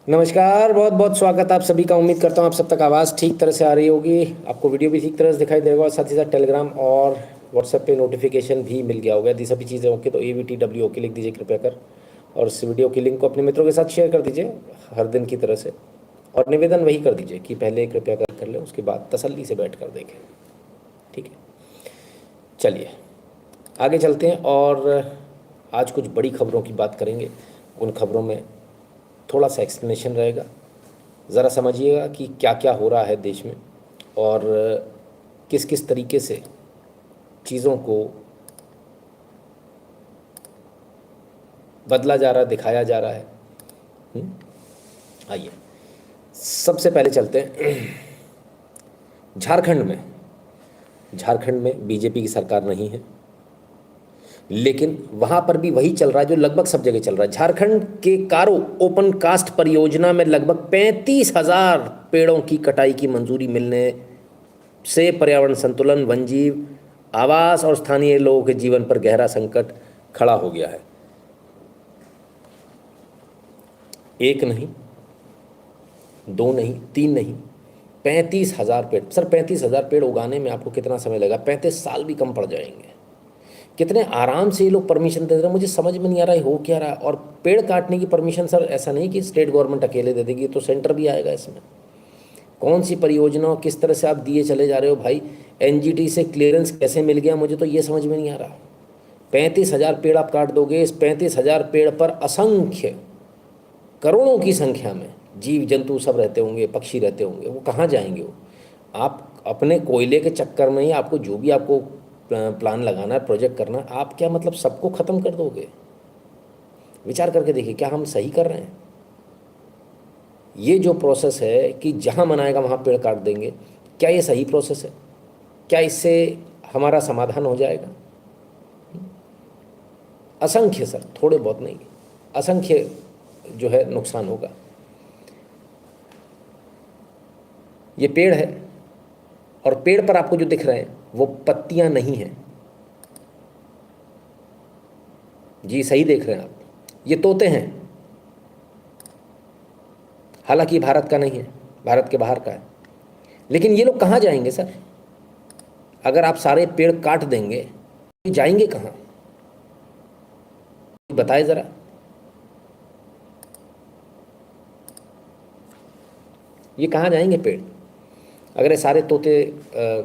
नमस्कार, बहुत बहुत स्वागत आप सभी का। उम्मीद करता हूँ आप सब तक आवाज़ ठीक तरह से आ रही होगी, आपको वीडियो भी ठीक तरह से दिखाई देगा और साथ ही साथ टेलीग्राम और व्हाट्सएप पे नोटिफिकेशन भी मिल गया होगा। यदि सभी चीज़ें ओके तो AVTW ओके लिख दीजिए कृपया कर, और इस वीडियो की लिंक को अपने मित्रों के साथ शेयर कर दीजिए हर दिन की तरह से। और निवेदन वही कर दीजिए कि पहले कृपया कर लें, उसके बाद तसल्ली से बैठ कर देखें। ठीक है, चलिए आगे चलते हैं और आज कुछ बड़ी खबरों की बात करेंगे। उन खबरों में थोड़ा सा एक्सप्लेनेशन रहेगा। ज़रा समझिएगा कि क्या क्या हो रहा है देश में और किस किस तरीके से चीज़ों को बदला जा रहा है, दिखाया जा रहा है। आइए सबसे पहले चलते हैं झारखंड में। झारखंड में बीजेपी की सरकार नहीं है, लेकिन वहाँ पर भी वही चल रहा है जो लगभग सब जगह चल रहा है। झारखंड के कारो ओपन कास्ट परियोजना में लगभग 35,000 पेड़ों की कटाई की मंजूरी मिलने से पर्यावरण संतुलन, वन्यजीव आवास और स्थानीय लोगों के जीवन पर गहरा संकट खड़ा हो गया है। एक नहीं, दो नहीं, तीन नहीं, 35,000 पेड़। सर 35,000 पेड़ उगाने में आपको कितना समय लगेगा? 35 साल भी कम पड़ जाएंगे। कितने आराम से ये लोग परमिशन दे रहे हैं, मुझे समझ में नहीं आ रहा है हो क्या रहा है। और पेड़ काटने की परमिशन सर ऐसा नहीं कि स्टेट गवर्नमेंट अकेले दे देगी, तो सेंटर भी आएगा इसमें। कौन सी परियोजना किस तरह से आप दिए चले जा रहे हो भाई? NGT से क्लियरेंस कैसे मिल गया, मुझे तो ये समझ में नहीं आ रहा। 35,000 पेड़ आप काट दोगे, इस 35,000 पेड़ पर असंख्य करोड़ों की संख्या में जीव जंतु सब रहते होंगे, पक्षी रहते होंगे, वो कहाँ जाएंगे? वो आप अपने कोयले के चक्कर में ही आपको जो भी आपको प्लान लगाना है, प्रोजेक्ट करना है, आप क्या मतलब सबको ख़त्म कर दोगे? विचार करके देखिए, क्या हम सही कर रहे हैं? ये जो प्रोसेस है कि जहाँ मन आएगा वहाँ पेड़ काट देंगे, क्या ये सही प्रोसेस है? क्या इससे हमारा समाधान हो जाएगा? असंख्य सर, थोड़े बहुत नहीं, असंख्य जो है नुकसान होगा। ये पेड़ है और पेड़ पर आपको जो दिख रहे हैं वो पत्तियां नहीं हैं। जी सही देख रहे हैं आप, ये तोते हैं। हालांकि ये भारत का नहीं है, भारत के बाहर का है। लेकिन ये लोग कहाँ जाएंगे सर? अगर आप सारे पेड़ काट देंगे तो ये जाएंगे कहाँ? बताए ज़रा। ये कहाँ जाएंगे पेड़? अगर ये सारे तोते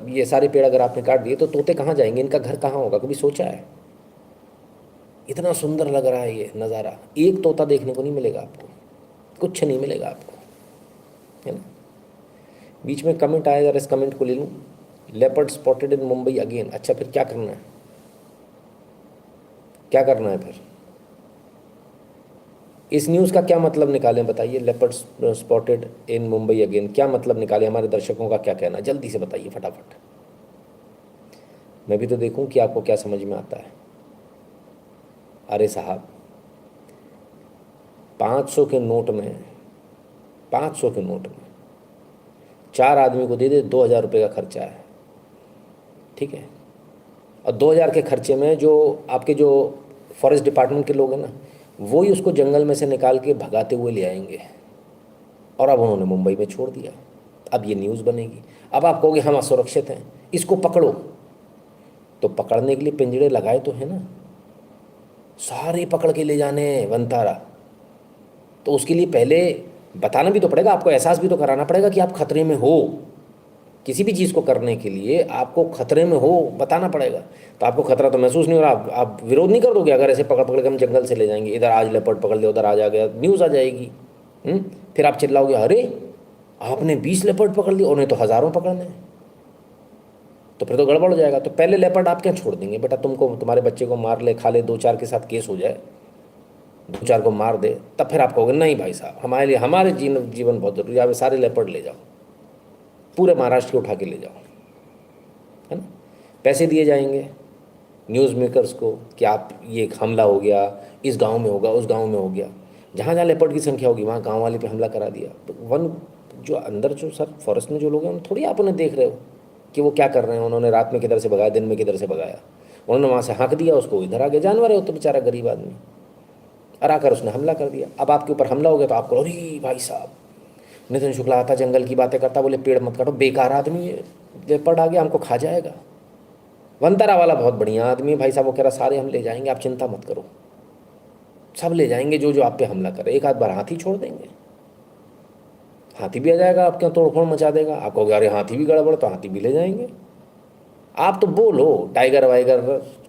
ये सारे पेड़ अगर आपने काट दिए तो तोते कहाँ जाएंगे? इनका घर कहाँ होगा? कभी सोचा है? इतना सुंदर लग रहा है ये नज़ारा, एक तोता देखने को नहीं मिलेगा आपको, कुछ नहीं मिलेगा आपको, है ना। बीच में कमेंट आया, जरा इस कमेंट को ले लूँ। Leopard spotted in Mumbai again. अच्छा फिर क्या करना है? क्या करना है फिर? इस न्यूज़ का क्या मतलब निकालें बताइए? Leopard spotted in Mumbai again क्या मतलब निकालें? हमारे दर्शकों का क्या कहना है, जल्दी से बताइए फटाफट। मैं भी तो देखूं कि आपको क्या समझ में आता है। अरे साहब, 500 के नोट में, 500 के नोट में 4 आदमी को दे दे, 2,000 रुपये का खर्चा है। ठीक है, और 2,000 के खर्चे में जो आपके जो फॉरेस्ट डिपार्टमेंट के लोग हैं ना, वो ही उसको जंगल में से निकाल के भगाते हुए ले आएंगे। और अब उन्होंने मुंबई में छोड़ दिया। अब ये न्यूज़ बनेगी। अब आप कहोगे हम असुरक्षित हैं, इसको पकड़ो। तो पकड़ने के लिए पिंजड़े लगाए तो है ना, सारे पकड़ के ले जाने हैं वनतारा। तो उसके लिए पहले बताना भी तो पड़ेगा, आपको एहसास भी तो कराना पड़ेगा कि आप खतरे में हो। किसी भी चीज़ को करने के लिए आपको खतरे में हो बताना पड़ेगा। तो आपको खतरा तो महसूस नहीं हो रहा, आप विरोध नहीं कर दोगे? अगर ऐसे पकड़ पकड़ के हम जंगल से ले जाएंगे, इधर आज लेपर्ड पकड़ लिया, उधर आज आ गया, न्यूज़ आ जाएगी। फिर आप चिल्लाओगे अरे आपने 20 लेपर्ड पकड़ लिए, उन्हें तो हज़ारों पकड़ने हैं। तो फिर तो गड़बड़ हो जाएगा। तो पहले लेपर्ड आप क्या छोड़ देंगे? बेटा तुमको, तुम्हारे बच्चे को मार ले, खा ले, 2-4 के साथ केस हो जाए, 2-4 को मार दे, तब फिर आप कहोगे नहीं भाई साहब, हमारे लिए हमारे जीवन बहुत जरूरी है, आप सारे लेपर्ड ले जाओ, पूरे महाराष्ट्र के उठा के ले जाओ, है ना। पैसे दिए जाएंगे न्यूज़ मेकर्स को कि आप ये एक हमला हो गया, इस गांव में होगा, उस गांव में हो गया। जहाँ जहाँ लेपर्ड की संख्या होगी वहाँ गांव वाले पे हमला करा दिया। तो वन जो अंदर जो सर फॉरेस्ट में जो लोग हैं उन थोड़ी आप उन्हें देख रहे हो कि वो क्या कर रहे हैं। उन्होंने रात में किधर से भगाया, दिन में किधर से भगाया, उन्होंने वहाँ से हाँक दिया उसको, इधर आ गया। जानवर है वो तो बेचारा, गरीब आदमी। और आकर उसने हमला कर दिया। अब आपके ऊपर हमला हो गया तो आपको अरे भाई साहब, नितिन शुक्ला आता जंगल की बातें करता, बोले पेड़ मत काटो, बेकार आदमी है, लेपर्ड आ गया हमको खा जाएगा। वंतरा वाला बहुत बढ़िया आदमी है भाई साहब, वो कह रहा सारे हम ले जाएंगे, आप चिंता मत करो, सब ले जाएंगे जो जो आप पे हमला करे, एक आध बार हाथी छोड़ देंगे, हाथी भी आ जाएगा आपके यहाँ तोड़फोड़ मचा देगा, आप कहोगे अरे हाथी भी गड़बड़, तो हाथी भी ले जाएंगे। आप तो बोलो टाइगर वाइगर,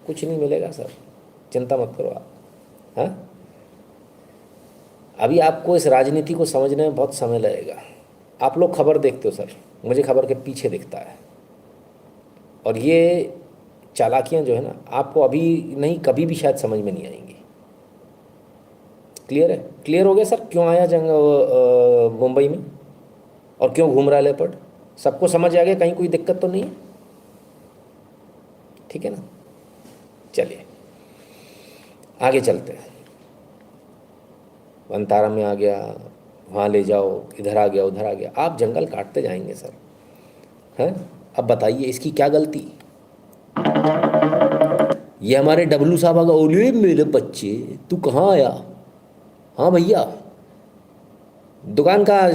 कुछ नहीं मिलेगा सर, चिंता मत करो आप। हाँ, अभी आपको इस राजनीति को समझने में बहुत समय लगेगा। आप लोग खबर देखते हो सर, मुझे खबर के पीछे दिखता है, और ये चालाकियां जो है ना, आपको अभी नहीं कभी भी शायद समझ में नहीं आएंगी। क्लियर है? क्लियर हो गया सर क्यों आया जंग मुंबई में, और क्यों घूम रहा है लेपर्ड? सबको समझ आ गया, कहीं कोई दिक्कत तो नहीं है? ठीक है ना, चलिए आगे चलते हैं। वनतारा में आ गया, वहाँ ले जाओ, इधर आ गया, उधर आ गया, आप जंगल काटते जाएंगे सर। हैं, अब बताइए इसकी क्या गलती? ये हमारे डब्लू साहब आ गए, ओले मेरे बच्चे तू कहाँ आया? हाँ भैया, दुकान का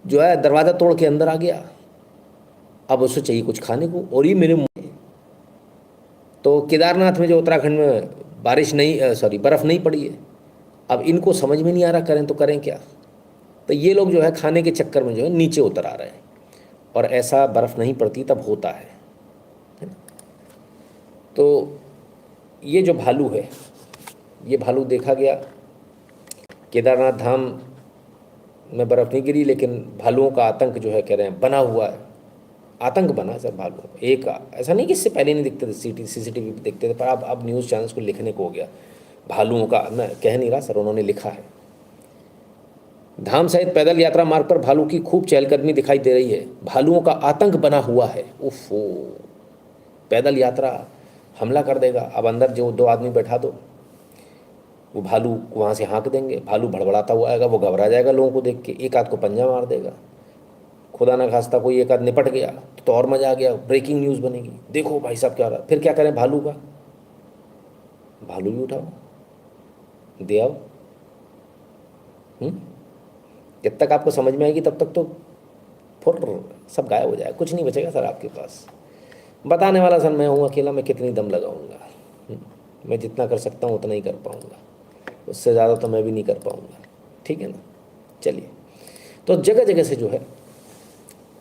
जो है दरवाज़ा तोड़ के अंदर आ गया, अब उससे चाहिए कुछ खाने को, और ये मेरे मुँह। तो केदारनाथ में जो उत्तराखंड में बारिश नहीं, सॉरी बर्फ़ नहीं पड़ी है, अब इनको समझ में नहीं आ रहा करें तो करें क्या। तो ये लोग जो है खाने के चक्कर में जो है नीचे उतर आ रहे हैं, और ऐसा बर्फ़ नहीं पड़ती तब होता है ना? तो ये जो भालू है, ये भालू देखा गया, केदारनाथ धाम में बर्फ़ नहीं गिरी, लेकिन भालुओं का आतंक जो है कह रहे हैं बना हुआ है, आतंक बना सर भालुओं का। एक ऐसा नहीं कि इससे पहले नहीं दिखते थे, सीसीटीवी पे दिखते थे, पर अब न्यूज़ चैनल्स को लिखने को हो गया भालुओं का। मैं कह नहीं रहा सर, उन्होंने लिखा है। धाम सहित पैदल यात्रा मार्ग पर भालू की खूब चहलकदमी दिखाई दे रही है, भालुओं का आतंक बना हुआ है। उफ़ो, पैदल यात्रा, हमला कर देगा। अब अंदर जो दो आदमी बैठा दो, वो भालू को वहाँ से हाँक देंगे, भालू भड़बड़ाता हुआ आएगा, वो घबरा जाएगा लोगों को देख के, एक आध को पंजा मार देगा, खुदा ना खास्ता कोई एक आध निपट गया तो और मजा आ गया, ब्रेकिंग न्यूज़ बनेगी, देखो भाई साहब क्या हो रहा है। फिर क्या करें भालू का? भालू भी उठाओ, दे आओ। जब तक आपको समझ में आएगी तब तक तो फुर सब गायब हो जाएगा, कुछ नहीं बचेगा सर आपके पास। बताने वाला सर मैं हूँ अकेला, मैं कितनी दम लगाऊंगा? मैं जितना कर सकता हूँ उतना ही कर पाऊँगा, उससे ज़्यादा तो मैं भी नहीं कर पाऊँगा। ठीक है ना, चलिए। तो जगह जगह से जो है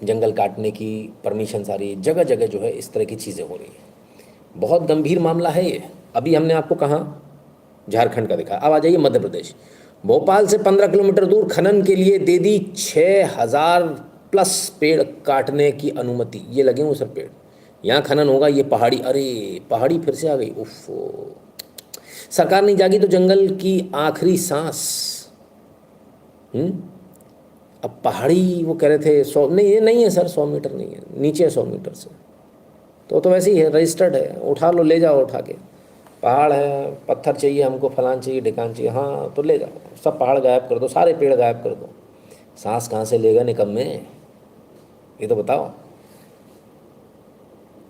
जंगल काटने की परमिशन सारी, जगह जगह जो है इस तरह की चीज़ें हो रही हैं। बहुत गंभीर मामला है ये। अभी हमने आपको कहाँ झारखंड का दिखा, अब आ जाइए मध्य प्रदेश। भोपाल से 15 किलोमीटर दूर खनन के लिए दे दी 6,000 प्लस पेड़ काटने की अनुमति। ये लगे हुए सर पेड़, यहाँ खनन होगा, ये पहाड़ी, अरे पहाड़ी फिर से आ गई। उफ, सरकार नहीं जागी तो जंगल की आखिरी सांस। अब पहाड़ी वो कह रहे थे 100, नहीं ये नहीं है सर, 100 मीटर नहीं है, नीचे है 100 मीटर से, तो वैसे ही है, रजिस्टर्ड है, उठा लो, ले जाओ उठा के। पहाड़ है, पत्थर चाहिए हमको, फलान चाहिए, ढिकान चाहिए, हाँ तो ले जाओ, सब पहाड़ गायब कर दो, सारे पेड़ गायब कर दो। सांस कहाँ से लेगा निकम्मे, ये तो बताओ,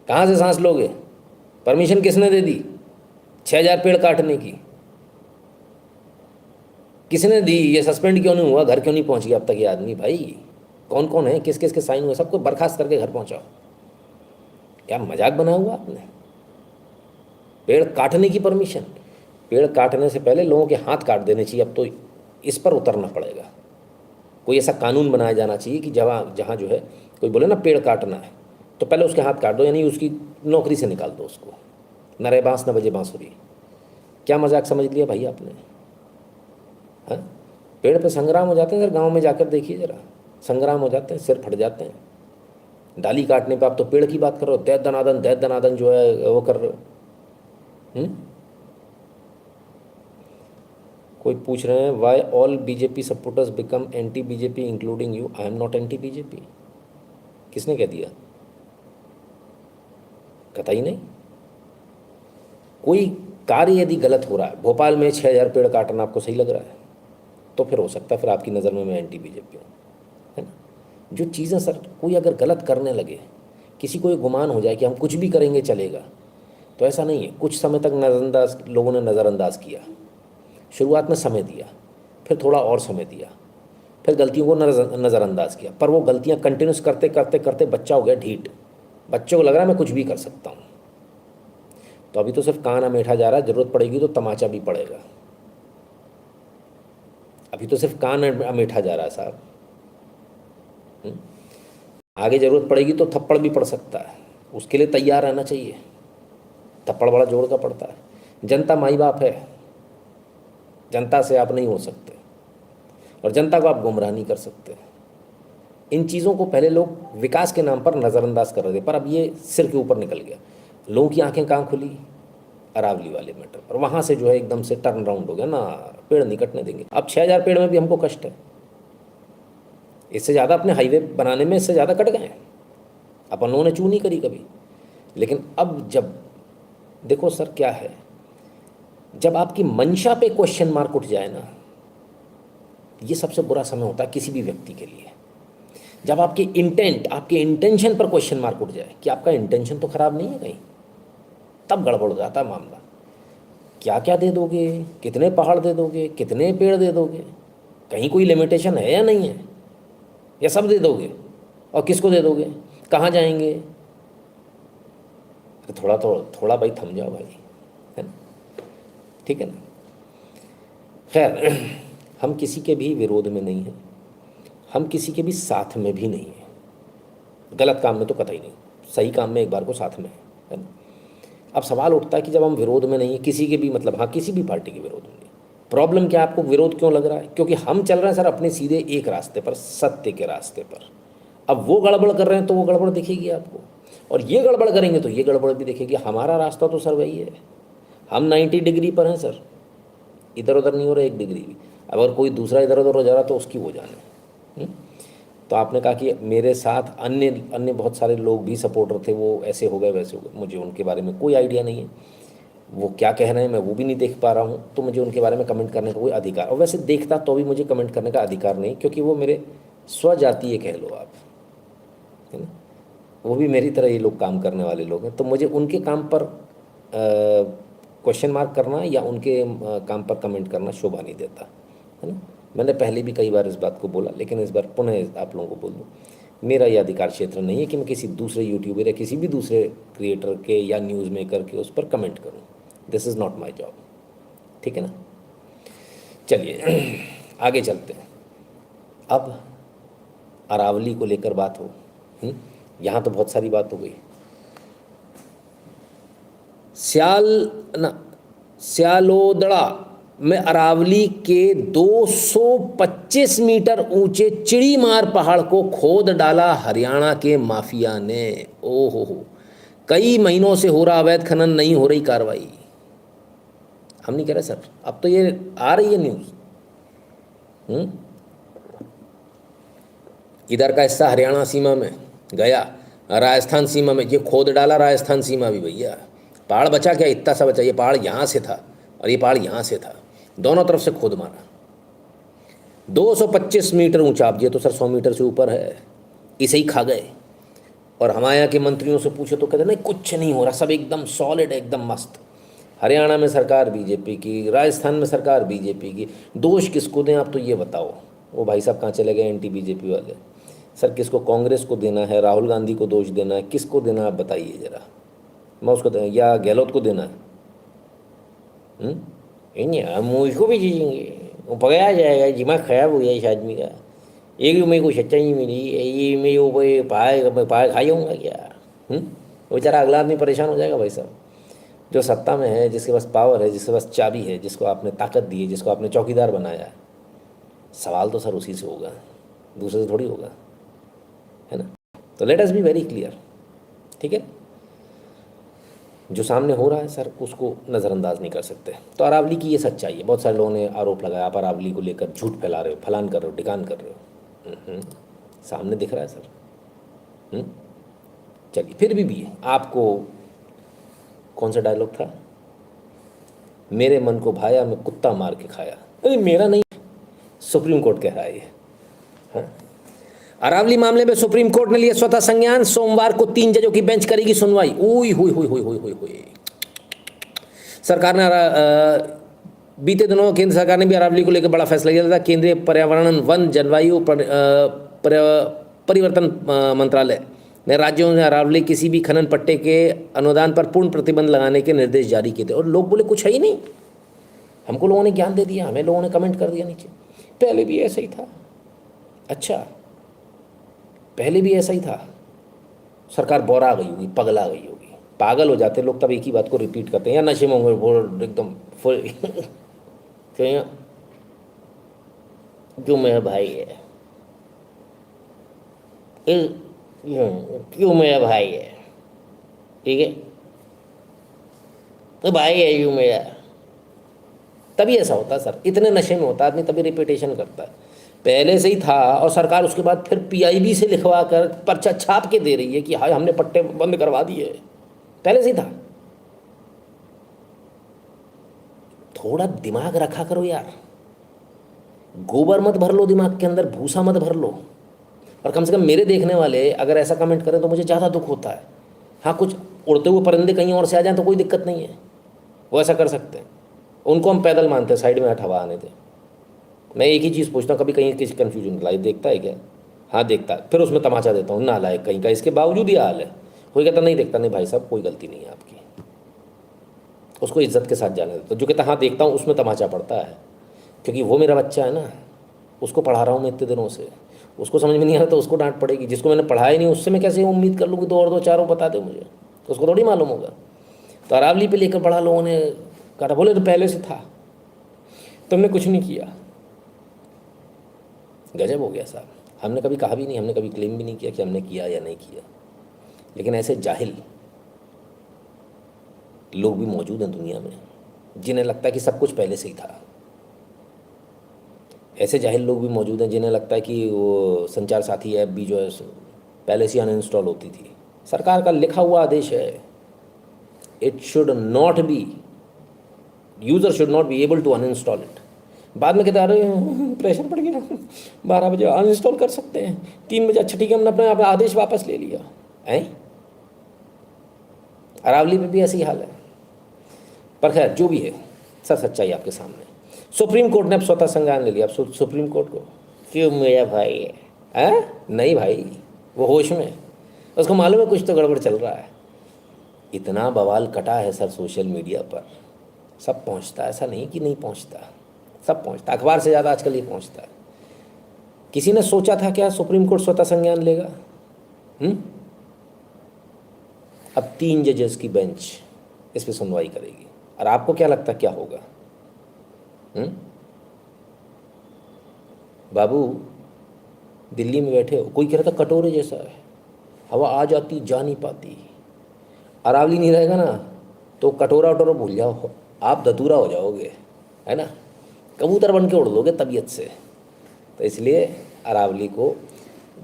कहाँ से सांस लोगे? परमिशन किसने दे दी 6,000 पेड़ काटने की? किसने दी? ये सस्पेंड क्यों नहीं हुआ, घर क्यों नहीं पहुंच गया अब तक ये आदमी? भाई कौन कौन है, किस किस के साइन हुए, सबको बर्खास्त करके घर पहुंचाओ। क्या मजाक बनाया हुआ आपने? पेड़ काटने की परमिशन? पेड़ काटने से पहले लोगों के हाथ काट देने चाहिए। अब तो इस पर उतरना पड़ेगा, कोई ऐसा कानून बनाया जाना चाहिए कि जहाँ जहाँ जो है कोई बोले ना पेड़ काटना है तो पहले उसके हाथ काट दो, यानी उसकी नौकरी से निकाल दो उसको। न रहे बांस न बजे बांसुरी। क्या मजाक समझ लिया भाई आपने? हाँ, पेड़ पे संग्राम हो जाते हैं सर, गांव में जाकर देखिए जरा, संग्राम हो जाते हैं, सिर फट जाते हैं। डाली काटने पे आप तो पेड़ की बात कर रहे हो, दैत दनादन जो है वो कर रहे हो। कोई पूछ रहे हैं why all BJP supporters become anti BJP including you. I am not anti BJP. किसने कह दिया? कतई नहीं। कोई कार्य यदि गलत हो रहा है, भोपाल में 6,000 पेड़ काटना आपको सही लग रहा है तो फिर हो सकता है फिर आपकी नज़र में मैं एंटी बीजेपी हूँ, है ना। जो चीज़ें सर कोई अगर गलत करने लगे, किसी को ये गुमान हो जाए कि हम कुछ भी करेंगे चलेगा, तो ऐसा नहीं है। कुछ समय तक नज़रअंदाज लोगों ने नज़रअंदाज किया, शुरुआत में समय दिया, फिर थोड़ा और समय दिया, फिर गलतियों को नज़रअंदाज किया, पर वो गलतियाँ कंटिन्यूस करते करते करते बच्चा हो गया ढीठ। बच्चे को लग रहा है मैं कुछ भी कर सकता हूँ। तो अभी तो सिर्फ कान अमेठा जा रहा है, ज़रूरत पड़ेगी तो तमाचा भी पड़ेगा। अभी तो सिर्फ कान अमेठा जा रहा है साहब। आगे ज़रूरत पड़ेगी तो थप्पड़ भी पड़ सकता है, उसके लिए तैयार रहना चाहिए। थप्पड़ बड़ा जोर का पड़ता है। जनता माई बाप है, जनता से आप नहीं हो सकते और जनता को आप गुमराह नहीं कर सकते। इन चीज़ों को पहले लोग विकास के नाम पर नज़रअंदाज कर रहे थे, पर अब ये सिर के ऊपर निकल गया। लोगों की आंखें कहाँ खुली? अरावली वाले मैटर पर। वहाँ से जो है एकदम से टर्न राउंड हो गया ना, पेड़ नहीं कटने देंगे। अब 6000 पेड़ में भी हमको कष्ट है, इससे ज़्यादा अपने हाईवे बनाने में इससे ज़्यादा कट गए। अपन लोगों ने चू नहीं करी कभी। लेकिन अब जब देखो सर क्या है, जब आपकी मंशा पे क्वेश्चन मार्क उठ जाए ना, ये सबसे बुरा समय होता है किसी भी व्यक्ति के लिए। जब आपके इंटेंट, आपके इंटेंशन पर क्वेश्चन मार्क उठ जाए कि आपका इंटेंशन तो खराब नहीं है कहीं, तब गड़बड़ हो जाता है मामला। क्या क्या दे दोगे, कितने पहाड़ दे दोगे, कितने पेड़ दे दोगे, कहीं कोई लिमिटेशन है या नहीं है, या सब दे दोगे? और किसको दे दोगे, कहाँ जाएंगे? थोड़ा भाई थम जाओ भाई, है ना? ठीक है ना? खैर, हम किसी के भी विरोध में नहीं हैं, हम किसी के भी साथ में भी नहीं हैं। गलत काम में तो कतई नहीं, सही काम में एक बार को साथ में है ना? अब सवाल उठता है कि जब हम विरोध में नहीं है किसी के भी, मतलब हाँ किसी भी पार्टी के विरोध में नहीं, प्रॉब्लम क्या है? आपको विरोध क्यों लग रहा है? क्योंकि हम चल रहे हैं सर अपने सीधे एक रास्ते पर, सत्य के रास्ते पर। अब वो गड़बड़ कर रहे हैं तो वो गड़बड़ दिखेगी आपको, और ये गड़बड़ करेंगे तो ये गड़बड़ भी दिखेगी। हमारा रास्ता तो सर वही है, हम 90 डिग्री पर हैं सर, इधर उधर नहीं हो रहा 1 डिग्री भी। अगर कोई दूसरा इधर उधर हो जा रहा तो उसकी वो जाने। तो आपने कहा कि मेरे साथ अन्य बहुत सारे लोग भी सपोर्टर थे, वो ऐसे हो गए वैसे हो गए, मुझे उनके बारे में कोई आइडिया नहीं है, वो क्या कह रहे हैं मैं वो भी नहीं देख पा रहा हूँ, तो मुझे उनके बारे में कमेंट करने का कोई अधिकार, और वैसे देखता तो भी मुझे कमेंट करने का अधिकार नहीं, क्योंकि वो मेरे स्वजातीय कह लो आप, है ना? वो भी मेरी तरह ये लोग काम करने वाले लोग हैं, तो मुझे उनके काम पर क्वेश्चन मार्क करना या उनके काम पर कमेंट करना शोभा नहीं देता, है ना? मैंने पहले भी कई बार इस बात को बोला, लेकिन इस बार पुनः आप लोगों को बोल दूँ, मेरा ये अधिकार क्षेत्र नहीं है कि मैं किसी दूसरे यूट्यूबर या किसी भी दूसरे क्रिएटर के या न्यूज़ मेकर के उस पर कमेंट करूँ। This is not my job, ठीक है ना? चलिए आगे चलते हैं। अब अरावली को लेकर बात हो, यहाँ तो बहुत सारी बात हो गई। स्यालोदड़ा में अरावली के 225 मीटर ऊंचे चिड़ीमार पहाड़ को खोद डाला हरियाणा के माफिया ने। ओहो हो, कई महीनों से हो रहा अवैध खनन, नहीं हो रही कार्रवाई। हम नहीं कह रहे सर, अब तो ये आ रही है न्यूज़। इधर का हिस्सा हरियाणा सीमा में गया, राजस्थान सीमा में ये खोद डाला, राजस्थान सीमा भी भैया। पहाड़ बचा क्या? इतना सा बचा। ये पहाड़ यहाँ से था और ये पहाड़ यहाँ से था, दोनों तरफ से खोद मारा। 225 मीटर ऊंचा। अब ये तो सर 100 मीटर से ऊपर है, इसे ही खा गए। और हमारे यहाँ के मंत्रियों से पूछे तो कहते नहीं कुछ नहीं हो रहा, सब एकदम सॉलिड है, एकदम मस्त। हरियाणा में सरकार बीजेपी की, राजस्थान में सरकार बीजेपी की, दोष किसको दें आप तो ये बताओ। वो भाई साहब कहाँ चले गए एंटी बीजेपी वाले? सर किसको, कांग्रेस को देना है, राहुल गांधी को दोष देना है, किसको देना आप बताइए ज़रा। मैं उसको या गहलोत को देना है? हम उसको भी जीजेंगे, वो पकड़ा जाएगा, दिमाग खराब हो गया इस आदमी का। एक भी मेरे को सच्चाई नहीं मिली, ये मैं वो पाए खा जाऊँगा क्या? वो बेचारा अगला आदमी परेशान हो जाएगा भाई साहब। जो सत्ता में है, जिसके पास पावर है, जिसके पास चाबी है, जिसको आपने ताकत दी है, जिसको आपने चौकीदार बनाया है, सवाल तो सर उसी से होगा, दूसरे से थोड़ी होगा, है ना? तो let us be very clear, ठीक है? जो सामने हो रहा है सर उसको नज़रअंदाज नहीं कर सकते। तो अरावली की ये सच्चाई है। बहुत सारे लोगों ने आरोप लगाया आप अरावली को लेकर झूठ फैला रहे हो, फलान कर रहे हो, ढिकान कर रहे हो। सामने दिख रहा है सर। चलिए, फिर भी आपको कौन सा डायलॉग था? मेरे मन को भाया, मैं कुत्ता मार के खाया। अरे मेरा नहीं, सुप्रीम कोर्ट कह रहा है ये। हाँ? अरावली मामले में सुप्रीम कोर्ट ने लिया स्वतः संज्ञान, सोमवार को 3 जजों की बेंच करेगी सुनवाई। हुई सरकार ने बीते दिनों केंद्र सरकार ने भी अरावली को लेकर बड़ा फैसला लिया था। केंद्रीय पर्यावरण वन जलवायु परिवर्तन मंत्रालय ने राज्यों में अरावली किसी भी खनन पट्टे के अनुदान पर पूर्ण प्रतिबंध लगाने के निर्देश जारी किए थे। और लोग बोले कुछ है ही नहीं, हमको लोगों ने ज्ञान दे दिया, हमें लोगों ने कमेंट कर दिया नीचे, पहले भी ऐसा ही था। अच्छा, पहले भी ऐसा ही था। सरकार बोरा गई होगी, पगला गई होगी। पागल हो जाते लोग तब एक ही बात को रिपीट करते हैं, या नशे में होंगे वो एकदम फुल क्यों मेरा भाई है, क्यों मेरा भाई है, ठीक है, तो भाई है यूँ मेरा। तभी ऐसा होता है सर, इतने नशे में होता आदमी, तभी रिपीटेशन करता है। पहले से ही था और सरकार उसके बाद फिर पीआईबी से लिखवा कर पर्चा छाप के दे रही है कि हाय हमने पट्टे बंद करवा दिए। पहले से ही था। थोड़ा दिमाग रखा करो यार, गोबर मत भर लो दिमाग के अंदर, भूसा मत भर लो। और कम से कम मेरे देखने वाले अगर ऐसा कमेंट करें तो मुझे ज़्यादा दुख होता है। हाँ, कुछ उड़ते हुए परिंदे कहीं और से आ जाएं तो कोई दिक्कत नहीं है, वो ऐसा कर सकते हैं, उनको हम पैदल मानते हैं, साइड में हट, हवा आने दें। मैं एक ही चीज़ पूछता हूँ, कभी कहीं किसी कन्फ्यूजन लाइव देखता है क्या? हाँ देखता है, फिर उसमें तमाचा देता हूँ, नालायक कहीं का, इसके बावजूद ही हाल है। कोई कहता नहीं देखता, नहीं भाई साहब कोई गलती नहीं है आपकी, उसको इज्जत के साथ जाने देता। जो कहता हाँ देखता हूँ, उसमें तमाचा पड़ता है, क्योंकि वो मेरा बच्चा है ना, उसको पढ़ा रहा हूँ मैं इतने दिनों से, उसको समझ में नहीं आ रहा तो उसको डांट पड़ेगी। जिसको मैंने पढ़ाया ही नहीं उससे मैं कैसे उम्मीद कर लूँ कि दो और दो चारों बता दे मुझे, तो उसको थोड़ी मालूम होगा। तो अरावली पे लेकर पढ़ा, लोगों ने कहा बोले तो पहले से था, तुमने कुछ नहीं किया। गजब हो गया साहब। हमने कभी कहा भी नहीं, हमने कभी क्लेम भी नहीं किया कि हमने किया या नहीं किया, लेकिन ऐसे जाहिल लोग भी मौजूद हैं दुनिया में जिन्हें लगता है कि सब कुछ पहले से ही था। ऐसे जाहिल लोग भी मौजूद हैं जिन्हें लगता है कि वो संचार साथी ऐप भी जो है पहले से अनइंस्टॉल होती थी। सरकार का लिखा हुआ आदेश है, it should not be, user should not be able to uninstall it. बाद में कहते अरे प्रेशर पड़ गया, 12 बजे अनइंस्टॉल कर सकते हैं, 3 बजे, अच्छा ठीक है हमने अपना आदेश वापस ले लिया है। अरावली में भी ऐसी हाल है। पर खैर जो भी है, सर सच्चाई आपके सामने। सुप्रीम कोर्ट ने अब स्वतः संज्ञान ले लिया। अब सुप्रीम कोर्ट को क्यों मेरा भाई है? नहीं भाई, वो होश में, उसको मालूम है कुछ तो गड़बड़ चल रहा है। इतना बवाल कटा है सर सोशल मीडिया पर, सब पहुंचता है, ऐसा नहीं कि नहीं पहुंचता, सब पहुंचता, अखबार से ज़्यादा आजकल ये पहुंचता है। किसी ने सोचा था क्या सुप्रीम कोर्ट स्वतः संज्ञान लेगा? अब 3 जजेस की बेंच इस पर सुनवाई करेगी। और आपको क्या लगता है क्या होगा? बाबू दिल्ली में बैठे हो, कोई कह रहा था कटोरे जैसा है, हवा आ जाती जा नहीं पाती। अरावली नहीं रहेगा ना तो कटोरा वटोरा भूल जाओ, आप धतूरा हो जाओगे, है ना, कबूतर बन के उड़ लोगे तबीयत से। तो इसलिए अरावली को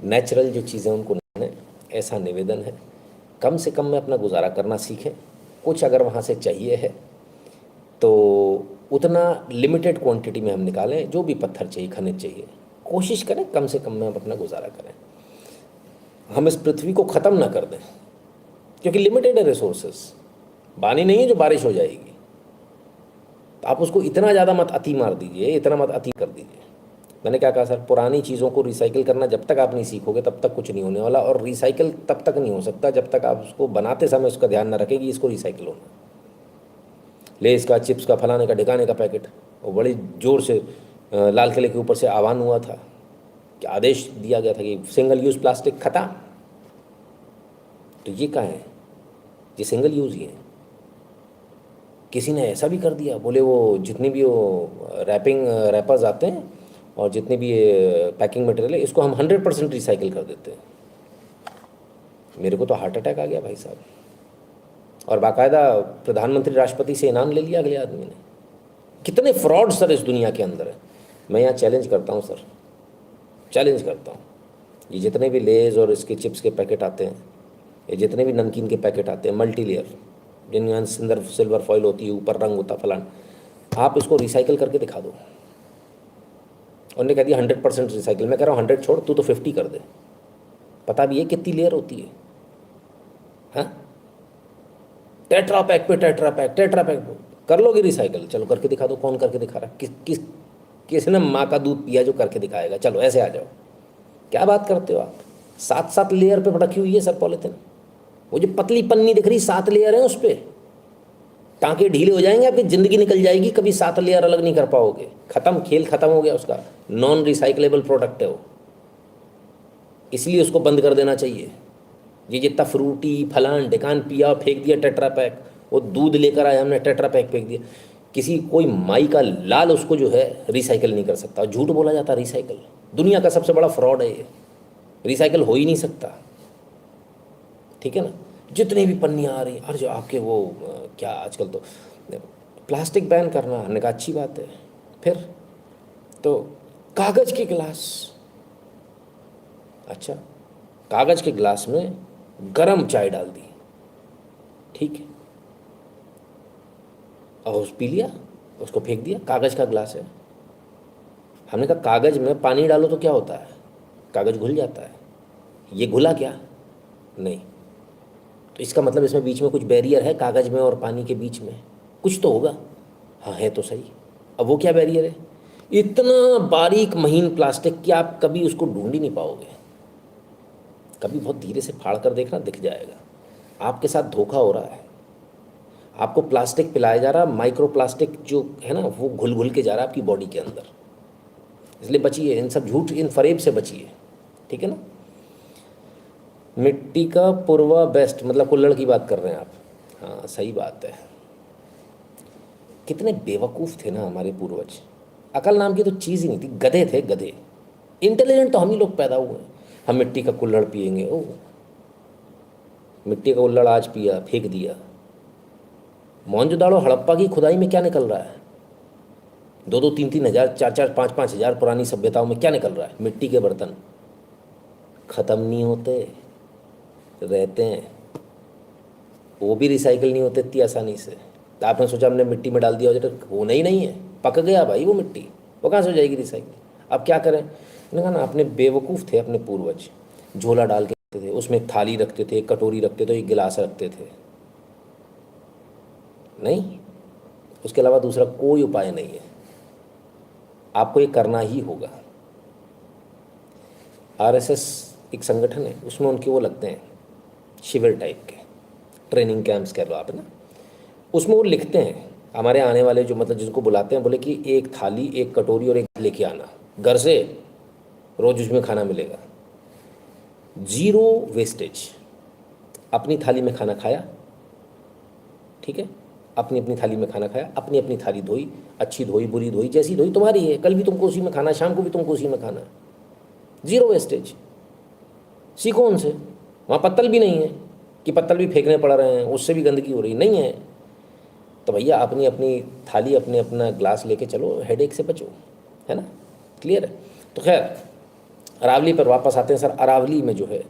नेचुरल जो चीज़ें उनको ने, ऐसा निवेदन है कम से कम में अपना गुजारा करना सीखें। कुछ अगर वहाँ से चाहिए है तो उतना लिमिटेड क्वांटिटी में हम निकालें, जो भी पत्थर चाहिए, खनिज चाहिए, कोशिश करें कम से कम में हम अपना गुजारा करें। हम इस पृथ्वी को ख़त्म ना कर दें, क्योंकि लिमिटेड है रिसोर्सेस, पानी नहीं है जो बारिश हो जाएगी। तो आप उसको इतना ज़्यादा मत अति मार दीजिए, इतना मत अति कर दीजिए। मैंने क्या कहा सर, पुरानी चीज़ों को रिसाइकिल करना जब तक आप नहीं सीखोगे तब तक कुछ नहीं होने वाला, और रिसाइकिल तब तक नहीं हो सकता जब तक आप उसको बनाते समय उसका ध्यान न रखें कि इसको रिसाइकिल होना। लेस का, चिप्स का, फलाने का, ढिकाने का पैकेट, वो बड़ी ज़ोर से लाल किले के ऊपर से आह्वान हुआ था कि आदेश दिया गया था कि सिंगल यूज़ प्लास्टिक खत्म। तो ये कहाँ है, ये सिंगल यूज़ ही है। किसी ने ऐसा भी कर दिया, बोले वो जितनी भी वो रैपर्स आते हैं और जितने भी ये पैकिंग मटेरियल है, इसको हम 100% रिसाइकिल कर देते हैं। मेरे को तो हार्ट अटैक आ गया भाई साहब, और बाकायदा प्रधानमंत्री राष्ट्रपति से इनाम ले लिया अगले आदमी ने। कितने फ्रॉड सर इस दुनिया के अंदर है। मैं यहाँ चैलेंज करता हूँ सर, चैलेंज करता हूँ, ये जितने भी लेज़ और इसके चिप्स के पैकेट आते हैं, ये जितने भी नमकीन के पैकेट आते हैं मल्टी लेयर, जिनमें सिल्वर फॉइल होती है, ऊपर रंग होता फलान, आप इसको रिसाइकिल करके दिखा दो। उन्होंने कह दिया 100% रिसाइकिल। मैं कह रहा हूँ 100 छोड़, तू तो 50 कर दे। पता भी है कितनी लेयर होती है? हाँ, टेट्रा पैक पे टेट्रा पैक, टेट्रा पैक कर लोगे रिसाइकल? चलो करके दिखा दो। कौन करके दिखा रहा है? किसने माँ का दूध पिया जो करके दिखाएगा? चलो ऐसे आ जाओ। क्या बात करते हो आप? 7-7 लेयर पे रखी हुई है सर पॉलिथीन। वो जो पतली पन्नी दिख रही 7 लेयर है उस पर, टाँके ढीले हो जाएंगे, आपकी ज़िंदगी निकल जाएगी, कभी 7 लेयर अलग नहीं कर पाओगे। खत्म, खेल खत्म हो गया उसका। नॉन रिसाइकलेबल प्रोडक्ट है वो, इसलिए उसको बंद कर देना चाहिए। ये जितना फ्रूटी फलान ढिकान पिया फेंक दिया टेट्रा पैक, वो दूध लेकर आए हमने टेट्रा पैक फेंक दिया। किसी कोई माई का लाल उसको जो है रिसाइकल नहीं कर सकता। झूठ बोला जाता रिसाइकल, दुनिया का सबसे बड़ा फ्रॉड है ये। रिसाइकल हो ही नहीं सकता, ठीक है ना। जितनी भी पन्नियाँ आ रही, अरे जो आपके वो क्या आजकल तो प्लास्टिक बैन करना, हमने कहा अच्छी बात है। फिर तो कागज़ के गिलास, अच्छा कागज़ के गिलास में गरम चाय डाल दी, ठीक है, और उस पी लिया, उसको फेंक दिया। कागज़ का गिलास है। हमने कहा कागज़ में पानी डालो तो क्या होता है? कागज़ घुल जाता है। ये घुला क्या? नहीं। तो इसका मतलब इसमें बीच में कुछ बैरियर है, कागज़ में और पानी के बीच में कुछ तो होगा। हाँ है तो सही। अब वो क्या बैरियर है? इतना बारीक महीन प्लास्टिक कि आप कभी उसको ढूंढ ही नहीं पाओगे। कभी बहुत धीरे से फाड़ कर देखना, दिख जाएगा। आपके साथ धोखा हो रहा है। आपको प्लास्टिक पिलाया जा रहा, माइक्रो प्लास्टिक जो है ना वो घुल घुल के जा रहा है आपकी बॉडी के अंदर। इसलिए बचिए, इन सब झूठ इन फरेब से बचिए, ठीक है ना। मिट्टी का पूर्वा बेस्ट, मतलब कुल्हड़ की बात कर रहे हैं आप। हाँ सही बात है। कितने बेवकूफ़ थे ना हमारे पूर्वज। अकल नाम की तो चीज़ ही नहीं थी, गधे थे गधे। इंटेलिजेंट तो हम ही लोग पैदा हुए हैं। हम मिट्टी का कुल्हड़ पिएंगे, ओ मिट्टी का कुल्हड़ आज पिया फेंक दिया। मोहनजोदाड़ो हड़प्पा की खुदाई में क्या निकल रहा है? 2-2, 3-3 हज़ार, 4-4, 5-5 हज़ार पुरानी सभ्यताओं में क्या निकल रहा है? मिट्टी के बर्तन ख़त्म नहीं होते, रहते हैं। वो भी रिसाइकिल नहीं होते इतनी आसानी से। तो आपने सोचा हमने मिट्टी में डाल दिया हो जाए, वो नहीं है, पक गया भाई वो मिट्टी, वो कहाँ से हो जाएगी रिसाइकिल? अब क्या करें? मैंने कहा ना, अपने बेवकूफ़ थे अपने पूर्वज। झोला डाल के रखते थे, उसमें एक थाली रखते थे, एक कटोरी रखते थे, एक गिलास रखते थे। नहीं, उसके अलावा दूसरा कोई उपाय नहीं है। आपको ये करना ही होगा। आरएसएस एक संगठन है, उसमें उनके वो लगते हैं शिविर टाइप के, ट्रेनिंग कैंप्स कह लो आप ना। उसमें वो लिखते हैं हमारे आने वाले जो मतलब जिनको बुलाते हैं, बोले कि एक थाली एक कटोरी और एक लेके आना घर से, रोज उसमें खाना मिलेगा, 0 वेस्टेज। अपनी थाली में खाना खाया, ठीक है, अपनी अपनी थाली में खाना खाया, अपनी अपनी थाली धोई, अच्छी धोई बुरी धोई, जैसी धोई तुम्हारी है, कल भी तुमको उसी में खाना, शाम को भी तुमको उसी में खाना, 0 वेस्टेज। सीखो उनसे। वहाँ पत्तल भी नहीं है कि पत्तल भी फेंकने पड़ रहे हैं, उससे भी गंदगी हो रही नहीं है। तो भैया अपनी अपनी थाली अपने अपना ग्लास लेके चलो, हेडेक से बचो, है ना। क्लियर है? तो खैर अरावली पर वापस आते हैं सर। अरावली में जो है,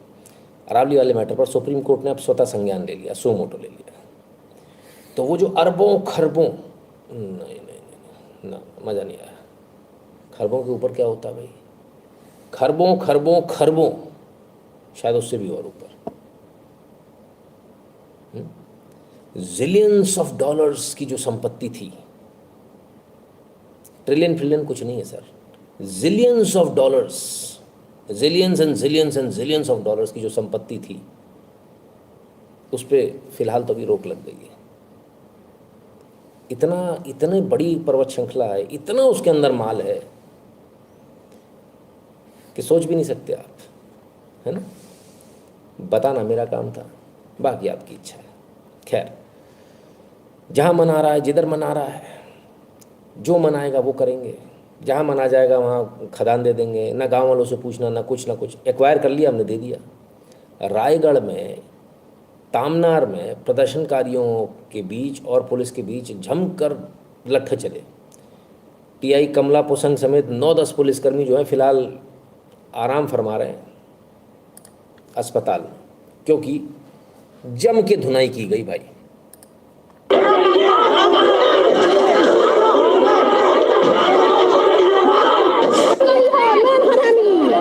अरावली वाले मैटर पर सुप्रीम कोर्ट ने अब स्वतः संज्ञान ले लिया, सो मोटो ले लिया। तो वो जो अरबों खरबों, नहीं ना, मज़ा नहीं आया। खरबों के ऊपर क्या होता है भाई? खरबों खरबों खरबों, शायद उससे भी और ऊपर, जिलियंस ऑफ डॉलर्स की जो संपत्ति थी, ट्रिलियन ट्रिलियन कुछ नहीं है sir, zillions of dollars, zillions and zillions and zillions of dollars की जो संपत्ति थी, उस पर फिलहाल तो अभी रोक लग गई है। इतनी बड़ी पर्वत श्रृंखला है, इतना उसके अंदर माल है कि सोच भी नहीं सकते आप, है ना। बताना मेरा काम था, बाकी आपकी इच्छा है। खैर, जहाँ मन आ रहा है, जिधर मन आ रहा है, जो मन आएगा वो करेंगे। जहाँ मन आ जाएगा वहाँ खदान दे देंगे, ना गांव वालों से पूछना, ना कुछ एक्वायर कर लिया हमने, दे दिया। रायगढ़ में तामनार में प्रदर्शनकारियों के बीच और पुलिस के बीच जमकर लट्ठे चले। टीआई कमला पोसंग समेत 9-10 पुलिसकर्मी जो हैं फिलहाल आराम फरमा रहे हैं अस्पताल में, क्योंकि जम के धुनाई की गई भाई।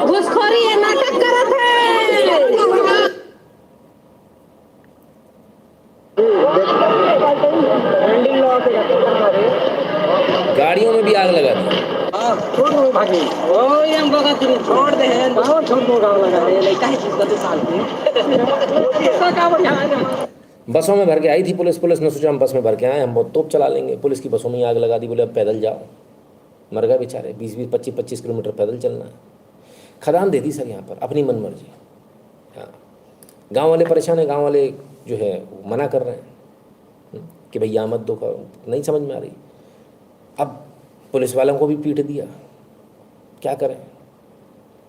घुसखोरी है, नाटक करत है। ओ ये हम बगा तुम छोड़ दे गाँव छोड़ दो गाँव लगा रे लड़का है जिसका तो साल के इसका काम है बसों में भर के आई थी पुलिस। पुलिस ने सोचा हम बस में भर के आए, हम बहुत तोप चला लेंगे। पुलिस की बसों में ही आग लगा दी, बोले अब पैदल जाओ। मर गए बेचारे, 20-20, 25-25 किलोमीटर पैदल चलना है। खदान दे दी सर यहाँ पर अपनी मन मर्जी। हाँ, गाँव वाले परेशान हैं, गाँव वाले जो है मना कर रहे हैं कि भाई यहाँ मत दो, नहीं समझ में आ रही। अब पुलिस वालों को भी पीट दिया, क्या करें,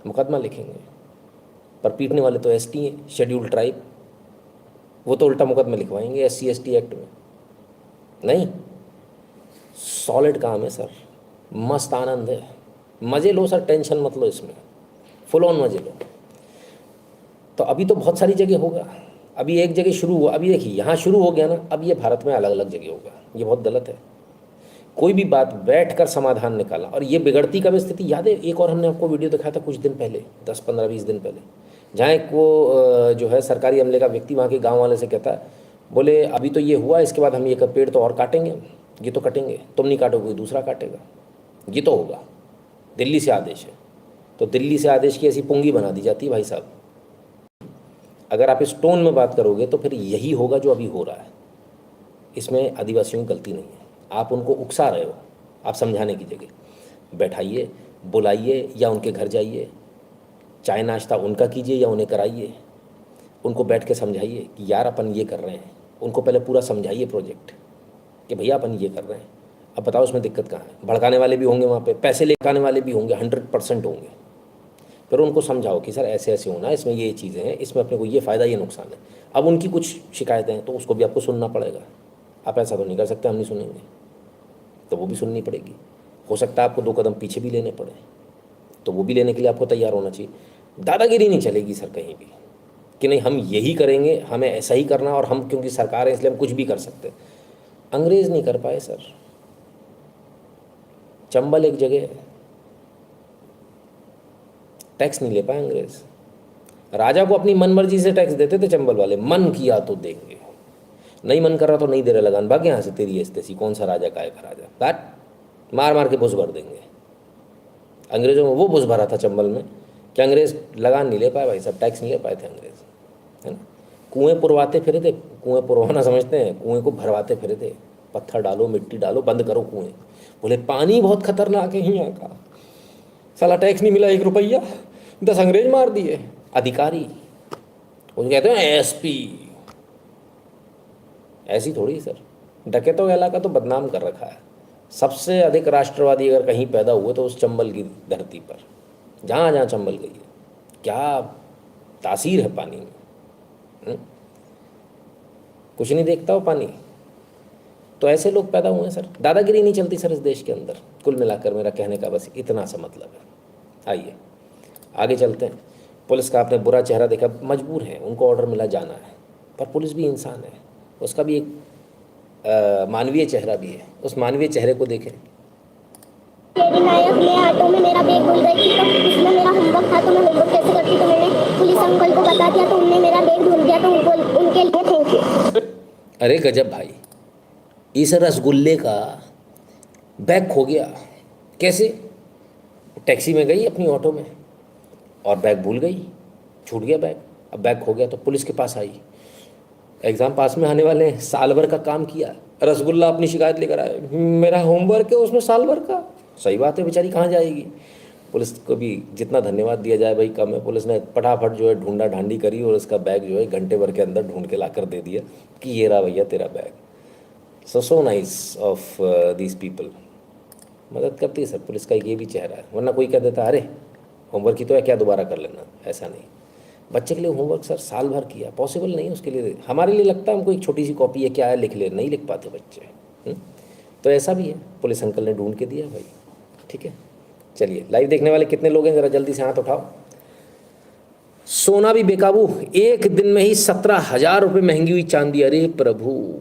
मुकदमा लिखेंगे। पर पीटने वाले तो एसटी हैं, शेड्यूल्ड ट्राइब, वो तो उल्टा मुकदमा लिखवाएंगे SC ST एक्ट में। नहीं, सॉलिड काम है सर, मस्त आनंद है, मज़े लो सर, टेंशन मत लो, इसमें फुल ऑन मज़े लो। तो अभी तो बहुत सारी जगह होगा, अभी एक जगह शुरू हुआ, अभी देखिए यहाँ शुरू हो गया ना, अब ये भारत में अलग अलग जगह होगा। ये बहुत गलत है। कोई भी बात बैठकर समाधान निकाला, और ये बिगड़ती कब स्थिति याद है, एक और हमने आपको वीडियो दिखाया था कुछ दिन पहले, 10-15-20 दिन पहले, जहाँ एक वो जो है सरकारी अमले का व्यक्ति वहाँ के गांव वाले से कहता है, बोले अभी तो ये हुआ, इसके बाद हम ये पेड़ तो और काटेंगे, ये तो कटेंगे, तुम नहीं काटोगे कोई दूसरा काटेगा, ये तो होगा, दिल्ली से आदेश है। तो दिल्ली से आदेश की ऐसी पुंगी बना दी जाती है भाई साहब। अगर आप इस टोन में बात करोगे तो फिर यही होगा जो अभी हो रहा है। इसमें आदिवासियों की गलती नहीं है, आप उनको उकसा रहे हो। आप समझाने की जगह बैठाइए, बुलाइए, या उनके घर जाइए, चाय नाश्ता उनका कीजिए या उन्हें कराइए, उनको बैठ के समझाइए कि यार अपन ये कर रहे हैं। उनको पहले पूरा समझाइए प्रोजेक्ट कि भैया अपन ये कर रहे हैं, अब बताओ उसमें दिक्कत कहाँ है। भड़काने वाले भी होंगे वहाँ पे, पैसे लेकर आने वाले भी होंगे, 100% होंगे। फिर उनको समझाओ कि सर ऐसे ऐसे होना है, इसमें ये चीज़ें हैं, इसमें अपने को ये फ़ायदा ये नुकसान है। अब उनकी कुछ शिकायतें हैं तो उसको भी आपको सुनना पड़ेगा। आप ऐसा तो नहीं कर सकते हम नहीं सुनेंगे, तो वो भी सुननी पड़ेगी। हो सकता है आपको 2 कदम पीछे भी लेने पड़े, तो वो भी लेने के लिए आपको तैयार होना चाहिए। दादागिरी नहीं चलेगी सर कहीं भी कि नहीं हम यही करेंगे, हमें ऐसा ही करना, और हम क्योंकि सरकार है इसलिए हम कुछ भी कर सकते। अंग्रेज़ नहीं कर पाए सर। चंबल एक जगह है, टैक्स नहीं ले पाए अंग्रेज़। राजा को अपनी मनमर्जी से टैक्स देते थे चंबल वाले, मन किया तो देंगे, नहीं मन कर रहा तो नहीं दे रहे लगान, भाग यहाँ से, तेरी ऐसी कौन सा राजा काय का राजा, दैट मार मार के बुझ भर देंगे। अंग्रेज़ों में वो बुझ भरा था चंबल में कि अंग्रेज़ लगान नहीं ले पाए भाई साहब, टैक्स नहीं ले पाए थे अंग्रेज़, है ना। कुएँ पुरवाते फिरे थे, कुएँ पुरवाना समझते हैं, कुएँ को भरवाते फिरे थे, पत्थर डालो, मिट्टी डालो, बंद करो कुएँ। बोले पानी बहुत खतरनाक है यहाँ का, साला टैक्स नहीं मिला 1 रुपया, 10 अंग्रेज मार दिए। अधिकारी उनको कहते हैं SP। ऐसी थोड़ी सर, डकैतों का इलाका तो बदनाम कर रखा है। सबसे अधिक राष्ट्रवादी अगर कहीं पैदा हुए तो उस चंबल की धरती पर, जहाँ जहाँ चंबल गई है, क्या तासीर है पानी में, कुछ नहीं देखता हो पानी। तो ऐसे लोग पैदा हुए हैं सर। दादागिरी नहीं चलती सर इस देश के अंदर। कुल मिलाकर मेरा कहने का बस इतना सा मतलब है। आइए आगे चलते हैं। पुलिस का आपने बुरा चेहरा देखा, मजबूर है, उनको ऑर्डर मिला जाना है, पर पुलिस भी इंसान है, उसका भी एक मानवीय चेहरा भी है। उस मानवीय चेहरे को देखें। मैं अपने ऑटो में मेरा बैग भूल गई थी, तो इसमें मेरा होमवर्क था, तो मैं होमवर्क कैसे करती, तो मैंने पुलिस अंकल को बता दिया, तो उनने मेरा बैग ढूंढ दिया, तो उनके लिए थैंक यू। अरे गजब भाई, इस रसगुल्ले का बैग खो गया कैसे? टैक्सी में गई अपनी ऑटो में और बैग भूल गई, छूट गया बैग। अब बैग खो गया तो पुलिस के पास आई, एग्ज़ाम पास में आने वाले हैं, साल भर का काम किया, रसगुल्ला अपनी शिकायत लेकर आए, मेरा होमवर्क है उसमें साल भर का। सही बात है, बेचारी कहाँ जाएगी। पुलिस को भी जितना धन्यवाद दिया जाए भाई कम है। पुलिस ने फटाफट जो है ढूंढा ढांडी करी और उसका बैग जो है घंटे भर के अंदर ढूंढ के ला कर दे दिया कि ये रहा भैया तेरा bag. So nice of these people. मदद करती है सर पुलिस का, ये भी चेहरा है। वरना कोई कह देता अरे होमवर्क ही तो है, क्या दोबारा कर लेना। ऐसा नहीं, बच्चे के लिए होमवर्क सर साल भर किया पॉसिबल नहीं उसके लिए। हमारे लिए लगता है हमको एक छोटी सी कॉपी है, क्या है लिख ले, नहीं लिख पाते बच्चे। तो ऐसा भी है, पुलिस अंकल ने ढूंढ के दिया भाई। ठीक है, चलिए लाइव देखने वाले कितने लोग हैं ज़रा जल्दी से हाथ उठाओ। सोना भी बेकाबू, एक दिन में ही 17,000 रुपये महंगी हुई चांदी। अरे प्रभु,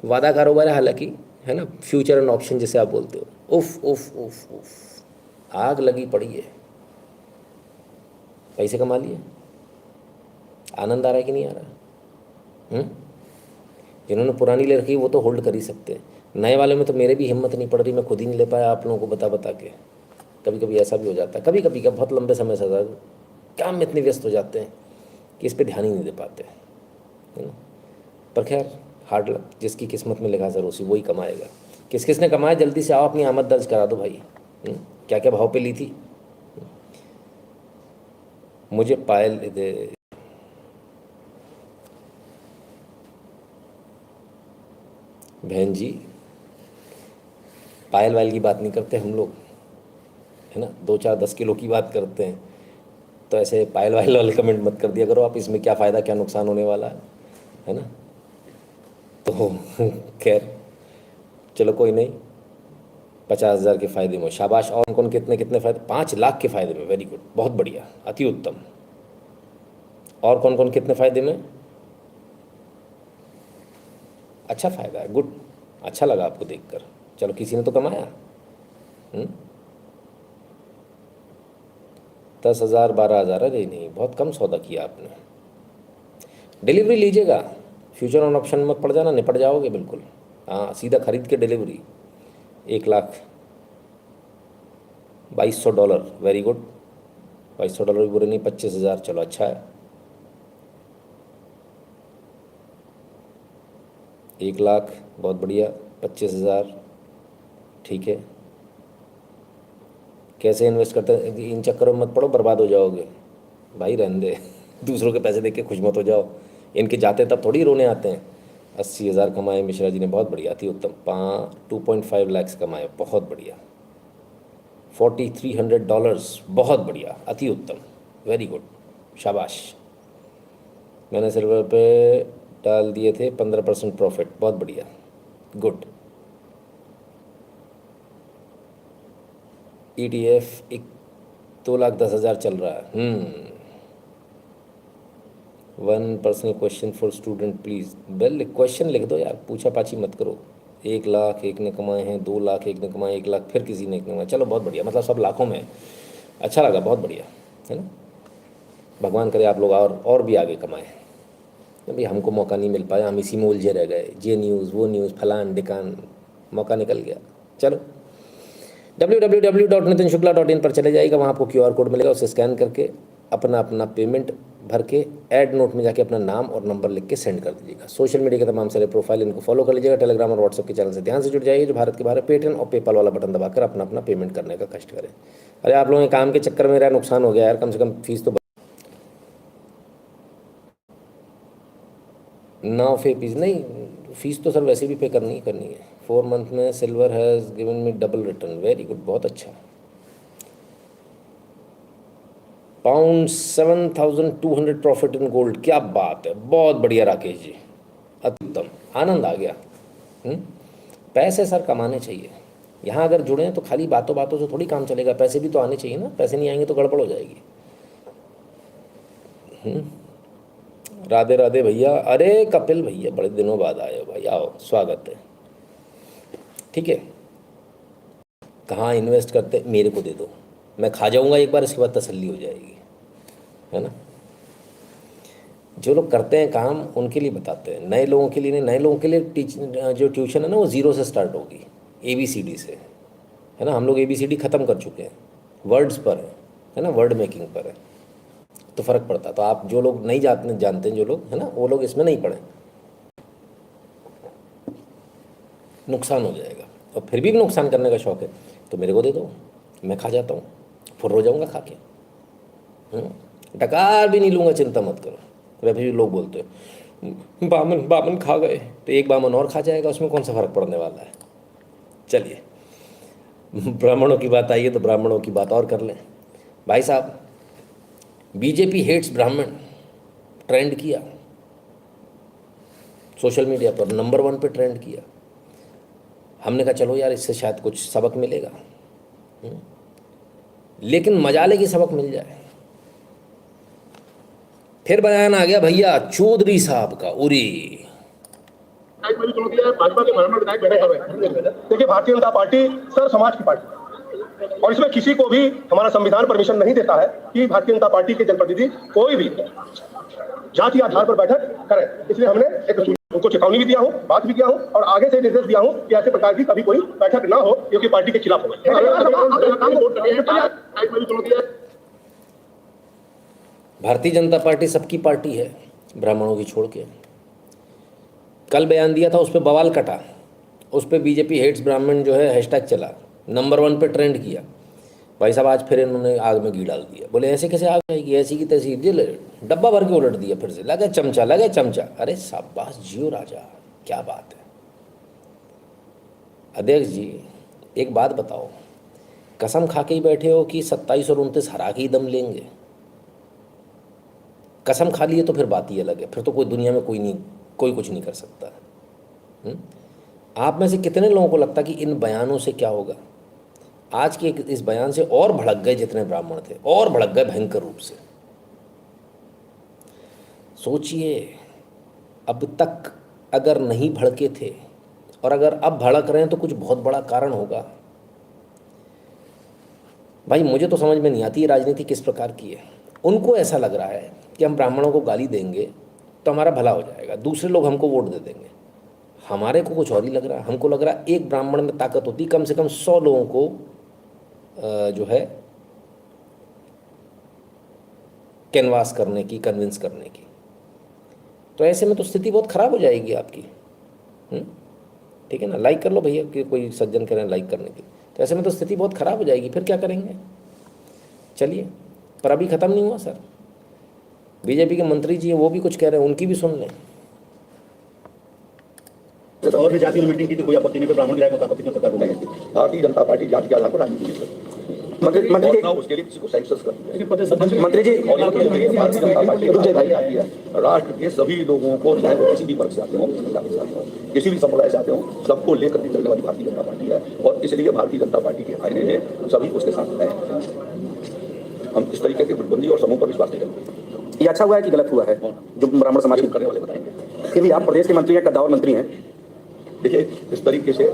वादा कारोबार है हालांकि, है ना, फ्यूचर एंड ऑप्शन जैसे आप बोलते हो। उफ उफ उफ उफ, आग लगी पड़ी है। पैसे कमा लिए, आनंद आ रहा है कि नहीं आ रहा? जिन्होंने पुरानी ले रखी वो तो होल्ड कर ही सकते हैं, नए वाले में तो मेरे भी हिम्मत नहीं पड़ रही, मैं खुद ही नहीं ले पाया आप लोगों को बता बता के। कभी कभी ऐसा भी हो जाता है, कभी कभी क्या बहुत लंबे समय से काम में इतने व्यस्त हो जाते हैं कि इस पर ध्यान ही नहीं दे पाते, है ना। पर खैर हार्ड लक, जिसकी किस्मत में लिखा सर उसी वही कमाएगा। किस किस ने कमाया जल्दी से आओ, अपनी आमद दर्ज करा दो भाई। क्या क्या भाव पे ली थी? मुझे पायल दे। बहन जी पायल वायल की बात नहीं करते हम लोग, है ना, 2 4 10 किलो की बात करते हैं। तो ऐसे पायल वायल वाले कमेंट मत कर दिया करो आप, इसमें क्या फ़ायदा क्या नुकसान होने वाला है ना। तो खैर चलो कोई नहीं, 50,000 के फ़ायदे में शाबाश। और कौन कितने कितने फ़ायदे? 5 लाख के फ़ायदे में, वेरी गुड, बहुत बढ़िया, अति उत्तम। और कौन कौन कितने फ़ायदे में? अच्छा फ़ायदा है, गुड, अच्छा लगा आपको देखकर। चलो किसी ने तो कमाया। 10,000 12,000, अरे नहीं बहुत कम सौदा किया आपने। डिलीवरी लीजिएगा, फ्यूचर ऑन ऑप्शन मत पड़ जाना, निपट जाओगे बिल्कुल। हाँ सीधा खरीद के डिलीवरी। 1,22,100 $, very good. $22 भी बुरे नहीं, 25,000, चलो अच्छा है। 1,00,000 बहुत बढ़िया, 25,000 ठीक है। कैसे इन्वेस्ट करते हैं? इन चक्करों में मत पड़ो, बर्बाद हो जाओगे भाई, रहने दे। दूसरों के पैसे देख के खुश मत हो जाओ, इनके जाते तब थोड़ी रोने आते हैं। 80,000 कमाए मिश्रा जी ने, बहुत बढ़िया, अति उत्तम। 2.5 लाख कमाए, बहुत बढ़िया। $4,300, बहुत बढ़िया, अति उत्तम, वेरी गुड, शाबाश। मैंने सिल्वर पे डाल दिए थे 15% प्रॉफिट, बहुत बढ़िया, गुड। ETF 2,10,000 चल रहा है। 1 personal question for student please. Well question लिख दो यार, पूछा पाछी मत करो। 1,00,000 एक ने कमाए हैं, 2,00,000 एक ने कमाए, 1,00,000 फिर किसी ने एक ने कमाए, चलो बहुत बढ़िया, मतलब सब लाखों में। अच्छा लगा, बहुत बढ़िया, है ना। भगवान करे आप लोग और भी आगे कमाएं। अभी हमको मौका नहीं मिल पाया, हम इसी में उलझे रह गए, ये न्यूज़ वो न्यूज़ फलान डिकान, मौका निकल गया। चलो www.nitinshukla.in पर चले जाइएगा, वहाँ आपको QR कोड मिलेगा, उसे स्कैन करके अपना पेमेंट भर के ऐड नोट में जाके अपना नाम और नंबर लिख के सेंड कर दीजिएगा। सोशल मीडिया के तमाम सारे प्रोफाइल इनको फॉलो कर लीजिएगा। टेलीग्राम और व्हाट्सएप के चैनल से ध्यान से जुड़ जाइए, जो भारत के बाहर पेटीएम और पेपाल वाला बटन दबाकर अपना पेमेंट करने का कष्ट करें। अरे आप लोगों के काम के चक्कर में मेरा नुकसान हो गया यार, कम से कम फीस तो 9 फीस नहीं, फीस तो सर वैसे भी पे करनी है। 4 मंथ में silver has given me double return, very good, बहुत अच्छा। £7,200 प्रॉफिट इन गोल्ड, क्या बात है, बहुत बढ़िया राकेश जी, अति उत्तम, आनंद आ गया। पैसे सर कमाने चाहिए, यहाँ अगर जुड़े हैं तो खाली बातों बातों से थोड़ी काम चलेगा, पैसे भी तो आने चाहिए ना, पैसे नहीं आएंगे तो गड़बड़ हो जाएगी। राधे राधे भैया, अरे कपिल भैया बड़े दिनों बाद आए हो भाई, आओ स्वागत है, ठीक है। कहाँ इन्वेस्ट करते, मेरे को दे दो, मैं खा जाऊंगा एक बार, इसके बाद तसल्ली हो जाएगी, है ना। जो लोग करते हैं काम उनके लिए बताते हैं, नए लोगों के लिए नहीं। नए लोगों के लिए जो ट्यूशन है ना वो 0 से स्टार्ट होगी, ABCD से, है ना। हम लोग ABCD ख़त्म कर चुके हैं, वर्ड्स पर है ना, वर्ड मेकिंग पर है, तो फ़र्क पड़ता। तो आप जो लोग नहीं जानते हैं जो लोग, है ना, वो लोग इसमें नहीं पढ़े, नुकसान हो जाएगा। और फिर भी नुकसान करने का शौक़ है तो मेरे को दे दो, मैं खा जाता हूँ, फुर्र हो जाऊँगा खा के, डकार भी नहीं लूँगा, चिंता मत करो। वैसे भी लोग बोलते हैं बामन खा गए, तो एक बामन और खा जाएगा, उसमें कौन सा फ़र्क पड़ने वाला है। चलिए ब्राह्मणों की बात आई है तो ब्राह्मणों की बात और कर लें भाई साहब। BJP हेट्स ब्राह्मण ट्रेंड किया सोशल मीडिया पर, नंबर 1 पे ट्रेंड किया। हमने कहा चलो यार इससे शायद कुछ सबक मिलेगा, लेकिन मजाले की सबक मिल जाए। फिर बयान आ गया भैया चौधरी साहब का, उरी एक बड़ी चुनौती है, भाजपा के ब्राह्मण विधायक बैठे हुए हैं। देखिए भारतीय जनता पार्टी सर समाज की पार्टी, और इसमें किसी को भी हमारा संविधान परमिशन नहीं देता है कि भारतीय जनता पार्टी के जनप्रतिनिधि कोई भी जाति आधार पर बैठक करें। इसलिए हमने एक उनको चेतावनी भी दिया हूं, बात भी किया हूं और आगे से निर्देश दिया हूं कि ऐसे प्रकार की कभी कोई बैठक ना हो क्योंकि पार्टी के खिलाफ हो। भारतीय जनता पार्टी सबकी पार्टी है, ब्राह्मणों की छोड़ के। कल बयान दिया था, उस पर बवाल कटा, उस पर बीजेपी हेट्स ब्राह्मण जो है हैशटैग चला, नंबर 1 पे ट्रेंड किया। भाई साहब आज फिर इन्होंने आग में घी डाल दिया, बोले ऐसे कैसे आग आएगी, ऐसी की तैसी, डब्बा भर के उलट दिया, फिर से लगे चमचा। अरे शाबाश जियो राजा, क्या बात है। अध्यक्ष जी एक बात बताओ, कसम खा के ही बैठे हो कि 27 और 29 हरा के ही दम लेंगे? कसम खा लिए तो फिर बात ही अलग है, फिर तो कोई दुनिया में कोई कुछ नहीं कर सकता। आप में से कितने लोगों को लगता कि इन बयानों से क्या होगा? आज के इस बयान से और भड़क गए जितने ब्राह्मण थे, और भड़क गए भयंकर रूप से। सोचिए, अब तक अगर नहीं भड़के थे और अगर अब भड़क रहे हैं तो कुछ बहुत बड़ा कारण होगा। भाई मुझे तो समझ में नहीं आती राजनीति किस प्रकार की है। उनको ऐसा लग रहा है कि हम ब्राह्मणों को गाली देंगे तो हमारा भला हो जाएगा, दूसरे लोग हमको वोट दे देंगे। हमारे को कुछ और ही लग रहा है। हमको लग रहा है एक ब्राह्मण में ताकत होती कम से कम 100 लोगों को जो है कैनवास करने की, कन्विंस करने की। तो ऐसे में तो स्थिति बहुत ख़राब हो जाएगी आपकी। ठीक है ना, लाइक कर लो भैया, कि कोई सज्जन करें लाइक करने की। तो ऐसे में तो स्थिति बहुत ख़राब हो जाएगी, फिर क्या करेंगे? चलिए, पर अभी ख़त्म नहीं हुआ सर। बीजेपी के मंत्री जी हैं, वो भी कुछ कह रहे हैं, उनकी भी सुन लें। और भी जाति में मीटिंग की तो कोई आपत्ति नहीं, ब्राह्मण गिराएगा तो आपत्ति सरकार बोलेगी। भारतीय जनता पार्टी जाति के आधार पर राजनीति नहीं करती। उसके लिए किसी को सेंसस करती है। मंत्री जी भारतीय जनता पार्टी राष्ट्र के सभी लोगों को, चाहे वो किसी भी वर्ग से आते हो, किसी भी समुदाय से आते हो, सबको लेकर के चलने वाली भारतीय जनता पार्टी है। और इसलिए भारतीय जनता पार्टी के आईने ने सभी उसके साथ है। हम इस तरीके के गुटबंदी और समूह पर विश्वास नहीं करते। ये अच्छा हुआ है कि गलत हुआ है जो ब्राह्मण समाज के करने वाले बताएंगे। फिर भी आप प्रदेश के मंत्री हैं, कद्दावर मंत्री हैं। देखिए, इस तरीके से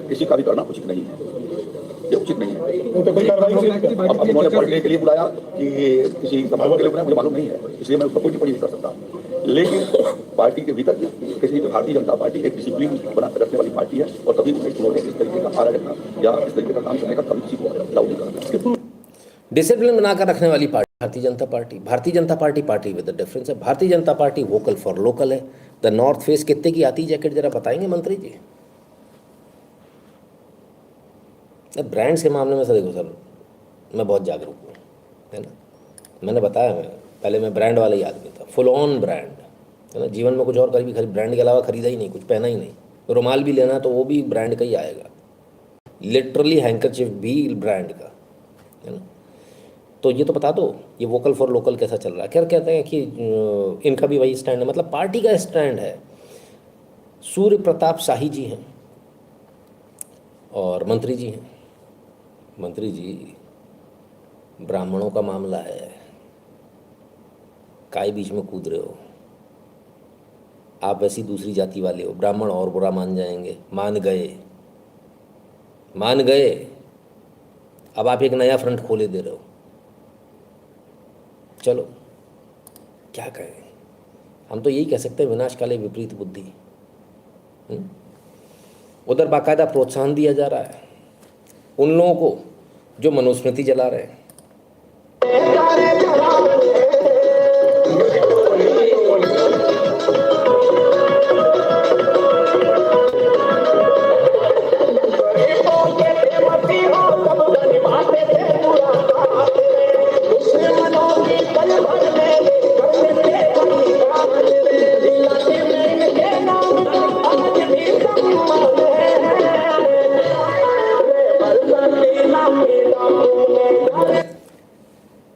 किसी का भी करना उचित नहीं है, ये उचित नहीं है। अब उन्होंने पढ़ने के लिए बुलाया कि किसी समारोह के लिए बुलाया, मुझे मालूम नहीं है, इसलिए मैं उसको कोई टिप्पणी नहीं कर सकता। लेकिन पार्टी के भीतर किसी भारतीय जनता पार्टी एक डिसिप्लिन बना रखने वाली पार्टी है और कभी उन्होंने इस तरीके का आराधना या इस तरीके का काम करने का कभी किसी को अलाउ नहीं करना। डिसिप्लिन बनाकर रखने वाली party Bharatiya Janata party. Bharatiya Janata party with the difference है, Bharatiya Janata party vocal for local है। द नॉर्थ फेस कितने की आती जैकेट जरा बताएंगे मंत्री जी? ब्रांड्स के मामले में सर देखो सर, मैं बहुत जागरूक हूँ, है ना। मैंने बताया, पहले मैं ब्रांड वाला ही आदमी था, फुल ऑन ब्रांड, है ना। जीवन में कुछ और कभी ब्रांड के अलावा खरीदा ही नहीं, कुछ पहना ही नहीं। रुमाल भी लेना तो वो भी ब्रांड का ही आएगा, लिटरली हैंकरचिफ भी ब्रांड का, है ना। तो ये तो बता दो, ये वोकल फॉर लोकल कैसा चल रहा है? क्या कहते हैं कि इनका भी वही स्टैंड है, मतलब पार्टी का स्टैंड है। सूर्य प्रताप शाही जी हैं और मंत्री जी हैं। मंत्री जी, ब्राह्मणों का मामला है, काय बीच में कूद रहे हो? आप वैसी दूसरी जाति वाले हो, ब्राह्मण और बुरा मान जाएंगे। मान गए, अब आप एक नया फ्रंट खोले दे रहे हो। चलो क्या कहें, हम तो यही कह सकते हैं, विनाश काले विपरीत बुद्धि। उधर बाकायदा प्रोत्साहन दिया जा रहा है उन लोगों को जो मनुस्मृति जला रहे हैं।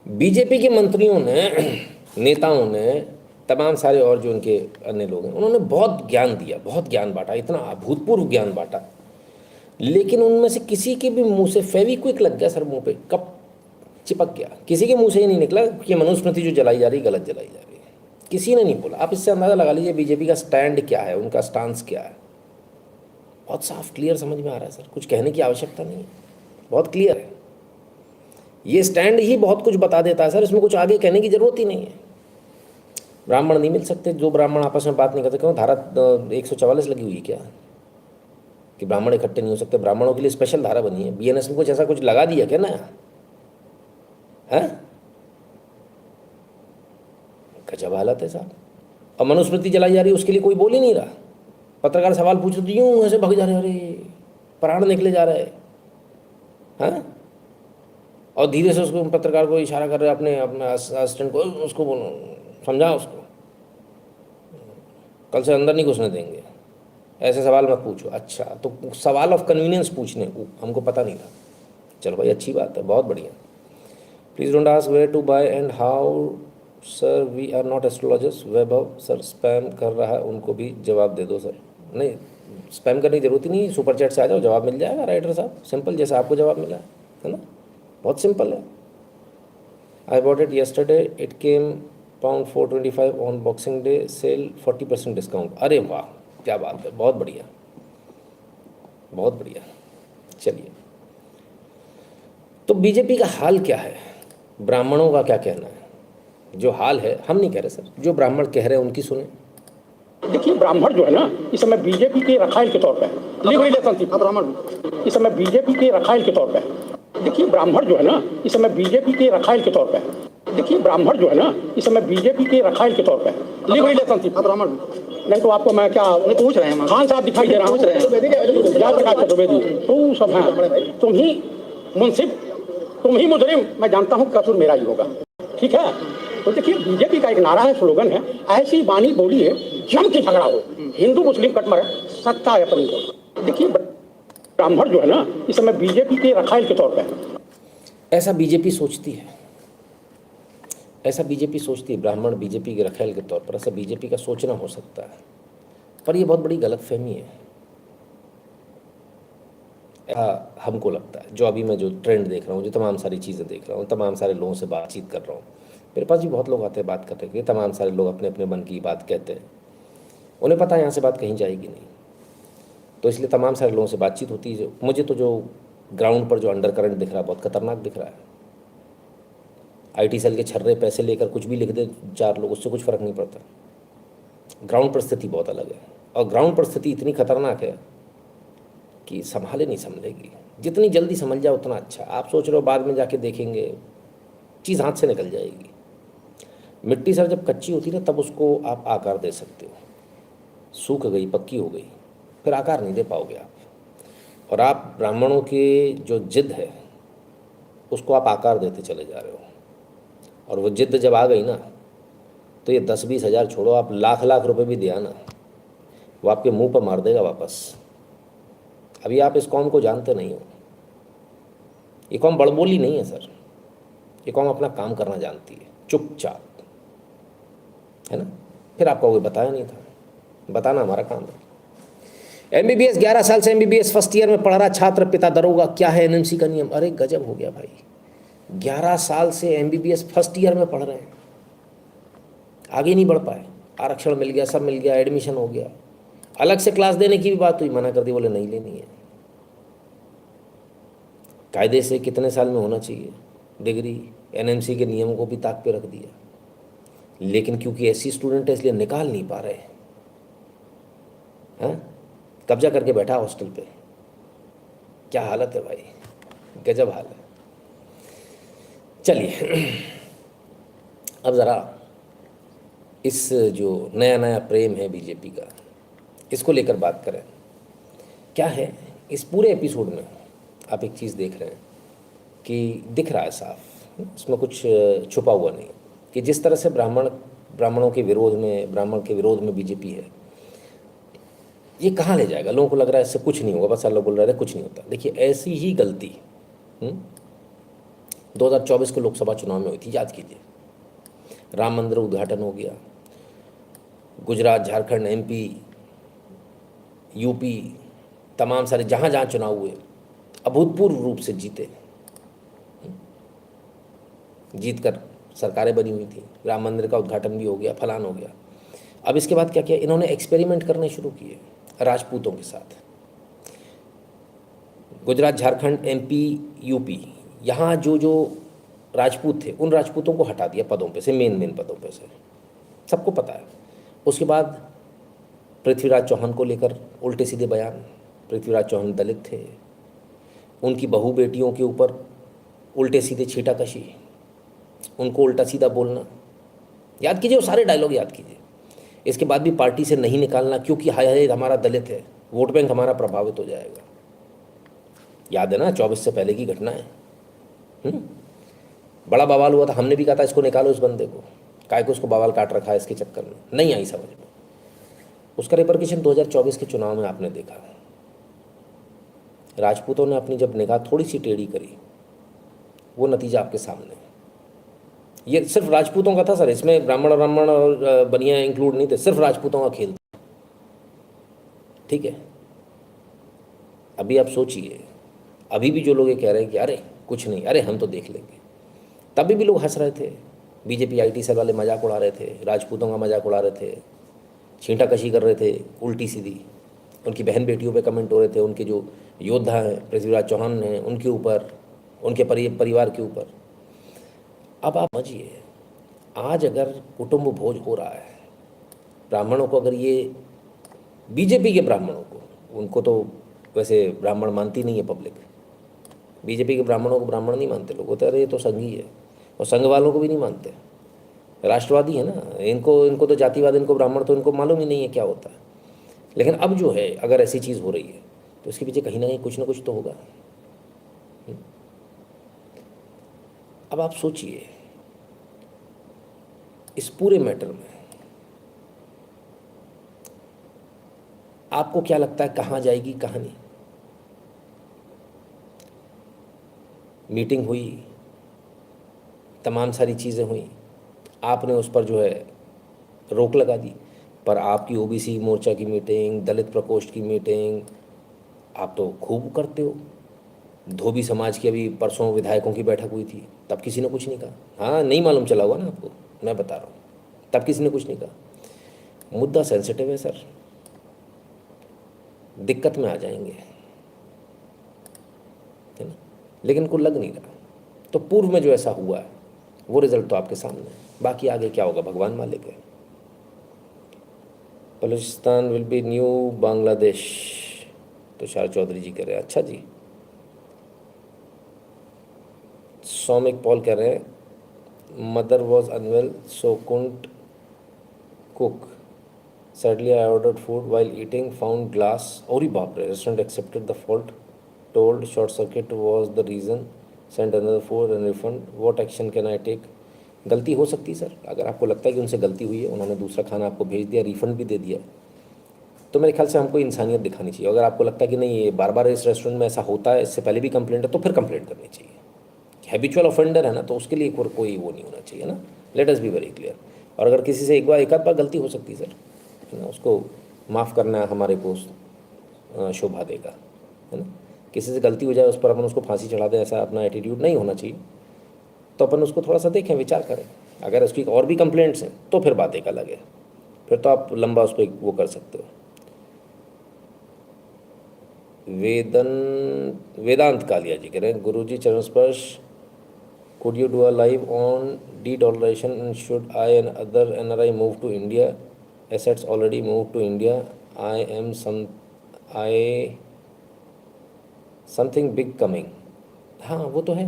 बीजेपी के मंत्रियों ने, नेताओं ने, तमाम सारे और जो उनके अन्य लोग हैं, उन्होंने बहुत ज्ञान दिया, बहुत ज्ञान बांटा, इतना अभूतपूर्व ज्ञान बांटा। लेकिन उनमें से किसी के भी मुंह से फेविक्विक लग गया सर, मुंह पे कप चिपक गया। किसी के मुंह से ही नहीं निकला कि मनुस्मृति जो जलाई जा रही गलत जलाई जा रही है। किसी ने नहीं बोला। आप इससे अंदाज़ा लगा लीजिए बीजेपी का स्टैंड क्या है, उनका स्टांस क्या है। बहुत साफ क्लियर समझ में आ रहा है सर, कुछ कहने की आवश्यकता नहीं है। बहुत क्लियर है। ये स्टैंड ही बहुत कुछ बता देता है सर, इसमें कुछ आगे कहने की जरूरत ही नहीं है। ब्राह्मण नहीं मिल सकते, जो ब्राह्मण आपस में बात नहीं करते। क्यों धारा 144 लगी हुई है क्या कि ब्राह्मण इकट्ठे नहीं हो सकते? ब्राह्मणों के लिए स्पेशल धारा बनी है। बीएनएस में कुछ ऐसा कुछ लगा दिया क्या नया है? गजब हालत है साहब। और मनुस्मृति जलाई जा रही है, उसके लिए कोई बोल ही नहीं रहा। पत्रकार सवाल पूछ रहे यूं ऐसे भग जा रहे, अरे प्राण निकले जा रहे हैं। और धीरे से उसको पत्रकार को इशारा कर रहे अपने अपने असिस्टेंट को, उसको बोलो समझा उसको, कल से अंदर नहीं घुसने देंगे, ऐसे सवाल मत पूछो। अच्छा, तो सवाल ऑफ कन्वीनियंस पूछने को हमको पता नहीं था। चलो भाई अच्छी बात है, बहुत बढ़िया। Please don't ask where to buy and how sir, we are not astrologers. Vaibhav sir spam कर रहा है, उनको भी जवाब दे दो सर। नहीं, स्पैम करने की जरूरत ही नहीं, सुपर चैट से आ जाओ, जवाब मिल जाएगा राइटर साहब। सिंपल, जैसा आपको जवाब मिला है ना, बहुत सिंपल है। I bought it yesterday, it came £425 on Boxing Day sale, 40% discount. अरे वाह, क्या बात है, बहुत बढ़िया बहुत बढ़िया। चलिए, तो बीजेपी का हाल क्या है, ब्राह्मणों का क्या कहना है? जो हाल है, हम नहीं कह रहे सर, जो ब्राह्मण कह रहे हैं उनकी सुने। देखिए, ब्राह्मण जो है ना, इस समय बीजेपी के रखायल के तौर पर ब्राह्मण इस समय बीजेपी के रखायल के तौर पर। देखिए, ब्राह्मण जो है ना, इस समय बीजेपी के रखायल के तौर पर। देखिए, ब्राह्मण जो है ना, इस समय बीजेपी के रखायल के तौर पर। ब्राह्मण नहीं तो आपको मैं क्या पूछ रहे हैं, खान साहब दिखाई दे रहा हूँ, जयप्रकाश चतुर्वेदी, तो सब है, तुम ही मुंसिफ, तुम ही मुजरिम, मैं जानता हूँ कसूर मेरा ही होगा। ठीक है, तो देखिए, बीजेपी का एक नारा है, स्लोगन है, ऐसी बानी बोली है जम के झगड़ा हो, हिंदू मुस्लिम कटमर सत्ता है अपनी को। देखिए, ब्राह्मण जो है ना, इस समय बीजेपी के रखायल के तौर पर। ऐसा बीजेपी सोचती है, ऐसा बीजेपी सोचती है, ब्राह्मण बीजेपी के रखायल के तौर पर, ऐसा बीजेपी का सोचना हो सकता है, पर यह बहुत बड़ी गलतफहमी है। हमको लगता है, जो अभी मैं जो ट्रेंड देख रहा हूँ, जो तमाम सारी चीज़ें देख रहा हूँ, तमाम सारे लोगों से बातचीत कर रहा हूँ, मेरे पास भी बहुत लोग आते हैं बात करने के लिए, तमाम सारे लोग अपने अपने मन की बात कहते हैं, उन्हें पता है यहाँ से बात कहीं जाएगी नहीं, तो इसलिए तमाम सारे लोगों से बातचीत होती है। मुझे तो जो ग्राउंड पर जो अंडर करंट दिख रहा है, बहुत खतरनाक दिख रहा है। IT सेल के छर्रे पैसे लेकर कुछ भी लिख दे 4 लोग, उससे कुछ फ़र्क नहीं पड़ता। ग्राउंड पर स्थिति बहुत अलग है, और ग्राउंड पर स्थिति इतनी खतरनाक है कि संभाले नहीं संभलेगी। जितनी जल्दी संभल जाए उतना अच्छा। आप सोच रहे हो बाद में जाके देखेंगे चीज़ हाथ से निकल जाएगी। मिट्टी सर जब कच्ची होती है ना, तब उसको आप आकार दे सकते हो, सूख गई, पक्की हो गई, फिर आकार नहीं दे पाओगे आप। और आप ब्राह्मणों के जो जिद है उसको आप आकार देते चले जा रहे हो, और वो जिद जब आ गई ना, तो ये 10-20 हज़ार छोड़ो, आप लाख रुपए भी दिया ना, वो आपके मुंह पर मार देगा वापस। अभी आप इस कौम को जानते नहीं हो। ये कौम बड़बोली नहीं है सर, ये कौम अपना काम करना जानती है, चुपचाप, है ना। फिर आपको कोई बताया नहीं था, बताना हमारा काम है। MBBS 11 साल से MBBS फर्स्ट ईयर में पढ़ रहा छात्र, पिता दरोगा, क्या है NMC का नियम? अरे गजब हो गया भाई, 11 साल से MBBS फर्स्ट ईयर में पढ़ रहे हैं, आगे नहीं बढ़ पाए, आरक्षण मिल गया, सब मिल गया, एडमिशन हो गया, अलग से क्लास देने की भी बात हुई, मना कर दी, बोले नहीं लेनी है। कायदे से कितने साल में होना चाहिए डिग्री, NMC के नियम को भी ताक पे रख दिया, लेकिन क्योंकि SC स्टूडेंट है इसलिए निकाल नहीं पा रहे हैं। कब्जा करके बैठा हॉस्टल पे, क्या हालत है भाई, गजब हाल है। चलिए, अब ज़रा इस जो नया नया प्रेम है बीजेपी का, इसको लेकर बात करें। क्या है इस पूरे एपिसोड में, आप एक चीज़ देख रहे हैं कि दिख रहा है साफ, इसमें कुछ छुपा हुआ नहीं, कि जिस तरह से ब्राह्मणों के विरोध में, ब्राह्मण के विरोध में बीजेपी है, ये कहाँ ले जाएगा? लोगों को लग रहा है इससे कुछ नहीं होगा, बस लोग बोल रहे हैं कुछ नहीं होता। देखिए, ऐसी ही गलती 2024 के लोकसभा चुनाव में हुई थी, याद कीजिए। राम मंदिर उद्घाटन हो गया, गुजरात, झारखंड, MP, UP, तमाम सारे जहाँ जहाँ चुनाव हुए, अभूतपूर्व रूप से जीते, जीत कर सरकारें बनी हुई थी, राम मंदिर का उद्घाटन भी हो गया, फलान हो गया। अब इसके बाद क्या किया इन्होंने? एक्सपेरिमेंट करने शुरू किए राजपूतों के साथ। गुजरात, झारखंड, MP, UP, यहाँ जो राजपूत थे उन राजपूतों को हटा दिया पदों पे से, मेन पदों पे से, सबको पता है। उसके बाद पृथ्वीराज चौहान को लेकर उल्टे सीधे बयान। पृथ्वीराज चौहान दलित थे, उनकी बहू बेटियों के ऊपर उल्टे सीधे छीटाकशी, उनको उल्टा सीधा बोलना। याद कीजिए, वो सारे डायलॉग याद कीजिए। इसके बाद भी पार्टी से नहीं निकालना क्योंकि हाय हमारा दलित है, वोट बैंक हमारा प्रभावित हो जाएगा। याद है ना, 24 से पहले की घटना है। बड़ा बवाल हुआ था, हमने भी कहा था इसको निकालो इस बंदे को, काय को उसको बवाल काट रखा है इसके चक्कर में, नहीं आई समझ में। उसका रिपरकशन 2024 के चुनाव में आपने देखा। राजपूतों ने अपनी जब निगाह थोड़ी सी टेढ़ी करी, वो नतीजा आपके सामने। ये सिर्फ राजपूतों का था सर, इसमें ब्राह्मण और बनिया इंक्लूड नहीं थे, सिर्फ राजपूतों का खेल था। ठीक है, अभी आप सोचिए, अभी भी जो लोग ये कह रहे हैं कि अरे कुछ नहीं, अरे हम तो देख लेंगे, तभी भी लोग हंस रहे थे। बीजेपी IT सेल वाले मजाक उड़ा रहे थे, राजपूतों का मजाक उड़ा रहे थे, छींटाकशी कर रहे थे उल्टी सीधी। उनकी बहन बेटियों पे कमेंट हो रहे थे, उनके जो योद्धा हैं पृथ्वीराज चौहान हैं उनके ऊपर, उनके परिवार के ऊपर। अब आप समझिए, आज अगर कुटुंब भोज हो रहा है ब्राह्मणों को, अगर ये बीजेपी के ब्राह्मणों को, उनको तो वैसे ब्राह्मण मानती नहीं है पब्लिक, बीजेपी के ब्राह्मणों को ब्राह्मण नहीं मानते लोग, होते अरे ये तो संघी है, और संघ वालों को भी नहीं मानते, राष्ट्रवादी है ना, इनको तो जातिवाद, इनको ब्राह्मण तो इनको मालूम ही नहीं है क्या होता है। लेकिन अब जो है, अगर ऐसी चीज़ हो रही है तो इसके पीछे कहीं ना कहीं कुछ ना कुछ तो होगा। अब आप सोचिए, इस पूरे मैटर में आपको क्या लगता है कहाँ जाएगी कहानी? मीटिंग हुई, तमाम सारी चीज़ें हुई, आपने उस पर जो है रोक लगा दी, पर आपकी OBC मोर्चा की मीटिंग, दलित प्रकोष्ठ की मीटिंग आप तो खूब करते हो। धोबी समाज की अभी परसों विधायकों की बैठक हुई थी, तब किसी ने कुछ नहीं कहा। हाँ, नहीं मालूम चला हुआ ना आपको, मैं बता रहा हूँ, तब किसी ने कुछ नहीं कहा। मुद्दा सेंसिटिव है सर, दिक्कत में आ जाएंगे, है ना, लेकिन को लग नहीं रहा। तो पूर्व में जो ऐसा हुआ है वो रिजल्ट तो आपके सामने है, बाकी आगे क्या होगा भगवान मालिक है। Balochistan will be new Bangladesh, Tushar Chaudhary ji कह रहे हैं। अच्छा जी। सौमिक पॉल कह रहे हैं mother was unwell so couldn't cook, sadly I ordered food while eating, found glass. और ही बाप रे, restaurant accepted the fault, told short circuit was the reason, send another food and refund, what action can I take. गलती हो सकती है sir, अगर आपको लगता है कि उनसे गलती हुई है, उन्होंने दूसरा खाना आपको भेज दिया, रिफंड भी दे दिया, तो मेरे ख्याल से हमको इंसानियत दिखानी चाहिए। अगर आपको लगता है कि नहीं ये बार बार इस रेस्टोरेंट में ऐसा होता है, इससे पहले भी कंप्लेंट है, तो फिर कंप्लेंट करनी चाहिए। हैबिचुअल ऑफेंडर है ना, तो उसके लिए कोई वो नहीं होना चाहिए ना, let us be very clear. और अगर किसी से एक आध बार गलती हो सकती है सर, है ना, उसको माफ़ करना हमारे को शोभा देगा, है ना। किसी से गलती हो जाए उस पर अपन उसको फांसी चढ़ा दें, ऐसा अपना एटीट्यूड नहीं होना चाहिए। तो अपन उसको थोड़ा सा देखें, विचार करें। अगर उसकी और भी कंप्लेंट्स हैं तो फिर बात एक अलग है, फिर तो आप लंबा उस पर वो कर सकते हो। वेदांत कालिया जी कह रहे हैं गुरुजी चरण स्पर्श, could you do a live on de-dollarization and should I and other NRI move to India? Assets already moved to India. Something big coming. हाँ वो तो है,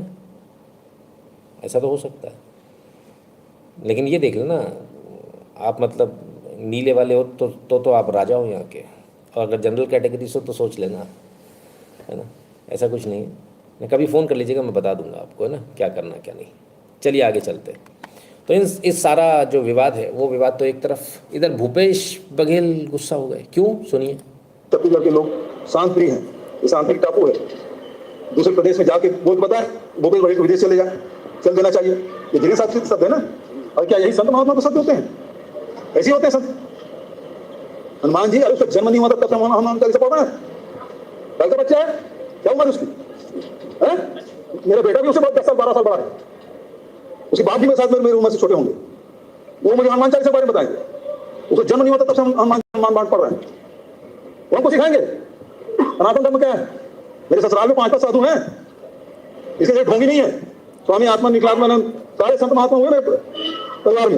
ऐसा तो हो सकता है, लेकिन ये देख लेना आप, मतलब नीले वाले हो तो आप राजा हो यहाँ के, और अगर जनरल कैटेगरी से तो सोच लेना, है ना, ऐसा कुछ नहीं है। मैं कभी फ़ोन कर लीजिएगा, मैं बता दूंगा आपको, है ना, क्या करना क्या नहीं। चलिए आगे चलते। तो इस सारा जो विवाद है वो विवाद तो एक तरफ, इधर भूपेश बघेल गुस्सा हो गए, क्यों सुनिए। छत्तीसगढ़ के लोग शांत प्रिय हैं, ये शांति टापू है। दूसरे प्रदेश में जाके बोल के बताए भूपेश बघेल को विदेश चले जाए, चल देना चाहिए, ये जिन्हें साथ शब्द है ना। और क्या यही संत महात्मा को शब्द होते हैं? ऐसे होते हैं संत। हनुमान जी, अरे उसका जन्म नहीं हुआ तब तक हनुमान चालीसा पढ़ रहे हैं, कल का बच्चा है, क्या उम्र उसकी है? मेरा बेटा भी उससे 10 साल 12 साल बड़ा है, उसके बाद भी मेरे साथ मेरी उम्र से छोटे होंगे, वो मुझे हनुमान चालीसा के बारे में बताएंगे। उसका जन्म नहीं होता तब से हनुमान बाण पढ़ रहे हैं, वो हमको सिखाएंगे सनातन धर्म क्या है। मेरे ससुराल में 5 साधु हैं, इसलिए ढोंगी नहीं है। स्वामी आत्मा निकलात्मानंद सारे संत महात्मा हुए मेरे परिवार में,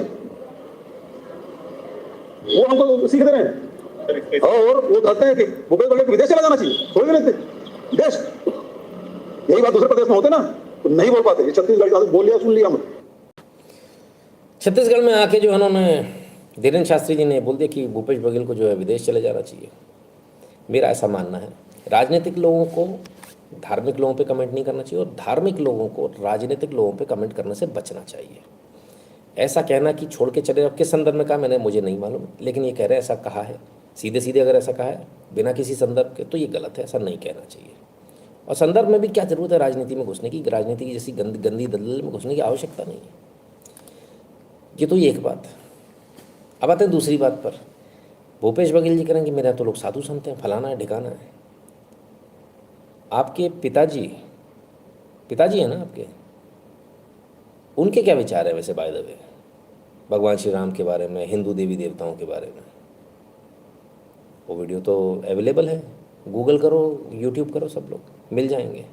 वो हमको सीख दे रहे हैं। और वो कहते हैं कि भूपेश बघेल को विदेश चला जाना चाहिए, थोड़ी देर देश। यही बात दूसरे प्रदेश में होते ना तो नहीं बोल पाते, ये छत्तीसगढ़ का बोल लिया, सुन लिया हमने। छत्तीसगढ़ में आके जो है उन्होंने धीरेन्द्र शास्त्री जी ने बोल दिया कि भूपेश बघेल को जो है विदेश चले जाना चाहिए। मेरा ऐसा मानना है, राजनीतिक लोगों को धार्मिक लोगों पे कमेंट नहीं करना चाहिए और धार्मिक लोगों को राजनीतिक लोगों पे कमेंट करने से बचना चाहिए। ऐसा कहना कि छोड़ के चले जाओ, किस संदर्भ में कहा मैंने मुझे नहीं मालूम, लेकिन ये कह रहे हैं ऐसा कहा है, सीधे सीधे अगर ऐसा कहा है बिना किसी संदर्भ के तो ये गलत है, ऐसा नहीं कहना चाहिए। और संदर्भ में भी क्या ज़रूरत है राजनीति में घुसने की, राजनीति की जैसी गंदी दलदल में घुसने की आवश्यकता नहीं है। ये तो ये एक बात। अब आते हैं दूसरी बात पर। भूपेश बघेल जी करेंगे मेरे यहाँ तो लोग साधु संत हैं, फलाना है ठिकाना है। आपके पिताजी हैं ना आपके, उनके क्या विचार है वैसे बाय द वे भगवान श्री राम के बारे में, हिंदू देवी देवताओं के बारे में? वो वीडियो तो अवेलेबल है, गूगल करो, यूट्यूब करो, सब लोग मिल जाएंगे।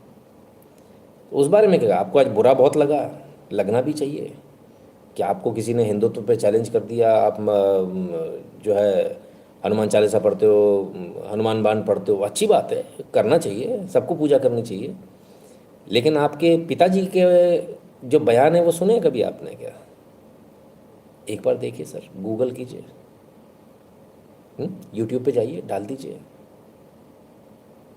उस बारे में क्या आपको आज बुरा बहुत लगा, लगना भी चाहिए कि आपको किसी ने हिंदुत्व पे चैलेंज कर दिया, आप जो है हनुमान चालीसा पढ़ते हो, हनुमान बाण पढ़ते हो, अच्छी बात है, करना चाहिए, सबको पूजा करनी चाहिए। लेकिन आपके पिताजी के जो बयान है वो सुने कभी आपने क्या? एक बार देखिए सर, गूगल कीजिए, यूट्यूब पे जाइए, डाल दीजिए,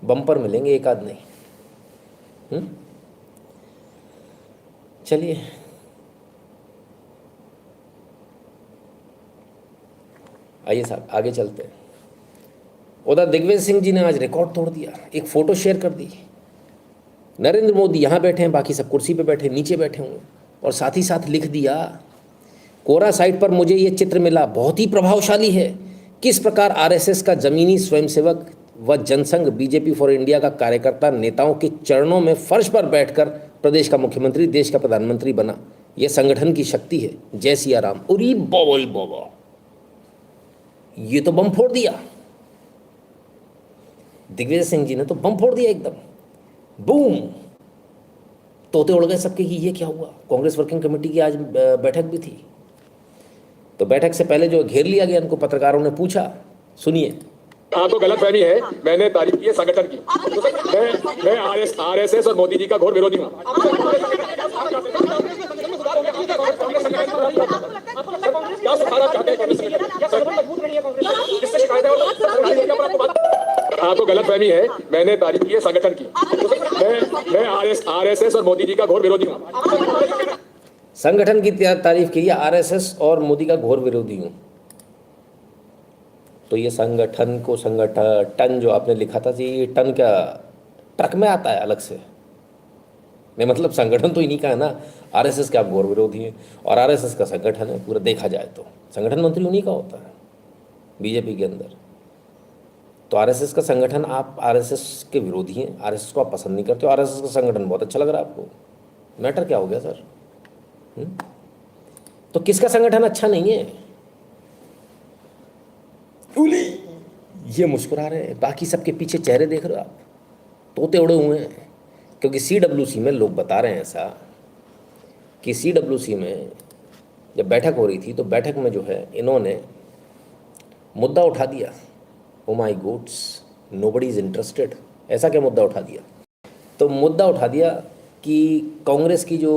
बम्पर मिलेंगे एक आध नहीं। चलिए आइए साहब आगे चलते हैं। उधर दिग्विजय सिंह जी ने आज रिकॉर्ड तोड़ दिया, एक फ़ोटो शेयर कर दी। नरेंद्र मोदी यहाँ बैठे हैं, बाकी सब कुर्सी पे बैठे नीचे बैठे होंगे, और साथ ही साथ लिख दिया कोरा साइट पर मुझे ये चित्र मिला, बहुत ही प्रभावशाली है। किस प्रकार आरएसएस का जमीनी स्वयंसेवक व जनसंघ बीजेपी फॉर इंडिया का कार्यकर्ता नेताओं के चरणों में फर्श पर बैठकर प्रदेश का मुख्यमंत्री, देश का प्रधानमंत्री बना। यह संगठन की शक्ति है। जय सिया राम। उरी बोल बोबो, ये तो बम फोड़ दिया। दिग्विजय सिंह जी ने तो बम फोड़ दिया एकदम, बूम, तोते उड़ गए सबके कि ये क्या हुआ। कांग्रेस वर्किंग कमेटी की आज बैठक भी थी, तो बैठक से पहले जो घेर लिया गया उनको पत्रकारों ने पूछा, सुनिए। हाँ तो गलतफहमी है, मैंने तारीफ की है संगठन की। मैं आरएसएस और मोदी जी का घोर विरोधी हूँ। हाँ तो गलतफहमी है, मैंने तारीफ की है संगठन की। मैं आरएसएस और मोदी जी का घोर विरोधी हूँ। संगठन की तारीफ की है, आरएसएस और मोदी का घोर विरोधी हूँ। तो ये संगठन को संगठन जो आपने लिखा था जी, ये टन क्या ट्रक में आता है अलग से? नहीं मतलब संगठन तो इन्हीं का है ना। आरएसएस के आप घोर विरोधी हैं और आरएसएस का संगठन है पूरा, देखा जाए तो संगठन मंत्री उन्हीं का होता है बीजेपी के अंदर। तो आरएसएस का संगठन, आप आरएसएस के विरोधी हैं, आरएसएस को आप पसंद नहीं करते हो, आरएसएस का संगठन बहुत अच्छा लग रहा है आपको। मैटर क्या हो गया सर? तो किसका संगठन अच्छा नहीं है? ये मुस्कुरा रहे हैं, बाकी सबके पीछे चेहरे देख रहे हो आप, तोते उड़े हुए हैं। क्योंकि सीडब्ल्यूसी में लोग बता रहे हैं ऐसा कि सीडब्ल्यूसी में जब बैठक हो रही थी तो बैठक में जो है इन्होंने मुद्दा उठा दिया, oh my God's nobody is interested. ऐसा क्या मुद्दा उठा दिया? तो मुद्दा उठा दिया कि कांग्रेस की जो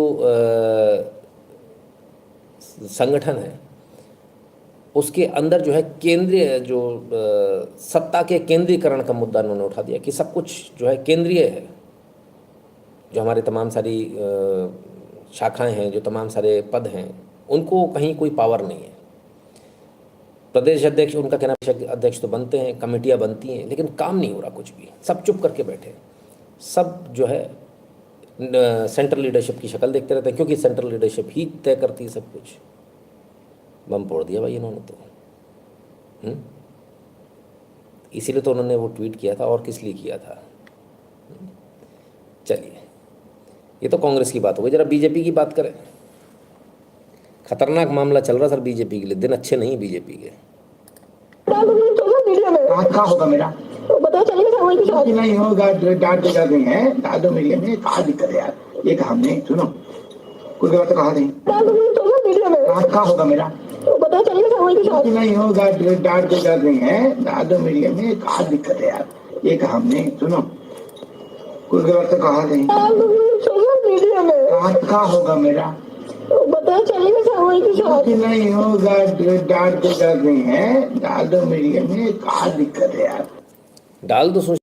संगठन है उसके अंदर जो है केंद्रीय जो सत्ता के केंद्रीकरण का मुद्दा उन्होंने उठा दिया कि सब कुछ जो है केंद्रीय है। जो हमारे तमाम सारी शाखाएं हैं, जो तमाम सारे पद हैं, उनको कहीं कोई पावर नहीं है। प्रदेश अध्यक्ष, उनका कहना अध्यक्ष तो बनते हैं, कमेटियां बनती हैं, लेकिन काम नहीं हो रहा कुछ भी, सब चुप करके बैठे। सब जो है सेंट्रल लीडरशिप की शक्ल देखते रहते हैं, क्योंकि सेंट्रल लीडरशिप ही तय करती है सब कुछ। बम फोड़ दिया भाई इन्होंने तो। इसीलिए तो उन्होंने वो ट्वीट किया था, और किस लिए किया था। चलिए, ये तो कांग्रेस की बात हो गई। जरा बीजेपी की बात करें। खतरनाक मामला चल रहा सर बीजेपी के लिए, दिन अच्छे नहीं बीजेपी के। मीडिया में कहाँ होगा मेरा, तो बता पता चलेगा सामने की शादी नहीं होगा, डांट देगा नहीं है, दादो मीडिया में कहा दिक्कत है यार, ये कहा हमने, सुनो कोई गलत कहा नहीं, मीडिया में कहा होगा मेरा, पता चलेगा सामने की शादी नहीं होगा, डांट देगा नहीं है, दादो मीडिया में कहा दिक्कत है यार, ये कहा हमने, सुनो कोई गलत कहा नहीं, मीडिया में कहा होगा मेरा, पता चलेगा सामने की शादी नहीं होगा, डांट देगा नहीं है, दादो मीडिया में कहा दिक्कत है यार, डाल दो सोच।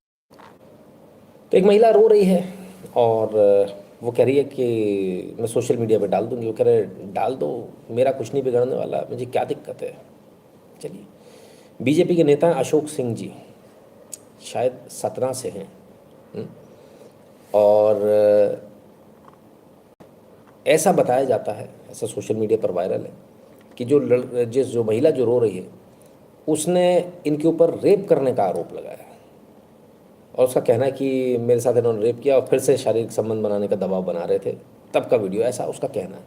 तो एक महिला रो रही है और वो कह रही है कि मैं सोशल मीडिया पे डाल दूंगी। वो कह रहे डाल दो, मेरा कुछ नहीं बिगड़ने वाला, मुझे क्या दिक्कत है। चलिए, बीजेपी के नेता अशोक सिंह जी शायद सतना से हैं और ऐसा बताया जाता है, ऐसा सोशल मीडिया पर वायरल है कि जो महिला जो रो रही है उसने इनके ऊपर रेप करने का आरोप लगाया और उसका कहना है कि मेरे साथ इन्होंने रेप किया और फिर से शारीरिक संबंध बनाने का दबाव बना रहे थे, तब का वीडियो, ऐसा उसका कहना है।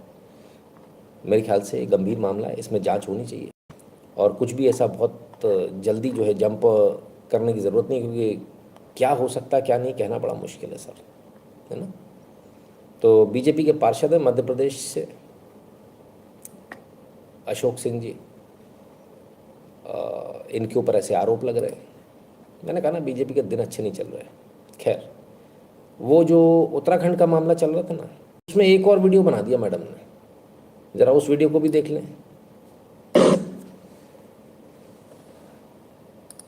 मेरे ख्याल से गंभीर मामला है, इसमें जांच होनी चाहिए और कुछ भी ऐसा बहुत जल्दी जो है जंप करने की ज़रूरत नहीं, क्योंकि क्या हो सकता है क्या नहीं कहना बड़ा मुश्किल है सर, है ना। तो बीजेपी के पार्षद है मध्य प्रदेश से अशोक सिंह जी, इनके ऊपर ऐसे आरोप लग रहे हैं। मैंने कहा ना बीजेपी के दिन अच्छे नहीं चल रहे। खैर, वो जो उत्तराखंड का मामला चल रहा था ना, उसमें एक और वीडियो बना दिया मैडम ने, ज़रा उस वीडियो को भी देख लें।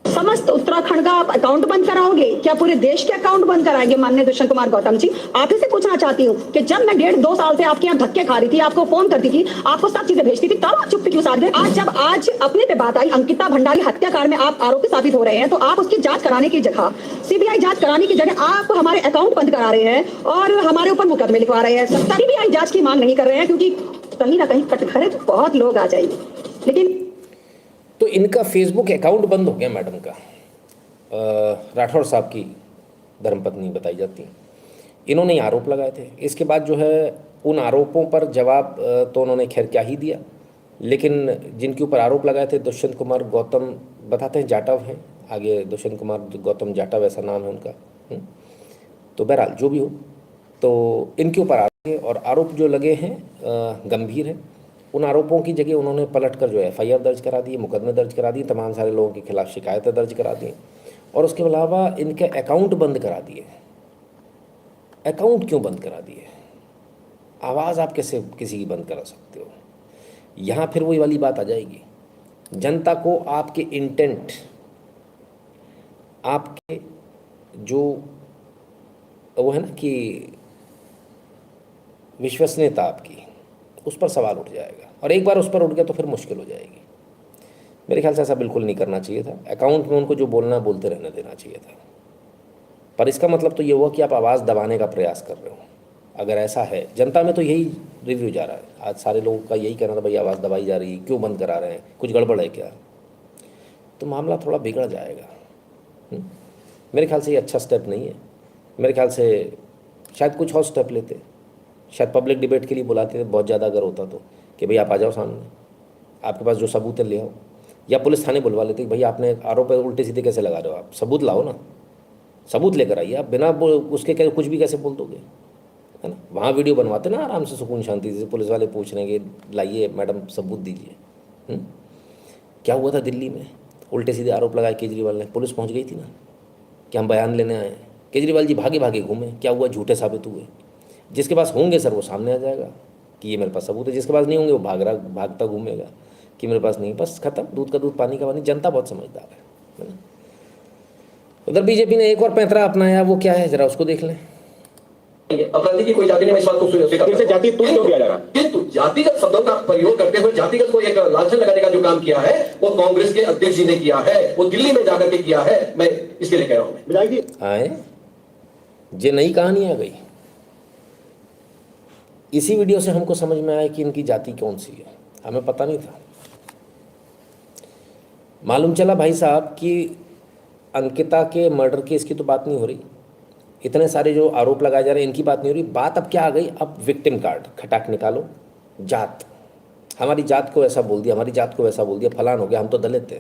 समस्त उत्तराखंड का आप अकाउंट बंद कराओगे क्या? पूरे देश के अकाउंट बंद कराएंगे? माननीय दुष्यंत कुमार गौतम जी, आप ही से पूछना चाहती हूँ कि जब मैं 1.5-2 साल से आपके यहाँ धक्के खा रही थी, आपको फोन करती थी, आपको सब चीजें भेजती थी, तब आप चुप क्यों साध गए? आज अपने पे बात आई, अंकिता भंडारी हत्याकांड में आप आरोपी साबित हो रहे हैं, तो आप उसकी जांच कराने की जगह, सीबीआई जांच कराने की जगह आप हमारे अकाउंट बंद करा रहे हैं और हमारे ऊपर मुकदमे लिखवा रहे हैं। सीबीआई जांच की मांग नहीं कर रहे हैं क्योंकि कहीं ना कहीं कटघरे तो बहुत लोग आ जाएंगे। लेकिन तो इनका फेसबुक अकाउंट बंद हो गया मैडम का। राठौर साहब की धर्मपत्नी बताई जाती, इन्होंने आरोप लगाए थे। इसके बाद जो है उन आरोपों पर जवाब तो उन्होंने खैर क्या ही दिया, लेकिन जिनके ऊपर आरोप लगाए थे दुष्यंत कुमार गौतम बताते हैं जाटव हैं, आगे दुष्यंत कुमार गौतम जाटव ऐसा नाम है उनका। तो बहरहाल जो भी हो, तो इनके ऊपर आरोप है और आरोप जो लगे हैं गंभीर है। उन आरोपों की जगह उन्होंने पलट कर जो है FIR दर्ज करा दी, मुकदमे दर्ज करा दिए, तमाम सारे लोगों के खिलाफ शिकायतें दर्ज करा दी और उसके अलावा इनके अकाउंट बंद करा दिए। अकाउंट क्यों बंद करा दिए? आवाज़ आप कैसे किसी की बंद करा सकते हो? यहाँ फिर वही वाली बात आ जाएगी, जनता को आपके इंटेंट, आपके जो वो है ना कि विश्वसनीयता आपकी, उस पर सवाल उठ जाएगा और एक बार उस पर उठ गया तो फिर मुश्किल हो जाएगी। मेरे ख्याल से ऐसा बिल्कुल नहीं करना चाहिए था। अकाउंट में उनको जो बोलना है बोलते रहने देना चाहिए था, पर इसका मतलब तो ये हुआ कि आप आवाज़ दबाने का प्रयास कर रहे हो। अगर ऐसा है, जनता में तो यही रिव्यू जा रहा है, आज सारे लोगों का यही कहना था भाई आवाज़ दबाई जा रही है, क्यों बंद करा रहे हैं, कुछ गड़बड़ है क्या? तो मामला थोड़ा बिगड़ जाएगा। मेरे ख्याल से ये अच्छा स्टेप नहीं है। मेरे ख्याल से शायद कुछ और स्टेप लेते, शायद पब्लिक डिबेट के लिए बुलाते थे बहुत ज़्यादा अगर होता तो, कि भाई आप आ जाओ सामने, आपके पास जो सबूत है ले आओ, या पुलिस थाने बुलवा लेते कि भाई आपने आरोप उल्टे सीधे कैसे लगा रहे हो, आप सबूत लाओ ना, सबूत लेकर आइए। आप बिना उसके क्या कुछ भी कैसे बोल दोगे, है ना। वहाँ वीडियो बनवाते ना आराम से सुकून शांति से, पुलिस वाले पूछ रहे हैं कि लाइए मैडम सबूत दीजिए। क्या हुआ था दिल्ली में, उल्टे सीधे आरोप लगाए केजरीवाल ने, पुलिस पहुँच गई थी ना कि हम बयान लेने आए हैं। केजरीवाल जी भागे भागे घूमे, क्या हुआ, झूठे साबित हुए। जिसके पास होंगे सर वो सामने आ जाएगा कि ये मेरे पास सबूत है, जिसके पास नहीं होंगे वो भागता घूमेगा कि मेरे पास नहीं, बस खत्म, दूध का दूध पानी का पानी। जनता बहुत समझदार है ना। उधर बीजेपी ने एक और पैंतरा अपनाया, वो क्या है जरा उसको देख लें। अपराधी की कोई जाति नहीं, मैं इस बात को स्वीकार, जाति तुच्छ क्यों किया जा रहा है, किंतु जातिगत शब्दों का प्रयोग करते हुए जातिगत को एक लांछन लगाने का जो काम किया है वो कांग्रेस के अध्यक्ष जी ने किया है, वो दिल्ली में जाकर के किया है। मैं इसके लिए कह रहा हूं आए ये नई कहानी आ गई। इसी वीडियो से हमको समझ में आया कि इनकी जाति कौन सी है, हमें पता नहीं था। मालूम चला भाई साहब कि अंकिता के मर्डर केस की तो बात नहीं हो रही, इतने सारे जो आरोप लगाए जा रहे हैं इनकी बात नहीं हो रही। बात अब क्या आ गई, अब विक्टिम कार्ड खटाक निकालो, जात, हमारी जात को ऐसा बोल दिया, हमारी जात को वैसा बोल दिया, फलान हो गया, हम तो दलित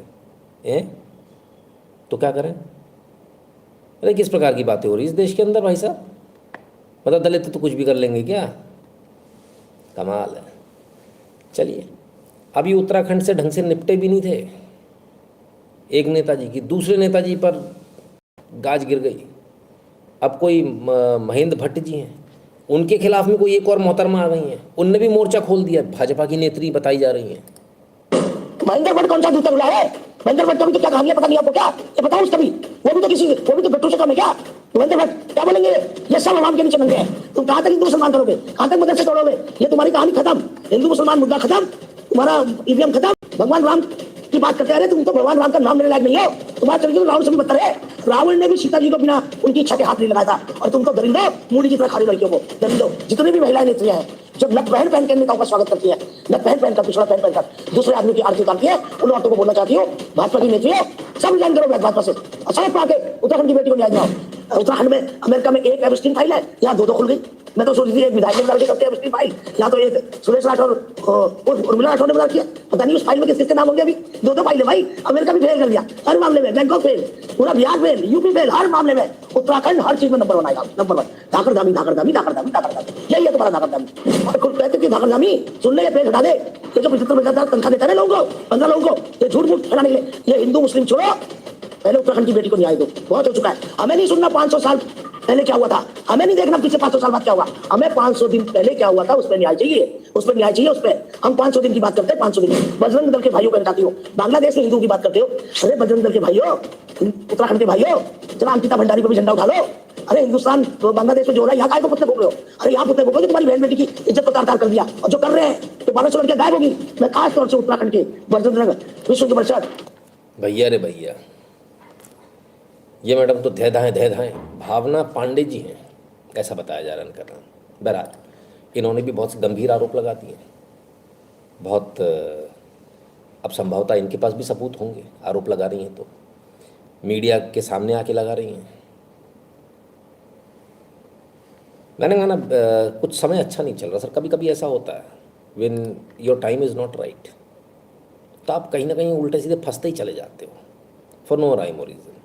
हैं। तो क्या करें? अरे किस प्रकार की बातें हो रही इस देश के अंदर भाई साहब? मतलब दलित तो कुछ भी कर लेंगे क्या? कमाल है। चलिए, अभी उत्तराखंड से ढंग से निपटे भी नहीं थे एक नेताजी की, दूसरे नेताजी पर गाज गिर गई। अब कोई महेंद्र भट्ट जी हैं, उनके खिलाफ में कोई एक और मोहतरमा आ गई हैं, उनने भी मोर्चा खोल दिया। भाजपा की नेत्री बताई जा रही हैं। महेंद्र भट्ट कौन सा दूसरा बुला है? महेंद्र भट्ट का भी तो क्या कहानी पता नहीं आपको? क्या ये बताओ उसका भी, वो भी तो गट्टू से कम है क्या? महेंद्र भट्ट क्या बोलेंगे? ये सब आवाम के नीचे नंगे हैं। तुम कहां तक हिंदू मुसलमान करोगे? कहां तक मदरसे तोड़ोगे? ये तुम्हारी कहानी खत्म। हिंदू मुसलमान मुद्दा खत्म, तुम्हारा ईवीएम खत्म। भगवान राम की बात करते रहे, तुम तो भगवान राम का नाम लेने लायक नहीं हो। तुम्हारा चरित्र रावण से भी बदतर है। रावण ने भी सीता जी को बिना उनकी इच्छा के हाथ नहीं लगाया था, और तुम तो दरिंदो मूली की तरह खाली लड़कियों को दरिंदो। जितनी भी महिलाएं नेत्रियां हैं जो नक पहन पहन के नेताओं का स्वागत करती है, नक पहन पहन कर, पिछड़ा पहन पहन कर दूसरे आदमी की आरती उतारती है, उन औरतों को बोलना चाहती हो, भाजपा की नेत्री हो, सब रिजाइन करो भाजपा से। अच्छा आके उत्तराखंड की बेटी को न्याय दिलाओ। उत्तराखंड में अमेरिका में एक एबस्टीन फाइल है, यहाँ दो खुल गई। मैं तो सोच रही थी एक विधायक ने करते एबस्टीन फाइल, यहाँ तो एक सुरेश राठौर उर्मिला राठौर ने बता किया। पता नहीं उस फाइल में किस किसके नाम होंगे। अभी दो फाइलें भाई। अमेरिका भी फेल कर दिया हर मामले में, बैंकॉक फेल, पूरा बिहार फेल, यूपी फेल, हर मामले में। उत्तराखंड हर चीज में नंबर 1 आएगा, नंबर 1। धाकड़दामी धाकड़दामी धाकड़दामी धाकड़दामी, यही है तुम्हारा धाकड़दामी। और खुद कहते कि धाकड़दामी सुन ले, पेज हटा दे। ये जो 75,000 तनख्वाह देता है लोगों को, 15 लोगों को, ये झूठ मूठ फैलाने के लिए। ये हिंदू मुस्लिम छोड़ो, पहले उत्तराखंड की बेटी को न्याय दो। बहुत हो चुका है। हमें नहीं सुनना 500 साल पहले क्या हुआ था, हमें नहीं देखना पीछे 500 साल बाद क्या हुआ। हमें 500 दिन पहले क्या हुआ था उस पर न्याय चाहिए, उस पर न्याय चाहिए। उस पर हम 500 दिन की बात करते हैं। 500 दिन बजरंग दल के भाइयों को बताती हो, बांग्लादेश में हिंदुओं की बात करते हो। अरे बजरंग दल के भाइयों, उत्तराखंड के भाइयों, चला अंकिता भंडारी को भी झंडा उठा लो। अरे हिंदुस्तान बांग्लादेश में जो हो रहा है, यहाँ काय को पुतले फूक रहे हो? अरे यहाँ पुतले फूको, तुम्हारी बहन बेटी की इज्जत को तार-तार कर दिया, और जो कर रहे हैं तो 1200 लड़कियां गायब होगी। मैं खास तौर से उत्तराखंड के बजरंग दल विश्व हिंदू परिषद। भैया रे भैया, ये मैडम तो धै धाएं भावना पांडे जी हैं, ऐसा बताया जा रहा है इनका नाम। बहरहाल इन्होंने भी बहुत गंभीर आरोप लगा दिए। बहुत अब संभवतः इनके पास भी सबूत होंगे, आरोप लगा रही हैं तो मीडिया के सामने आके लगा रही हैं। मैंने कहा ना, कुछ समय अच्छा नहीं चल रहा सर। कभी कभी ऐसा होता है, when your time is not right, तो आप कहीं ना कहीं उल्टे सीधे फंसते ही चले जाते हो फॉर नो राइम और रीज़न,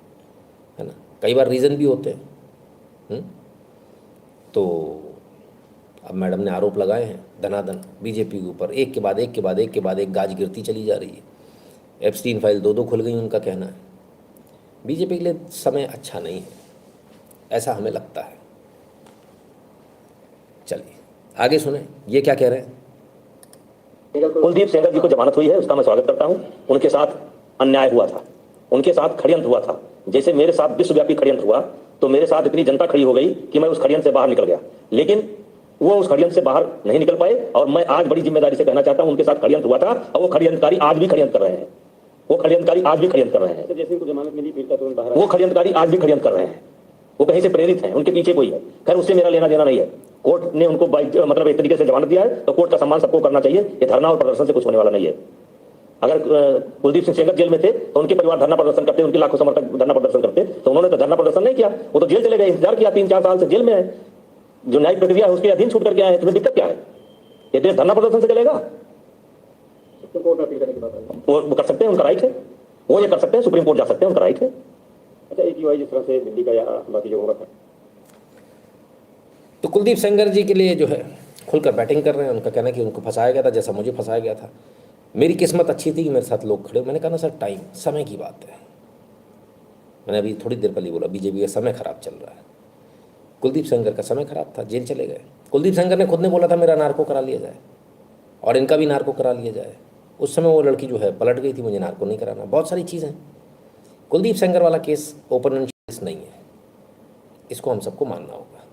है ना। कई बार रीज़न भी होते हैं। तो अब मैडम ने आरोप लगाए हैं धनाधन बीजेपी के ऊपर, एक के बाद एक के बाद एक के बाद एक गाज गिरती चली जा रही है। एप्स्टीन फाइल 2 खुल गई, उनका कहना है। बीजेपी के लिए समय अच्छा नहीं है, ऐसा हमें लगता है। चलिए आगे सुने ये क्या कह रहे हैं। कुलदीप सेंगर जी को जमानत हुई है, उसका मैं स्वागत करता हूं। उनके साथ अन्याय हुआ था, उनके साथ षड्यंत्र हुआ था। जैसे मेरे साथ विश्वव्यापी षड्यंत्र हुआ, तो मेरे साथ इतनी जनता खड़ी हो गई कि मैं उस षड्यंत्र से बाहर निकल गया, लेकिन वो उस षड्यंत्र से बाहर नहीं निकल पाए। और मैं आज बड़ी जिम्मेदारी से कहना चाहता हूं, उनके साथ षड्यंत्र हुआ था और वो षड्यंत्रकारी आज भी षड्यंत्र कर रहे हैं। वो षड्यंत्रकारी आज भी षड्यंत्र कर रहे हैं। जैसे उनको जमानत मिली, फिर तो वो षड्यंत्रकारी आज भी षड्यंत्र कर रहे हैं। वो कहीं से प्रेरित हैं, उनके पीछे कोई है। खैर उससे मेरा लेना देना नहीं है। कोर्ट ने उनको मतलब एक तरीके से जमानत दिया है, तो कोर्ट का सम्मान सबको करना चाहिए। ये धरना और प्रदर्शन से कुछ होने वाला नहीं है। अगर कुलदीप सिंह सेंगर जेल में थे तो उनके परिवार धरना प्रदर्शन करते, उनके लाखों समर्थक धरना प्रदर्शन करते, तो उन्होंने तो धरना प्रदर्शन नहीं किया। वो तो जेल चले गए, इंतजार किया, 3-4 साल से जेल में है। जो न्यायिक प्रक्रिया है उसके अधीन छूट करके आए हैं, तुम्हें दिक्कत क्या है? ये देश धरना प्रदर्शन से चलेगा? वो कर सकते हैं, उनका राइट है। वो ये कर सकते हैं, सुप्रीम कोर्ट जा सकते हैं, उनका राइट है। अच्छा, एक जिस तरह से दिल्ली का या बाकी जो होगा। तो कुलदीप सेंगर जी के लिए जो है खुलकर बैटिंग कर रहे हैं। उनका कहना है कि उनको फंसाया गया था, जैसा मुझे फंसाया गया था। मेरी किस्मत अच्छी थी कि मेरे साथ लोग खड़े। मैंने कहा ना सर, टाइम, समय की बात है। मैंने अभी थोड़ी देर पहले बोला बीजेपी का समय खराब चल रहा है। कुलदीप सेंगर का समय खराब था, जेल चले गए। कुलदीप सेंगर ने खुद ने बोला था मेरा नार्को करा लिया जाए और इनका भी नार्को करा लिया जाए। उस समय वो लड़की जो है पलट गई थी, मुझे नार्को नहीं कराना। बहुत सारी चीज़ें। कुलदीप सेंगर वाला केस ओपन एंड केस नहीं है, इसको हम सबको मानना होगा,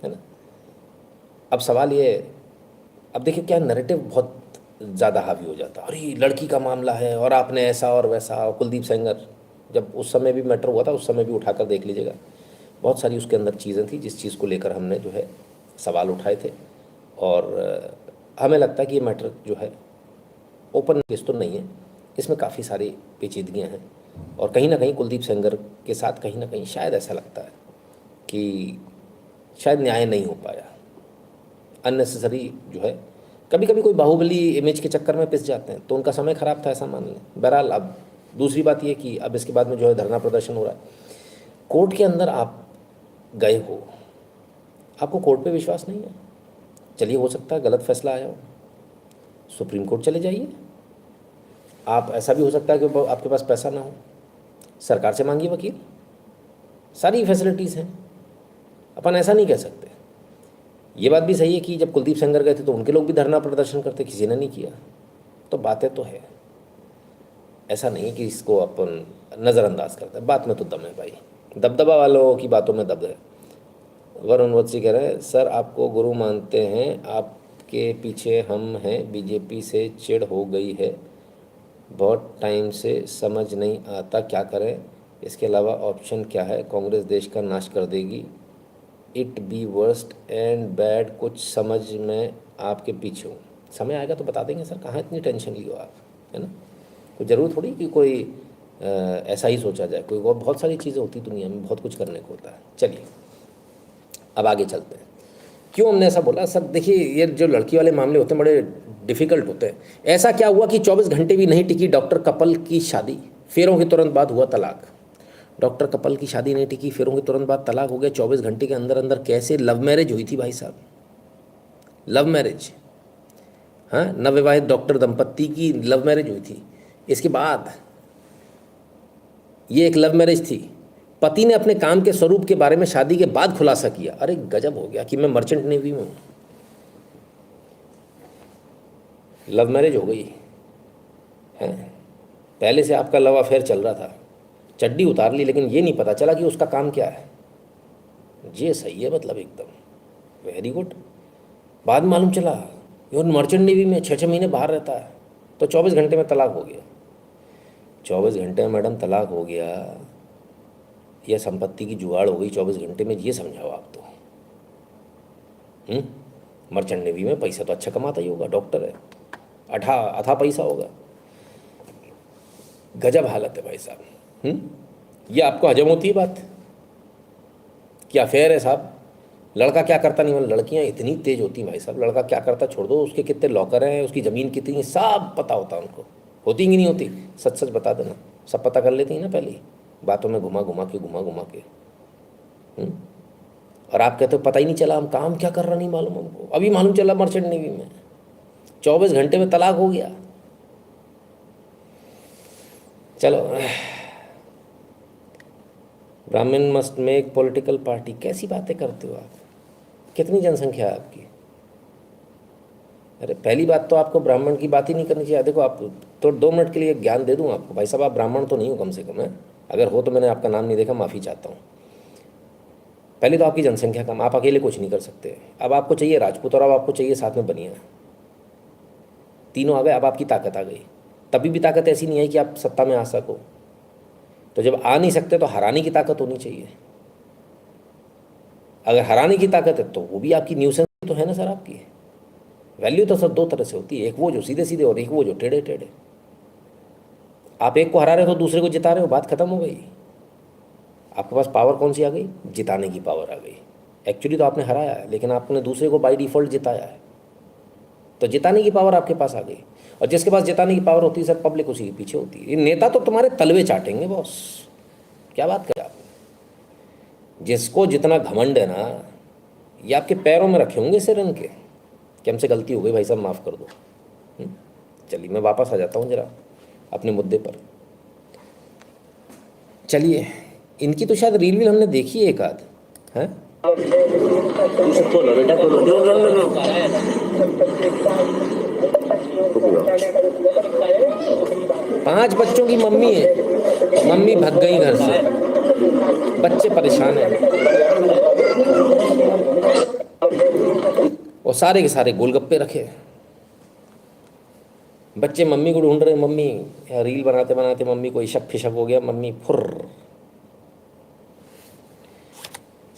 है ना। अब सवाल ये, अब देखिए क्या नैरेटिव बहुत ज़्यादा हावी हो जाता है। अरे लड़की का मामला है और आपने ऐसा और वैसा। और कुलदीप सेंगर जब उस समय भी मैटर हुआ था, उस समय भी उठाकर देख लीजिएगा, बहुत सारी उसके अंदर चीज़ें थी जिस चीज़ को लेकर हमने जो है सवाल उठाए थे। और हमें लगता है कि ये मैटर जो है ओपन केस तो नहीं है, इसमें काफ़ी सारी पेचीदगियाँ हैं। और कहीं ना कहीं कुलदीप सेंगर के साथ कहीं ना कहीं शायद ऐसा लगता है कि शायद न्याय नहीं हो पाया। अननेसेसरी जो है, कभी कभी कोई बाहुबली इमेज के चक्कर में पिस जाते हैं, तो उनका समय खराब था, ऐसा मान लें। बहरहाल अब दूसरी बात ये कि अब इसके बाद में जो है धरना प्रदर्शन हो रहा है। कोर्ट के अंदर आप गए हो, आपको कोर्ट पे विश्वास नहीं है, चलिए हो सकता है गलत फैसला आया हो, सुप्रीम कोर्ट चले जाइए। आप ऐसा भी हो सकता है कि आपके पास पैसा ना हो, सरकार से मांगिए वकील, सारी फैसिलिटीज़ हैं। अपन ऐसा नहीं कह सकते। ये बात भी सही है कि जब कुलदीप सेंगर गए थे तो उनके लोग भी धरना प्रदर्शन करते, किसी ने नहीं किया। तो बातें तो है, ऐसा नहीं कि इसको अपन नज़रअंदाज करते हैं। बात में तो दम है भाई, दबदबा वालों की बातों में दब है। वरुण वत्सी कह रहे हैं सर आपको गुरु मानते हैं, आपके पीछे हम हैं, बीजेपी से चिढ़ हो गई है बहुत टाइम से, समझ नहीं आता क्या करें, इसके अलावा ऑप्शन क्या है, कांग्रेस देश का नाश कर देगी, it be worst and bad, कुछ समझ में आपके पीछे हूँ, समय आएगा तो बता देंगे सर, कहाँ इतनी टेंशन लियो आप, है ना। कोई ज़रूर थोड़ी कि कोई ऐसा ही सोचा जाए, कोई और बहुत सारी चीज़ें होती दुनिया में, बहुत कुछ करने को होता है। चलिए अब आगे चलते हैं। क्यों हमने ऐसा बोला सर, देखिए ये जो लड़की वाले मामले होते हैं बड़े डिफ़िकल्ट होते हैं। ऐसा क्या हुआ कि 24 घंटे भी नहीं टिकी डॉक्टर कपल की शादी, फेरों के तुरंत बाद हुआ तलाक। डॉक्टर कपल की शादी नहीं टिकी, फेरों के तुरंत बाद तलाक हो गया 24 घंटे के अंदर अंदर। कैसे? लव मैरिज हुई थी भाई साहब, लव मैरिज। हाँ, नवविवाहित डॉक्टर दंपत्ति की लव मैरिज हुई थी। इसके बाद ये एक लव मैरिज थी, पति ने अपने काम के स्वरूप के बारे में शादी के बाद खुलासा किया। अरे गजब हो गया कि मैं मर्चेंट नेवी में हूँ, लव मैरिज हो गई है। पहले से आपका लव अफेयर चल रहा था, चड्डी उतार ली, लेकिन ये नहीं पता चला कि उसका काम क्या है। ये सही है, मतलब एकदम वेरी गुड। बाद में मालूम चला ये मर्चेंट नेवी में 6-6 महीने बाहर रहता है, तो 24 घंटे में तलाक हो गया। 24 घंटे में मैडम तलाक हो गया, यह संपत्ति की जुगाड़ हो गई 24 घंटे में, ये समझाओ आप तो। मर्चेंट नेवी में पैसा तो अच्छा कमाता ही होगा, डॉक्टर है, अथा पैसा होगा। गजब हालत है भाई साहब। ये आपको हजम होती है बात? क्या अफेयर है साहब? लड़का क्या करता नहीं, मतलब लड़कियां इतनी तेज होती हैं भाई साहब, लड़का क्या करता छोड़ दो, उसके कितने लॉकर हैं, उसकी ज़मीन कितनी है, सब पता होता है उनको। होती कि नहीं होती? सच सच बता देना, सब पता कर लेती हैं ना पहले ही, बातों में घुमा घुमा के। और आप कहते हो पता ही नहीं चला, हम काम क्या कर रहा नहीं मालूम हमको, अभी मालूम चला मर्चेंट नेवी में 24 घंटे में तलाक हो गया। चलो, ब्राह्मण मस्ट मेक पॉलिटिकल पार्टी, कैसी बातें करते हो आप? कितनी जनसंख्या है आपकी? अरे पहली बात तो आपको ब्राह्मण की बात ही नहीं करनी चाहिए। देखो आप तो 2 मिनट के लिए ज्ञान दे दूं आपको, भाई साहब आप ब्राह्मण तो नहीं हो कम से कम, है? अगर हो तो मैंने आपका नाम नहीं देखा, माफ़ी चाहता हूँ। पहले तो आपकी जनसंख्या कम, आप अकेले कुछ नहीं कर सकते। अब आपको चाहिए राजपूत और अब आपको चाहिए साथ में बनिया, तीनों आ गए, अब आपकी ताकत आ गई। तभी भी ताकत ऐसी नहीं आई कि आप सत्ता में आ सको। तो जब आ नहीं सकते तो हराने की ताकत होनी चाहिए। अगर हराने की ताकत है तो वो भी आपकी न्यूसेंस तो है ना सर। आपकी वैल्यू तो सब 2 तरह से होती है, एक वो जो सीधे सीधे और एक वो जो टेढ़े टेढ़े। आप एक को हरा रहे हो तो दूसरे को जिता रहे हो, बात खत्म हो गई। आपके पास पावर कौन सी आ गई? जिताने की पावर आ गई। एक्चुअली तो आपने हराया है, लेकिन आपने दूसरे को बाय डिफ़ॉल्ट जिताया है, तो जिताने की पावर आपके पास आ गई। और जिसके पास जिताने की पावर होती है सर, पब्लिक उसी के पीछे होती है। ये नेता तो तुम्हारे तलवे चाटेंगे बॉस, क्या बात करें आप। जिसको जितना घमंड है ना, ये आपके पैरों में रखे होंगे सिर इनके कि हमसे गलती हो गई भाई साहब, माफ़ कर दो। चलिए मैं वापस आ जाता हूँ जरा अपने मुद्दे पर। चलिए, इनकी तो शायद रील हमने देखी है एक आध, है? 5 बच्चों की मम्मी है, मम्मी भाग गई घर से, बच्चे परेशान हैं, और सारे के सारे गोलगप्पे रखे। बच्चे मम्मी को ढूंढ रहे, मम्मी रील बनाते बनाते मम्मी को इशक फिशक हो गया, मम्मी फुर्र।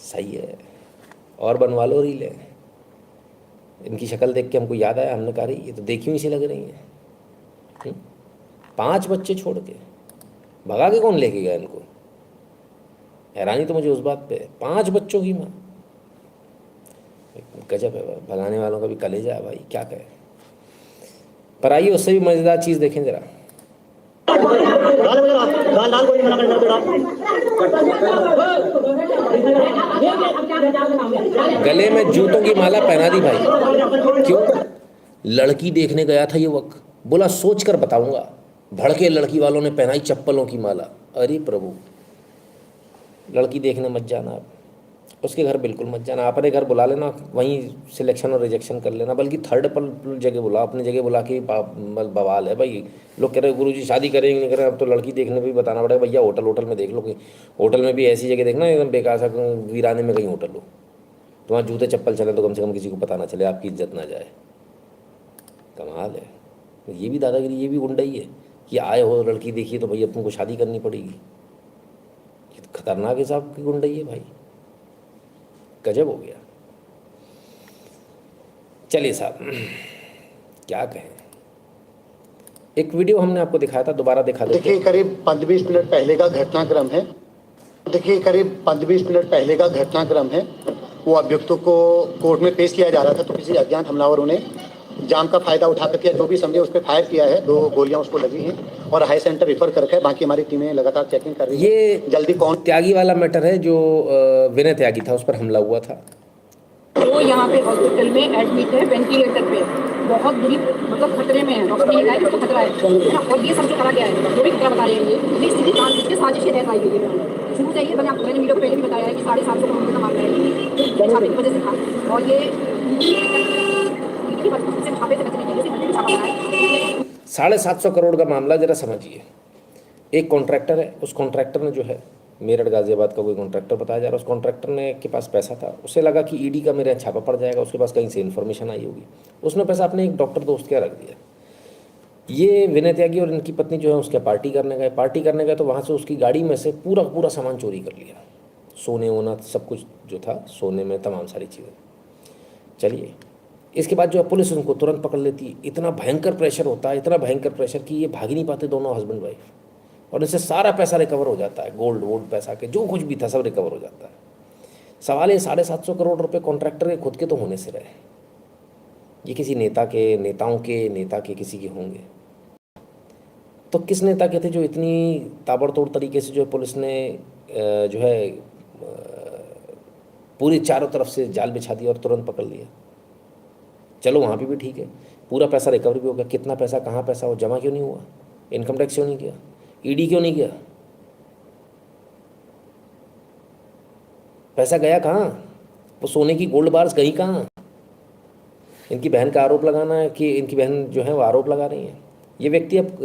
सही है, और बनवा लो रीलें। इनकी शक्ल देख के हमको याद आया, हमने कहा ये तो देखी हुई सी लग रही है। 5 बच्चे छोड़ के भगा के कौन लेके गया इनको? हैरानी तो मुझे उस बात पे, 5 बच्चों की माँ। गजब है, भगाने वालों का भी कलेजा है भाई, क्या कहे। पर आइए उससे भी मज़ेदार चीज़ देखें ज़रा। गले में जूतों की माला पहना दी भाई। क्यों? लड़की देखने गया था ये वक्त, बोला सोच कर बताऊंगा। भड़के लड़की वालों ने पहनाई चप्पलों की माला। अरे प्रभु, लड़की देखने मत जाना आप, उसके घर बिल्कुल मत जाना। अपने घर बुला लेना, वहीं सिलेक्शन और रिजेक्शन कर लेना, बल्कि थर्ड पर जगह बुला, अपनी जगह बुला के बवाल है भाई। लोग कह रहे गुरुजी शादी करेंगे नहीं करें, अब तो लड़की देखने भी बताना पड़ेगा। भैया होटल में देख लो, कि होटल में भी ऐसी जगह देखना एकदम बेकार सा वीराने में कहीं होटल हो, तो वहाँ जूते चप्पल चले तो कम से कम किसी को पता ना चले, आपकी इज्जत ना जाए। कमाल है, ये भी दादागिरी, ये भी गुंडा ही है कि आए हो लड़की देखिए तो भैया तुमको शादी करनी पड़ेगी। खतरनाक हिसाब की गुंडा ही है भाई, गजब हो गया। चलिए साहब, क्या कहें। एक वीडियो हमने आपको दिखाया था, दोबारा दिखा देते। देखिए करीब 15-20 मिनट पहले का घटनाक्रम है। देखिए करीब 15-20 मिनट पहले का घटनाक्रम है। वो अभियुक्तों को कोर्ट में पेश किया जा रहा था, तो किसी अज्ञात हमलावरों ने जाम का फायदा उठा करके जो भी समझे उस पर फायर किया है। 2 गोलियां उसको लगी हैं और हाई सेंटर रेफर कर रखा है। बाकी हमारी टीमें लगातार चेकिंग कर रही है। ये जल्दी कौन त्यागी वाला मैटर है, जो विनय त्यागी था, उस पर हमला हुआ था। वो यहाँ पे हॉस्पिटल में एडमिट है, वेंटिलेटर पे, बहुत बुरी मतलब खतरे में है। डॉक्टर ने कहा कि उसको खतरा है, और ये सब जो करा गया है जो भी खतरा बता रहे हैं ये स्थिति जानबूझ के साजिश है। आई गई है शुरू से ही। मैंने आपको वीडियो पहले भी बताया है कि 750 करोड़ रुपये का मामला है, छापे की वजह से था। और ये 750 करोड़ का मामला, जरा समझिए। एक कॉन्ट्रैक्टर है, उस कॉन्ट्रैक्टर ने जो है, मेरठ गाजियाबाद का कोई कॉन्ट्रैक्टर बताया जा रहा है, उस कॉन्ट्रैक्टर ने के पास पैसा था। उसे लगा कि ईडी का मेरे यहाँ छापा पड़ जाएगा, उसके पास कहीं से इन्फॉर्मेशन आई होगी, उसने पैसा अपने एक डॉक्टर दोस्त के रख दिया। ये विनय त्यागी और इनकी पत्नी जो है उसके पार्टी करने गए तो वहाँ से उसकी गाड़ी में से पूरा सामान चोरी कर लिया। सोने वोना सब कुछ जो था, सोने में तमाम सारी चीज़ें। चलिए, इसके बाद जो है पुलिस उनको तुरंत पकड़ लेती। इतना भयंकर प्रेशर होता है, इतना भयंकर प्रेशर कि ये भाग ही नहीं पाते दोनों हस्बैंड वाइफ, और इनसे सारा पैसा रिकवर हो जाता है। गोल्ड वोल्ड पैसा के जो कुछ भी था सब रिकवर हो जाता है। सवाल ये 750 करोड़ रुपए कॉन्ट्रैक्टर के खुद के तो होने से रहे, ये किसी नेताओं के किसी के होंगे। तो किस नेता के थे जो इतनी ताबड़तोड़ तरीके से जो है पुलिस ने जो है पूरी चारों तरफ से जाल बिछा दिया और तुरंत पकड़ लिया। चलो वहाँ पे भी ठीक है, पूरा पैसा रिकवर भी हो गया। कितना पैसा, कहाँ पैसा, वो जमा क्यों नहीं हुआ? इनकम टैक्स क्यों नहीं किया? ईडी क्यों नहीं किया? पैसा गया कहाँ? वो सोने की गोल्ड बार्स गई कहाँ? इनकी बहन का आरोप लगाना है कि इनकी बहन जो है वो आरोप लगा रही है। ये व्यक्ति अब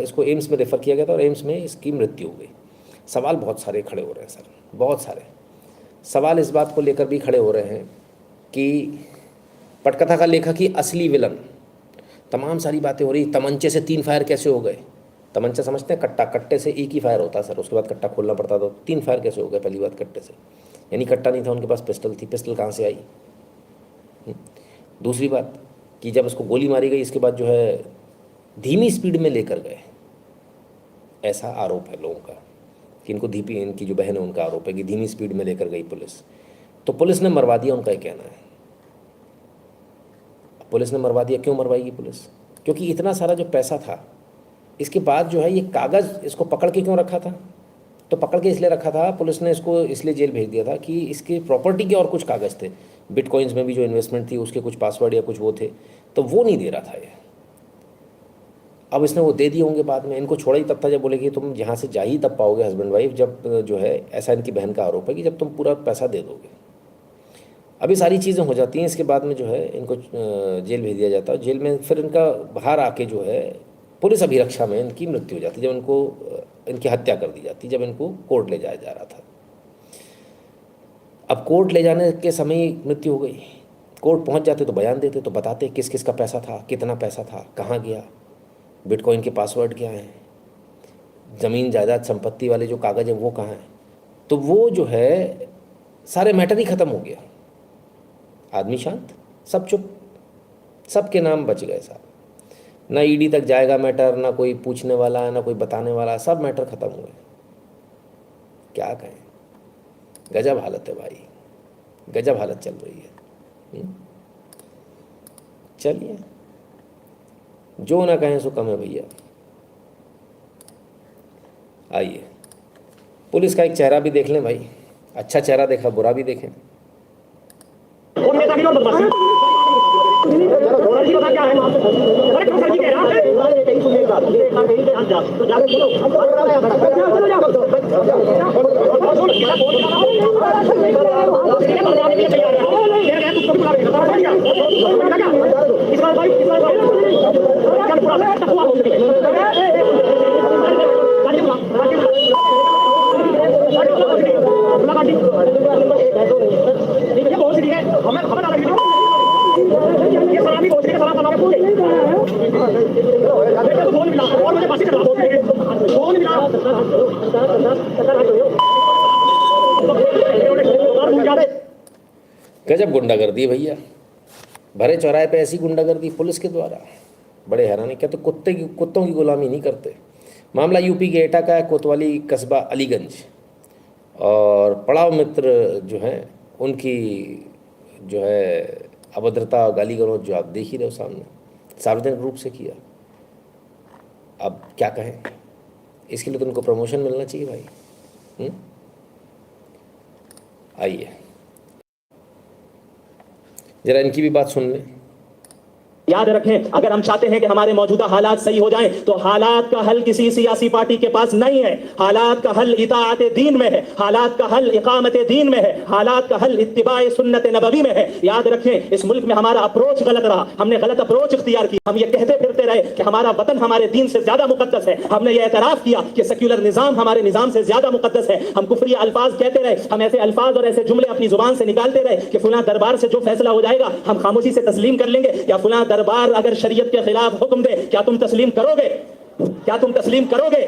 इसको एम्स में रेफ़र किया गया था और एम्स में इसकी मृत्यु हो गई। सवाल बहुत सारे खड़े हो रहे हैं सर, बहुत सारे सवाल इस बात को लेकर भी खड़े हो रहे हैं कि पटकथा का लेखक ही असली विलन। तमाम सारी बातें हो रही। तमंचे से 3 फायर कैसे हो गए? तमंचा समझते हैं, कट्टा, कट्टे से एक ही फायर होता है सर, उसके बाद कट्टा खोलना पड़ता था। 3 फायर कैसे हो गए? पहली बात कट्टे से, यानी कट्टा नहीं था उनके पास, पिस्टल थी। पिस्टल कहाँ से आई? दूसरी बात कि जब उसको गोली मारी गई इसके बाद जो है धीमी स्पीड में लेकर गए, ऐसा आरोप है लोगों का कि इनकी जो बहन है उनका आरोप है कि धीमी स्पीड में लेकर गई पुलिस। तो पुलिस ने मरवा दिया, उनका ये कहना है। पुलिस ने मरवा दिया। क्यों मरवाएगी पुलिस? क्योंकि इतना सारा जो पैसा था, इसके बाद जो है ये कागज़ इसको पकड़ के क्यों रखा था? तो पकड़ के इसलिए रखा था पुलिस ने, इसको इसलिए जेल भेज दिया था कि इसकी प्रॉपर्टी के और कुछ कागज़ थे, बिटकॉइंस में भी जो इन्वेस्टमेंट थी उसके कुछ पासवर्ड या कुछ वो थे, तो वो नहीं दे रहा था ये। अब इसने वो दे दिए होंगे बाद में। इनको छोड़ा ही तब था जब बोले कि तुम यहाँ से जा ही तब पाओगे हस्बैंड वाइफ, जब जो है, ऐसा इनकी बहन का आरोप है कि जब तुम पूरा पैसा दे दोगे। अभी सारी चीज़ें हो जाती हैं, इसके बाद में जो है इनको जेल भेज दिया जाता है। जेल में फिर इनका बाहर आके जो है पुलिस अभिरक्षा में इनकी मृत्यु हो जाती, जब इनकी हत्या कर दी जाती, जब इनको कोर्ट ले जाया जा रहा था। अब कोर्ट ले जाने के समय मृत्यु हो गई। कोर्ट पहुंच जाते तो बयान देते, तो बताते किस किस का पैसा था, कितना पैसा था, कहाँ गया, बिटकॉइन के पासवर्ड क्या हैं, ज़मीन जायदाद संपत्ति वाले जो कागज़ हैं वो कहाँ हैं। तो वो जो है सारे मैटर ही ख़त्म हो गया। आदमी शांत, सब चुप, सबके नाम बच गए साहब। ना ईडी तक जाएगा मैटर, ना कोई पूछने वाला है, ना कोई बताने वाला, सब मैटर ख़त्म हुए। क्या कहें, गजब हालत है भाई, गजब हालत चल रही है। चलिए, जो ना कहें सो कम है भैया। आइए, पुलिस का एक चेहरा भी देख लें भाई, अच्छा चेहरा देखा, बुरा भी देखें। गजब गुंडागर्दी है भैया, भरे चौराहे पे ऐसी गुंडागर्दी पुलिस के द्वारा, बड़े हैरानी। क्या तो कुत्तों की गुलामी नहीं करते। मामला यूपी के एटा का है, कोतवाली कस्बा अलीगंज, और पड़ाव मित्र जो हैं उनकी जो है अभद्रता और गाली गलौज जो आप देख ही रहे हो सामने, सार्वजनिक रूप से किया। अब क्या कहें, इसके लिए तो उनको प्रमोशन मिलना चाहिए भाई। आइए जरा इनकी भी बात सुन लें। याद रखें, अगर हम चाहते हैं कि हमारे मौजूदा हालात सही हो जाएं, तो हालात का हल किसी सियासी पार्टी के पास नहीं है। हालात का हल इताअत दीन में है, हालात का हल इकामत दीन में है, हालात का हल इत्तिबाए सुन्नत नबवी में है। याद रखें, इस मुल्क में हमारा अप्रोच गलत रहा, हमने गलत अप्रोच इख्तियार की। हम ये कहते फिरते रहे कि हमारा वतन हमारे दीन से ज्यादा मुकद्दस है। हमने ये एतराफ किया कि सेक्युलर निजाम हमारे निजाम से ज्यादा मुकद्दस है। हम कुफरी अल्फाज कहते रहे, हम ऐसे अल्फाज और ऐसे जुमले अपनी जुबान से निकालते रहे कि फुला दरबार से जो फैसला हो जाएगा हम खामोशी से तस्लीम कर लेंगे, या फुला दरबार अगर शरीयत के खिलाफ हुक्म दे, क्या तुम तस्लीम करोगे? क्या तुम तस्लीम करोगे?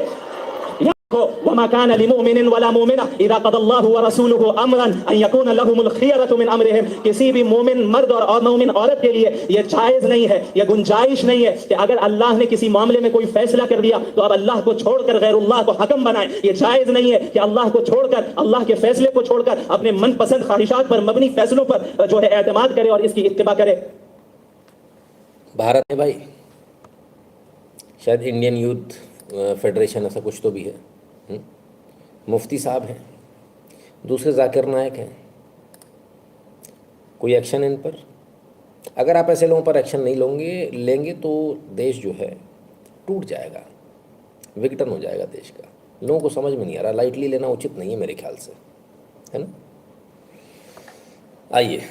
वमा कान लिमुमिनिन वला मुमिना इज़ा क़दल्लाहु व रसूलुहु अमरन अन यकून लहुमुल खियरतु मिन अमरिहिम। किसी भी मोमिन मर्द और मोमिन औरत के लिए यह जायज़ नहीं है, यह गुंजाइश नहीं है कि अगर अल्लाह ने किसी मामले में कोई फैसला कर दिया तो अब अल्लाह को छोड़कर गैरुल्लाह को हकम बनाए। यह जायज़ नहीं है कि अल्लाह को छोड़कर, अल्लाह के फैसले को छोड़कर अपने मनपसंद ख्वाहिशात पर मबनी फैसलों पर जो है एतमाद करे और इसकी इत्तिबा करे। भारत में भाई शायद इंडियन यूथ फेडरेशन ऐसा कुछ तो भी है, मुफ्ती साहब हैं, दूसरे जाकिर नायक हैं, कोई एक्शन इन पर? अगर आप ऐसे लोगों पर एक्शन नहीं लेंगे तो देश जो है टूट जाएगा, विघटन हो जाएगा देश का। लोगों को समझ में नहीं आ रहा, लाइटली लेना उचित नहीं है मेरे ख्याल से, है ना। आइए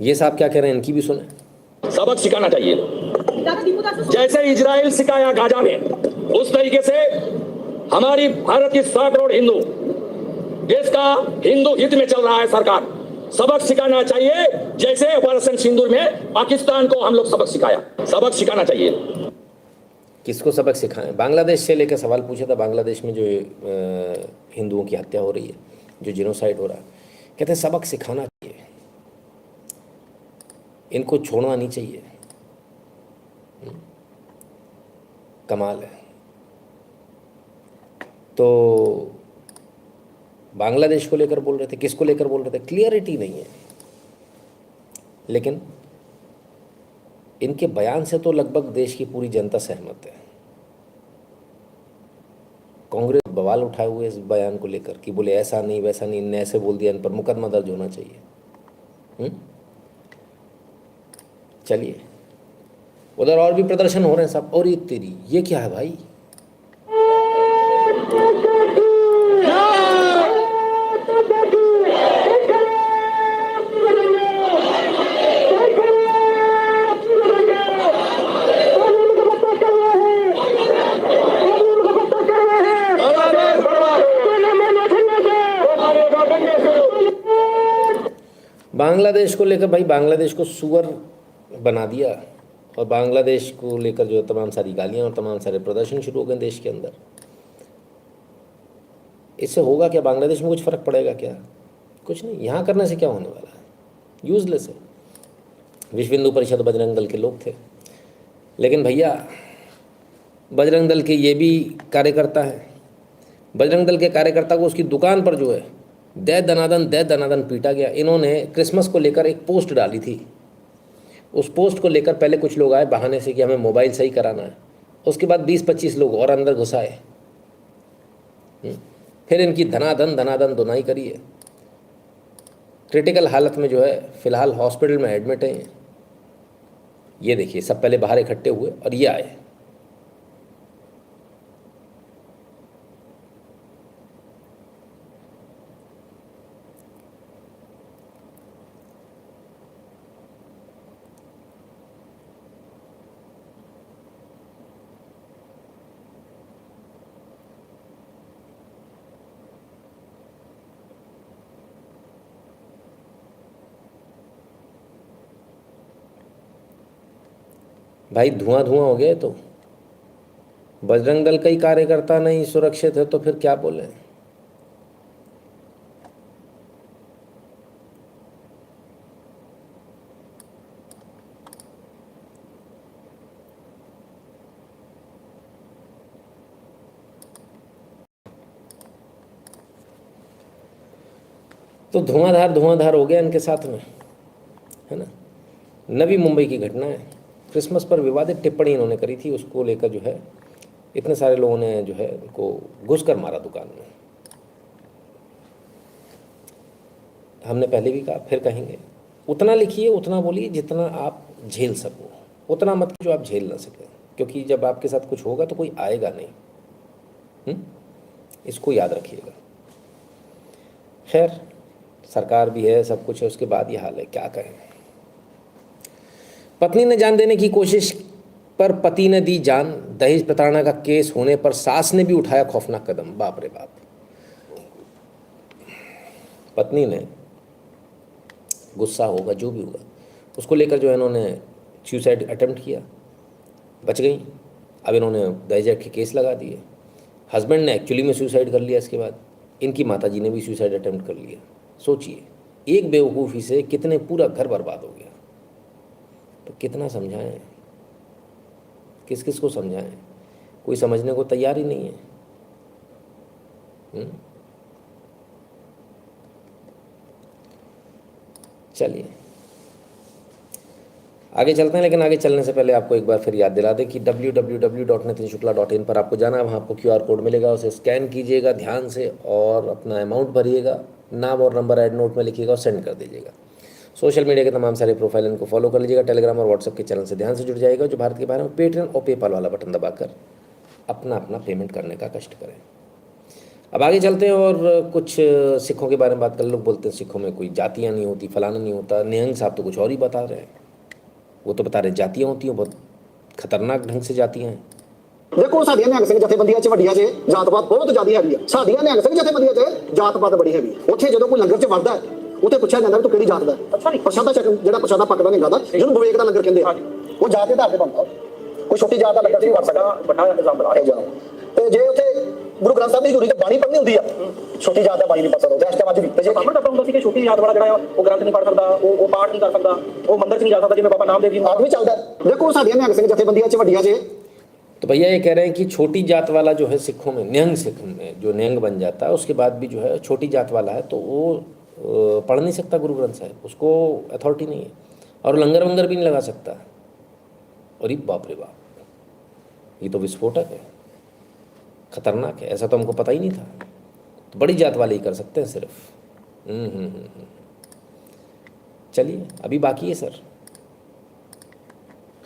ये साहब क्या कह रहे हैं, इनकी भी सुने। सबक सिखाना चाहिए, जैसे इजराइल सिखाया गाजा में, उस तरीके से हमारी भारत की 100 करोड़ हिंदू, देश का हिंदू हित में चल रहा है सरकार, सबक सिखाना चाहिए। जैसे ऑपरेशन सिंदूर में पाकिस्तान को हम लोग सबक सिखाया, सबक सिखाना चाहिए। किसको सबक सिखाएं? बांग्लादेश से लेकर सवाल पूछा था, बांग्लादेश में जो हिंदुओं की हत्या हो रही है, जो जिनोसाइड हो रहा है, कहते हैं सबक सिखाना चाहिए, इनको छोड़ना नहीं चाहिए। कमाल है। तो बांग्लादेश को लेकर बोल रहे थे, किसको लेकर बोल रहे थे, क्लियरिटी नहीं है। लेकिन इनके बयान से तो लगभग देश की पूरी जनता सहमत है। कांग्रेस बवाल उठाए हुए इस बयान को लेकर कि बोले ऐसा नहीं वैसा नहीं, इनने ऐसे बोल दिया, इन पर मुकदमा दर्ज होना चाहिए। चलिए उधर और भी प्रदर्शन हो रहे हैं सब। और ये क्या है भाई? बांग्लादेश को लेकर भाई, बांग्लादेश को सुअर बना दिया और बांग्लादेश को लेकर जो तमाम सारी गालियां और तमाम सारे प्रदर्शन शुरू हो गए देश के अंदर। इससे होगा क्या? बांग्लादेश में कुछ फ़र्क पड़ेगा क्या? कुछ नहीं। यहाँ करने से क्या होने वाला है? यूजलेस है। विश्व हिंदू परिषद बजरंग दल के लोग थे, लेकिन भैया बजरंग दल के ये भी कार्यकर्ता हैं। बजरंग दल के कार्यकर्ता को उसकी दुकान पर जो है दे दनादन पीटा गया। इन्होंने क्रिसमस को लेकर एक पोस्ट डाली थी। उस पोस्ट को लेकर पहले कुछ लोग आए बहाने से कि हमें मोबाइल सही कराना है, उसके बाद 20-25 लोग और अंदर घुसाए। फिर इनकी धनाधन दुनाई करिए। क्रिटिकल हालत में जो है फिलहाल हॉस्पिटल में एडमिट हैं। ये देखिए, सब पहले बाहर इकट्ठे हुए और ये आए। भाई धुआं हो गया तो बजरंग दल का ही कार्यकर्ता नहीं सुरक्षित है तो फिर क्या बोले। तो धुआंधार हो गया इनके साथ में, है ना। नवी मुंबई की घटना है। क्रिसमस पर विवादित टिप्पणी इन्होंने करी थी, उसको लेकर जो है इतने सारे लोगों ने जो है इनको घुस कर मारा दुकान में। हमने पहले भी कहा, फिर कहेंगे, उतना लिखिए, उतना बोलिए जितना आप झेल सको, उतना मत जो आप झेल ना सकें, क्योंकि जब आपके साथ कुछ होगा तो कोई आएगा नहीं। इसको याद रखिएगा। खैर, सरकार भी है, सब कुछ है, उसके बाद ये हाल है, क्या कहें। पत्नी ने जान देने की कोशिश पर पति ने दी जान। दहेज प्रताड़ना का केस होने पर सास ने भी उठाया खौफनाक कदम। बाप रे बाप। पत्नी ने, गुस्सा होगा जो भी होगा, उसको लेकर जो है इन्होंने सुसाइड अटेम्प्ट किया, बच गई। अब इन्होंने दहेज के केस लगा दिए। हस्बैंड ने एक्चुअली में सुसाइड कर लिया। इसके बाद इनकी माताजी ने भी सुसाइड अटेम्प्ट कर लिया। सोचिए, एक बेवकूफ़ी से कितने पूरा घर बर्बाद हो गया। तो कितना समझाएं, किस किस को समझाएं, कोई समझने को तैयार ही नहीं है। चलिए आगे चलते हैं, लेकिन आगे चलने से पहले आपको एक बार फिर याद दिला दें कि www.nitinshukla.in पर आपको जाना है। वहाँ आपको QR कोड मिलेगा, उसे स्कैन कीजिएगा ध्यान से और अपना अमाउंट भरिएगा, नाम और नंबर ऐड नोट में लिखिएगा और सेंड कर दीजिएगा। सोशल मीडिया के तमाम सारे प्रोफाइल इनको फॉलो कर लीजिएगा। टेलीग्राम और व्हाट्सएप के चैनल से ध्यान से जुड़ जाएगा। जो भारत के बाहर में पेटीएम और पेपाल वाला बटन दबाकर अपना पेमेंट करने का कष्ट करें। अब आगे चलते हैं और कुछ सिखों के बारे में बात कर। लोग बोलते हैं सिखों में कोई जातियाँ नहीं होती, फलाना नहीं होता। निहंग साहब तो कुछ और ही बता रहे हैं। वो तो बता रहे जातियाँ होती हैं, बहुत खतरनाक ढंग से जातियाँ हैं। देखो साडियां निहंग ਸਿੰਘ ਜਥੇਬੰਦੀਆਂ 'ਚ ਵੱਡੀਆਂ 'ਚ ਜਾਤ-ਪਾਤ ਬਹੁਤ ਜ਼ਿਆਦਾ ਹੈਗੀ ਆ। ਸਾਡੀਆਂ ਨਿਹੰਗ ਸਿੰਘ ਜਥੇਬੰਦੀਆਂ 'ਚ ਜਾਤ-ਪਾਤ ਬੜੀ ਹੈਗੀ। ਉੱਥੇ ਜਦੋਂ ਕੋਈ ਲੰਗਰ 'ਚ ਵੜਦਾ ਹੈ, ਉੱਥੇ ਪੁੱਛਿਆ ਜਾਂਦਾ ਵੀ ਤੂੰ ਕਿਹੜੀ ਜਾਤ ਦਾ ਹੈ। ਪ੍ਰਸ਼ਾਦਾ ਜਿਹੜਾ ਪ੍ਰਸ਼ਾਦਾ ਪੱਕਦਾ ਨਹੀਂ ਗਾਦਾ, ਜਿਹਨੂੰ ਵਿਵੇਕ ਦਾ ਲੰਗਰ ਕਹਿੰਦੇ ਆ, ਉਹ ਜਾਤ ਦੇ ਆਧਾਰ ਤੇ ਬਣਦਾ। ਕੋਈ ਛੋਟੀ ਜਾਤ ਦਾ ਲੰਗਰ ਨਹੀਂ ਵੜ ਸਕਦਾ। ਵੱਡਾ ਐਗਜ਼ਾਮਪਲ ਆ ਜਾ। ਤੇ ਜੇ ਉੱਥੇ ਗੁਰੂ ਗ੍ਰੰਥ ਸਾਹਿਬ ਦੀ ਹਜ਼ੂਰੀ 'ਚ ਬਾਣੀ ਪੜ੍ਹਨੀ ਹੁੰਦੀ ਆ, ਛੋਟੀ ਜਾਤ ਦਾ ਬਾਣੀ ਨਹੀਂ ਪੜ ਸਕਦਾ। ਇਸ ਟਾਈਮ ਅੱਜ ਵੀ ਤੇ ਜੇ ਬਾਬਾ ਕਰਦਾ ਹੁੰਦਾ ਸੀ ਕਿ ਛੋਟੀ ਜਾਤ ਵਾਲਾ ਜਿਹੜਾ ਆ ਉਹ ਗ੍ਰੰਥ ਨਹੀਂ ਪੜ ਸਕਦਾ, ਉਹ ਪਾਠ ਨਹੀਂ ਕਰ ਸਕਦਾ, ਉਹ ਮੰਦਰ 'ਚ ਨਹੀਂ ਜਾ ਸਕਦਾ, ਜਿਵੇਂ ਬਾਬਾ ਨਾਮਦੇਵ ਜੀ ਆਦਮੀ ਚੱਲਦਾ। ਦੇਖੋ ਸਾਡੀਆਂ ਨਿਹੰਗ ਸਿੰਘ ਜਥੇਬੰਦੀਆਂ 'ਚ ਵੱਡੀਆਂ 'ਚ। तो भैया ये कह रहे हैं कि छोटी जात वाला जो है सिखों में, निहंग सिख में जो निहंग बन जाता है उसके बाद भी जो है छोटी जात वाला है तो वो पढ़ नहीं सकता गुरु ग्रंथ साहिब, उसको अथॉरिटी नहीं है और लंगर वंगर भी नहीं लगा सकता। और ये बाप रे बाप, ये तो विस्फोटक है, खतरनाक है। ऐसा तो हमको पता ही नहीं था। तो बड़ी जात वाले ही कर सकते हैं सिर्फ। चलिए अभी बाकी है सर।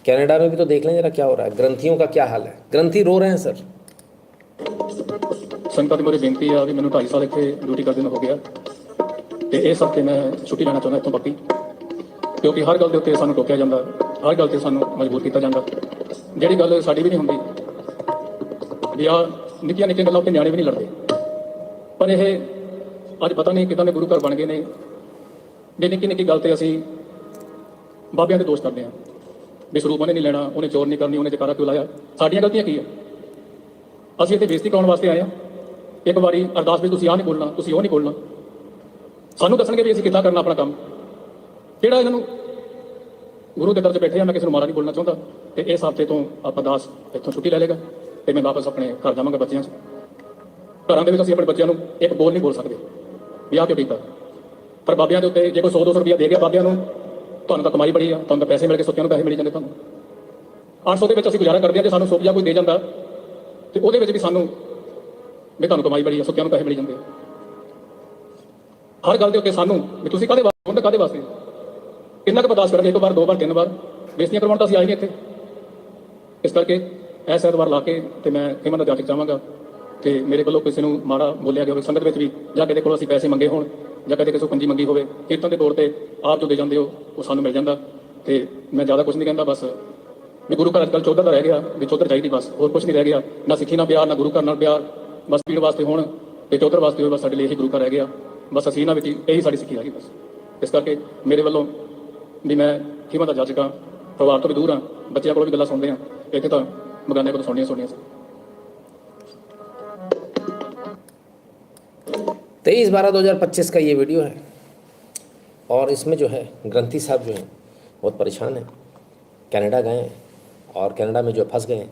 कनाडा में भी तो देख लें जरा क्या हो रहा है। ग्रंथियों का क्या हाल है, ग्रंथी रो रहे हैं सर। संगत मेरी बेनती है भी मैं 2.5 साल इतने ड्यूटी करते हो गया तो इस हफ्ते मैं छुट्टी लेना चाहता इतों पक्की, क्योंकि हर गल के उत्ते सानू टोकिया जाता, हर गल से सानू मजबूर किया जाता। जिहड़ी गल साडी भी नहीं होंदी भी आ निक्कियां निक्कियां गल्लां उत्ते न्याणे भी नहीं लड़ते, पर यह अज पता नहीं किदां दे गुरु घर बन गए ने जे निक्की निक्की गल ते असीं बाबियां दे दोष करते हैं भी स्वरूप उन्हें नहीं लेना, उन्हें चोर नहीं करनी, उन्हें जकारा क्यों लाया। साडियां गलतियां की है? ਅਸੀਂ ਇੱਥੇ ਬੇਇੱਜ਼ਤੀ ਕਰਾਉਣ ਵਾਸਤੇ ਆਏ ਹਾਂ। ਇੱਕ ਵਾਰੀ ਅਰਦਾਸ ਵਿੱਚ ਤੁਸੀਂ ਆਹ ਨਹੀਂ ਬੋਲਣਾ, ਤੁਸੀਂ ਉਹ ਨਹੀਂ ਬੋਲਣਾ। ਸਾਨੂੰ ਦੱਸਣਗੇ ਵੀ ਅਸੀਂ ਕਿੱਦਾਂ ਕਰਨਾ ਆਪਣਾ ਕੰਮ। ਜਿਹੜਾ ਇਹਨਾਂ ਨੂੰ ਗੁਰੂ ਦੇ ਦਰ 'ਚ ਬੈਠੇ ਆ, ਮੈਂ ਕਿਸੇ ਨੂੰ ਮਾੜਾ ਨਹੀਂ ਬੋਲਣਾ ਚਾਹੁੰਦਾ। ਤੇ ਇਸ ਹਫ਼ਤੇ ਤੋਂ ਆਪਾਂ ਦਾਸ ਇੱਥੋਂ ਛੁੱਟੀ ਲੈ ਲੇਗਾ ਤੇ ਮੈਂ ਵਾਪਸ ਆਪਣੇ ਘਰ ਜਾਵਾਂਗਾ ਬੱਚਿਆਂ 'ਚ। ਘਰਾਂ ਦੇ ਵਿੱਚ ਅਸੀਂ ਆਪਣੇ ਬੱਚਿਆਂ ਨੂੰ ਇੱਕ ਬੋਲ ਨਹੀਂ ਬੋਲ ਸਕਦੇ ਵੀ ਆਹ ਕਿਉਂ ਕੀਤਾ। ਪਰ ਬਾਬਿਆਂ ਦੇ ਉੱਤੇ ਜੇ ਕੋਈ 100-200 ਰੁਪਇਆ ਦੇ ਗਿਆ ਬਾਬਿਆਂ ਨੂੰ, ਤੁਹਾਨੂੰ ਤਾਂ ਕਮਾਈ ਬੜੀ ਆ, ਤੁਹਾਨੂੰ ਤਾਂ ਪੈਸੇ ਮਿਲ ਕੇ ਸੁੱਤਿਆਂ ਨੂੰ ਪੈਸੇ ਮਿਲ ਜਾਂਦੇ। ਤੁਹਾਨੂੰ 800 ਦੇ ਵਿੱਚ ਅਸੀਂ ਗੁਜ਼ਾਰਾ ਕਰਦੇ ਹਾਂ। ਜੇ ਸਾਨੂੰ 100 ਰੁਪਇਆ ਕੋਈ ਦੇ ਜਾਂਦਾ ਤੇ ਉਹਦੇ ਵਿੱਚ ਵੀ ਸਾਨੂੰ ਵੀ ਤੁਹਾਨੂੰ ਕਮਾਈ ਬੜੀ ਆ, ਸੁੱਕਿਆਂ ਨੂੰ ਪੈਸੇ ਮਿਲ ਜਾਂਦੇ ਆ। ਹਰ ਗੱਲ ਦੇ ਉੱਤੇ ਸਾਨੂੰ ਵੀ ਤੁਸੀਂ ਕਾਹਦੇ ਵਾਸਤੇ ਹੁੰਦੇ, ਕਾਹਦੇ ਵਾਸਤੇ, ਕਿੰਨਾ ਕੁ ਬਰਦਾਸ਼ਤ ਕਰਾਂਗੇ? ਇੱਕ ਵਾਰ, ਦੋ ਵਾਰ, ਤਿੰਨ ਵਾਰ ਬੇਇੱਜ਼ਤੀਆਂ ਕਰਵਾਉਣ ਤਾਂ ਅਸੀਂ ਆਏ ਨਹੀਂ ਇੱਥੇ। ਇਸ ਕਰਕੇ ਐਸ ਐਤਵਾਰ ਲਾ ਕੇ ਤੇ ਮੈਂ ਖਿਮਾ ਦਾ ਜਾਂਚ ਚਾਹਾਂਗਾ ਕਿ ਮੇਰੇ ਵੱਲੋਂ ਕਿਸੇ ਨੂੰ ਮਾੜਾ ਬੋਲਿਆ ਗਿਆ ਹੋਵੇ ਸੰਗਤ ਵਿੱਚ ਵੀ, ਜਾਂ ਕਿਤੇ ਕੋਲੋਂ ਅਸੀਂ ਪੈਸੇ ਮੰਗੇ ਹੋਣ, ਜਾਂ ਕਦੇ ਕਿਸੇ ਪੰਜੀ ਮੰਗੀ ਹੋਵੇ, ਕੀਰਤਨ ਦੇ ਤੌਰ ਤੇ ਆਪ ਜੋ ਦੇ ਜਾਂਦੇ ਹੋ ਉਹ ਸਾਨੂੰ ਮਿਲ ਜਾਂਦਾ। ਤੇ ਮੈਂ ਜ਼ਿਆਦਾ ਕੁਝ ਨਹੀਂ ਕਹਿੰਦਾ, ਬਸ ਵੀ ਗੁਰੂ ਘਰ ਅੱਜ ਕੱਲ੍ਹ ਚੌਧਰ ਦਾ ਰਹਿ ਗਿਆ, ਵੀ ਚੌਧਰ ਚਾਹੀਦੀ ਬਸ, ਹੋਰ ਕੁਝ ਨਹੀਂ ਰਹਿ ਗਿਆ। ਨਾ ਸਿੱਖੀ ਨਾਲ ਪਿਆਰ, ਨਾ ਗੁਰੂ ਘਰ ਨਾਲ ਪਿਆਰ, ਬਸ ਪੀੜ ਵਾਸਤੇ ਹੋਣ ਤੇ ਚੌਧਰ ਵਾਸਤੇ ਹੋਵੇ, ਬਸ ਸਾਡੇ ਲਈ ਇਹੀ ਗੁਰੂ ਘਰ ਰਹਿ ਗਿਆ। ਬਸ ਅਸੀਂ ਇਹਨਾਂ ਵਿੱਚ ਇਹੀ ਸਾਡੀ ਸਿੱਖੀ ਹੈਗੀ ਬਸ। ਇਸ ਕਰਕੇ ਮੇਰੇ ਵੱਲੋਂ ਵੀ ਮੈਂ ਖਿਮਾ ਦਾ ਜੱਜ ਹਾਂ, ਪਰਿਵਾਰ ਤੋਂ ਵੀ ਦੂਰ ਹਾਂ, ਬੱਚਿਆਂ ਕੋਲੋਂ ਵੀ ਗੱਲਾਂ ਸੁਣਦੇ ਹਾਂ, ਇੱਥੇ ਤਾਂ ਬਗਾਨੇ ਕੋਲ ਸੁਣਨੀਆਂ ਸੀ। 23/12/2025 का ये वीडियो है और इसमें जो है ग्रंथी साहब जो हैं बहुत परेशान हैं, कनाडा गए हैं और कनाडा में जो फंस गए हैं।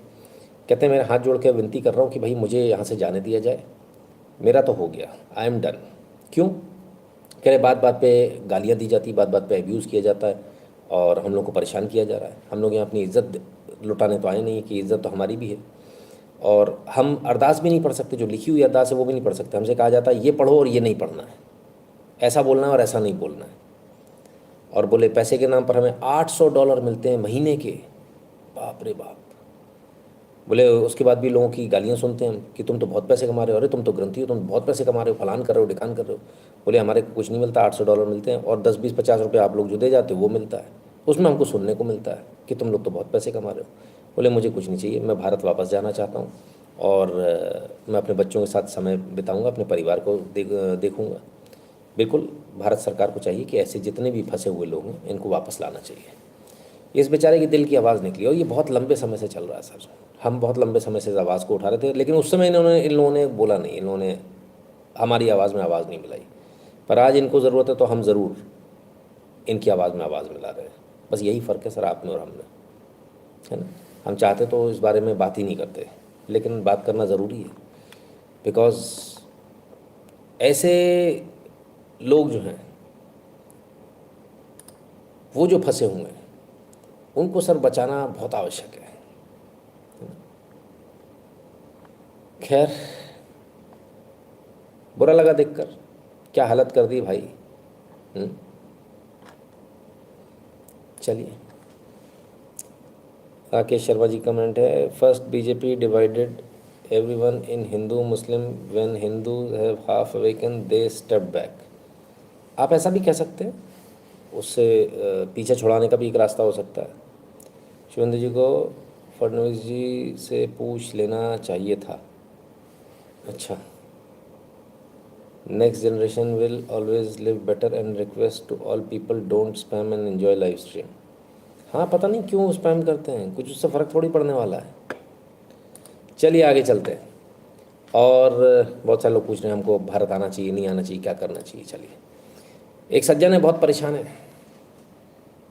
कहते हैं मैं हाथ जोड़ के विनती कर रहा हूँ कि भाई मुझे यहाँ से जाने दिया जाए, मेरा तो हो गया, आई एम डन। क्यों? कह रहे बात बात पे गालियाँ दी जाती, बात बात पे अब्यूज़ किया जाता है और हम लोग को परेशान किया जा रहा है। हम लोग यहाँ अपनी इज़्ज़त लुटाने तो आए नहीं कि इज़्ज़त तो हमारी भी है, और हम अरदास भी नहीं पढ़ सकते, जो लिखी हुई अरदास है वो भी नहीं पढ़ सकते। हमसे कहा जाता है ये पढ़ो और ये नहीं पढ़ना है, ऐसा बोलना है और ऐसा नहीं बोलना है। और बोले पैसे के नाम पर हमें $800 मिलते हैं महीने के, बाप रे बाप। बोले उसके बाद भी लोगों की गालियाँ सुनते हैं हम कि तुम तो बहुत पैसे कमा रहे हो, अरे तुम तो ग्रंथी हो, तुम बहुत पैसे कमा रहे हो, फलान कर रहे हो, ढिकान कर रहे हो। बोले हमारे को कुछ नहीं मिलता, $800 मिलते हैं और 10, 20, 50 रुपये आप लोग जो दे जाते हो वो मिलता है, उसमें हमको सुनने को मिलता है कि तुम लोग तो बहुत पैसे कमा रहे हो। बोले मुझे कुछ नहीं चाहिए, मैं भारत वापस जाना चाहता हूँ और मैं अपने बच्चों के साथ समय बिताऊंगा, अपने परिवार को देखूंगा। बिल्कुल भारत सरकार को चाहिए कि ऐसे जितने भी फंसे हुए लोग हैं इनको वापस लाना चाहिए। इस बेचारे की दिल की आवाज़ निकली और ये बहुत लंबे समय से चल रहा है सर। हम बहुत लंबे समय से इस आवाज़ को उठा रहे थे, लेकिन उस समय इन लोगों ने बोला नहीं, इन्होंने हमारी आवाज़ में आवाज़ नहीं मिलाई। पर आज इनको ज़रूरत है तो हम ज़रूर इनकी आवाज़ में आवाज़ मिला रहे हैं। बस यही फ़र्क है सर आप में और हम में, है ना। हम चाहते तो इस बारे में बात ही नहीं करते, लेकिन बात करना ज़रूरी है, बिकॉज़ ऐसे लोग जो हैं वो जो फंसे हुए हैं उनको सर बचाना बहुत आवश्यक है। खैर बुरा लगा देखकर, क्या हालत कर दी भाई। चलिए, राकेश शर्मा जी कमेंट है, first BJP divided everyone in Hindu Muslim, when Hindu have half awaken they step back. आप ऐसा भी कह सकते हैं, उससे पीछे छुड़ाने का भी एक रास्ता हो सकता है। शिवेंद्र जी को फडणवीस जी से पूछ लेना चाहिए था। अच्छा, next generation will always live better and request to all people don't spam and enjoy live stream. हाँ, पता नहीं क्यों स्पैम करते हैं, कुछ उससे फ़र्क थोड़ी पड़ने वाला है। चलिए आगे चलते हैं। और बहुत सारे लोग पूछ रहे हैं हमको भारत आना चाहिए, नहीं आना चाहिए, क्या करना चाहिए। चलिए, एक सज्जन है बहुत परेशान है,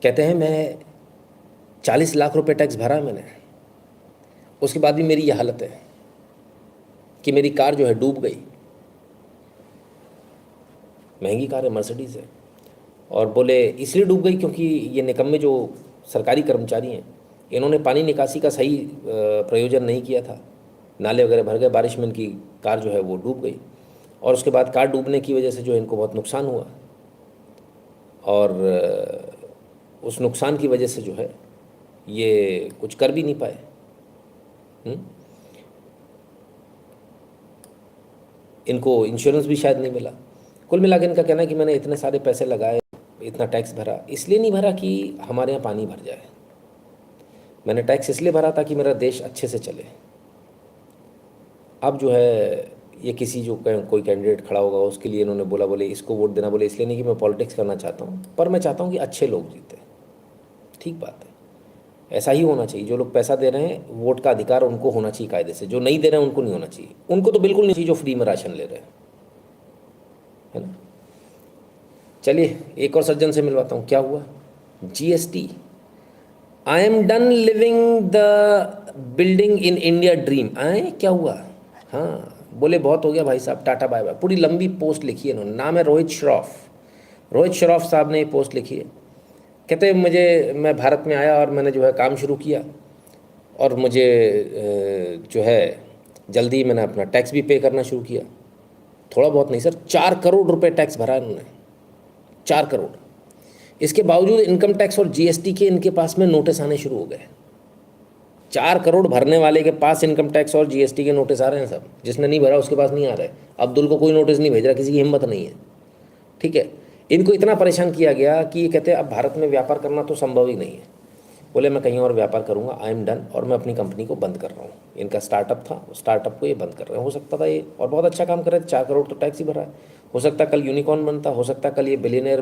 कहते हैं मैं 40 लाख रुपए टैक्स भरा मैंने, उसके बाद भी मेरी ये हालत है कि मेरी कार जो है डूब गई। महंगी कार है, मर्सिडीज़ है, और बोले इसलिए डूब गई क्योंकि ये निकम्मे जो सरकारी कर्मचारी हैं इन्होंने पानी निकासी का सही प्रयोजन नहीं किया था, नाले वगैरह भर गए, बारिश में इनकी कार जो है वो डूब गई, और उसके बाद कार डूबने की वजह से जो है इनको बहुत नुकसान हुआ, और उस नुकसान की वजह से जो है ये कुछ कर भी नहीं पाए। इनको इंश्योरेंस भी शायद नहीं मिला। कुल मिला के इनका कहना है कि मैंने इतने सारे पैसे लगाए, इतना टैक्स भरा, इसलिए नहीं भरा कि हमारे यहाँ पानी भर जाए, मैंने टैक्स इसलिए भरा ताकि मेरा देश अच्छे से चले। अब जो है ये किसी जो कोई कैंडिडेट खड़ा होगा उसके लिए इन्होंने बोले इसको वोट देना, बोले इसलिए नहीं कि मैं पॉलिटिक्स करना चाहता हूँ, पर मैं चाहता हूँ कि अच्छे लोग जीते। ठीक बात है, ऐसा ही होना चाहिए। जो लोग पैसा दे रहे हैं वोट का अधिकार उनको होना चाहिए कायदे से, जो नहीं दे रहे हैं उनको नहीं होना चाहिए। उनको तो बिल्कुल नहीं चाहिए जो फ्री में राशन ले रहे हैं, है ना। चलिए एक और सज्जन से मिलवाता हूँ। क्या हुआ? GST, I am done living the building in India dream. आए क्या हुआ? हाँ, बोले बहुत हो गया भाई साहब, टाटा बाय बाय। पूरी लंबी पोस्ट लिखी है इन्होंने, नाम है रोहित श्रॉफ साहब ने ये पोस्ट लिखी है। कहते मैं भारत में आया और मैंने जो है काम शुरू किया, और मुझे जो है जल्दी मैंने अपना टैक्स भी पे करना शुरू किया। थोड़ा बहुत नहीं सर, 4 करोड़ रुपए टैक्स भरा इन्होंने, 4 करोड़। इसके बावजूद इनकम टैक्स और जीएसटी के इनके पास में नोटिस आने शुरू हो गए। 4 करोड़ भरने वाले के पास इनकम टैक्स और जीएसटी के नोटिस आ रहे हैं सब, जिसने नहीं भरा उसके पास नहीं आ रहे। अब्दुल को कोई नोटिस नहीं भेज रहा, किसी की हिम्मत नहीं है। ठीक है, इनको इतना परेशान किया गया कि ये कहते हैं अब भारत में व्यापार करना तो संभव ही नहीं है। बोले मैं कहीं और व्यापार करूंगा, आई एम डन, और मैं अपनी कंपनी को बंद कर रहा हूँ। इनका स्टार्टअप था, स्टार्टअप को ये बंद कर रहे हैं। हो सकता था ये और बहुत अच्छा काम कर रहे थे, 4 करोड़ तो टैक्स ही भरा है। हो सकता है कल यूनिकॉर्न बनता, हो सकता है कल ये बिलियनियर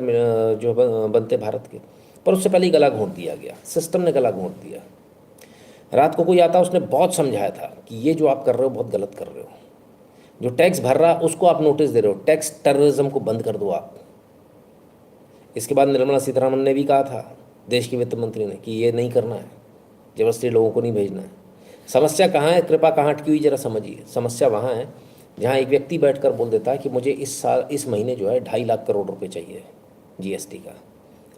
जो बनते भारत के, पर उससे पहले ही गला घोंट दिया गया, सिस्टम ने गला घोंट दिया। रात को कोई आता, उसने बहुत समझाया था कि ये जो आप कर रहे हो बहुत गलत कर रहे हो। जो टैक्स भर रहा उसको आप नोटिस दे रहे हो, टैक्स टेररिज्म को बंद कर दो आप। इसके बाद निर्मला सीतारमण ने भी कहा था, देश की वित्त मंत्री ने, कि ये नहीं करना है, जबरदस्ती लोगों को नहीं भेजना है। समस्या कहाँ है, कृपा कहाँ अटकी हुई जरा समझिए। समस्या वहाँ है जहाँ एक व्यक्ति बैठकर बोल देता है कि मुझे इस महीने जो है 2.5 लाख करोड़ रुपए चाहिए जीएसटी का।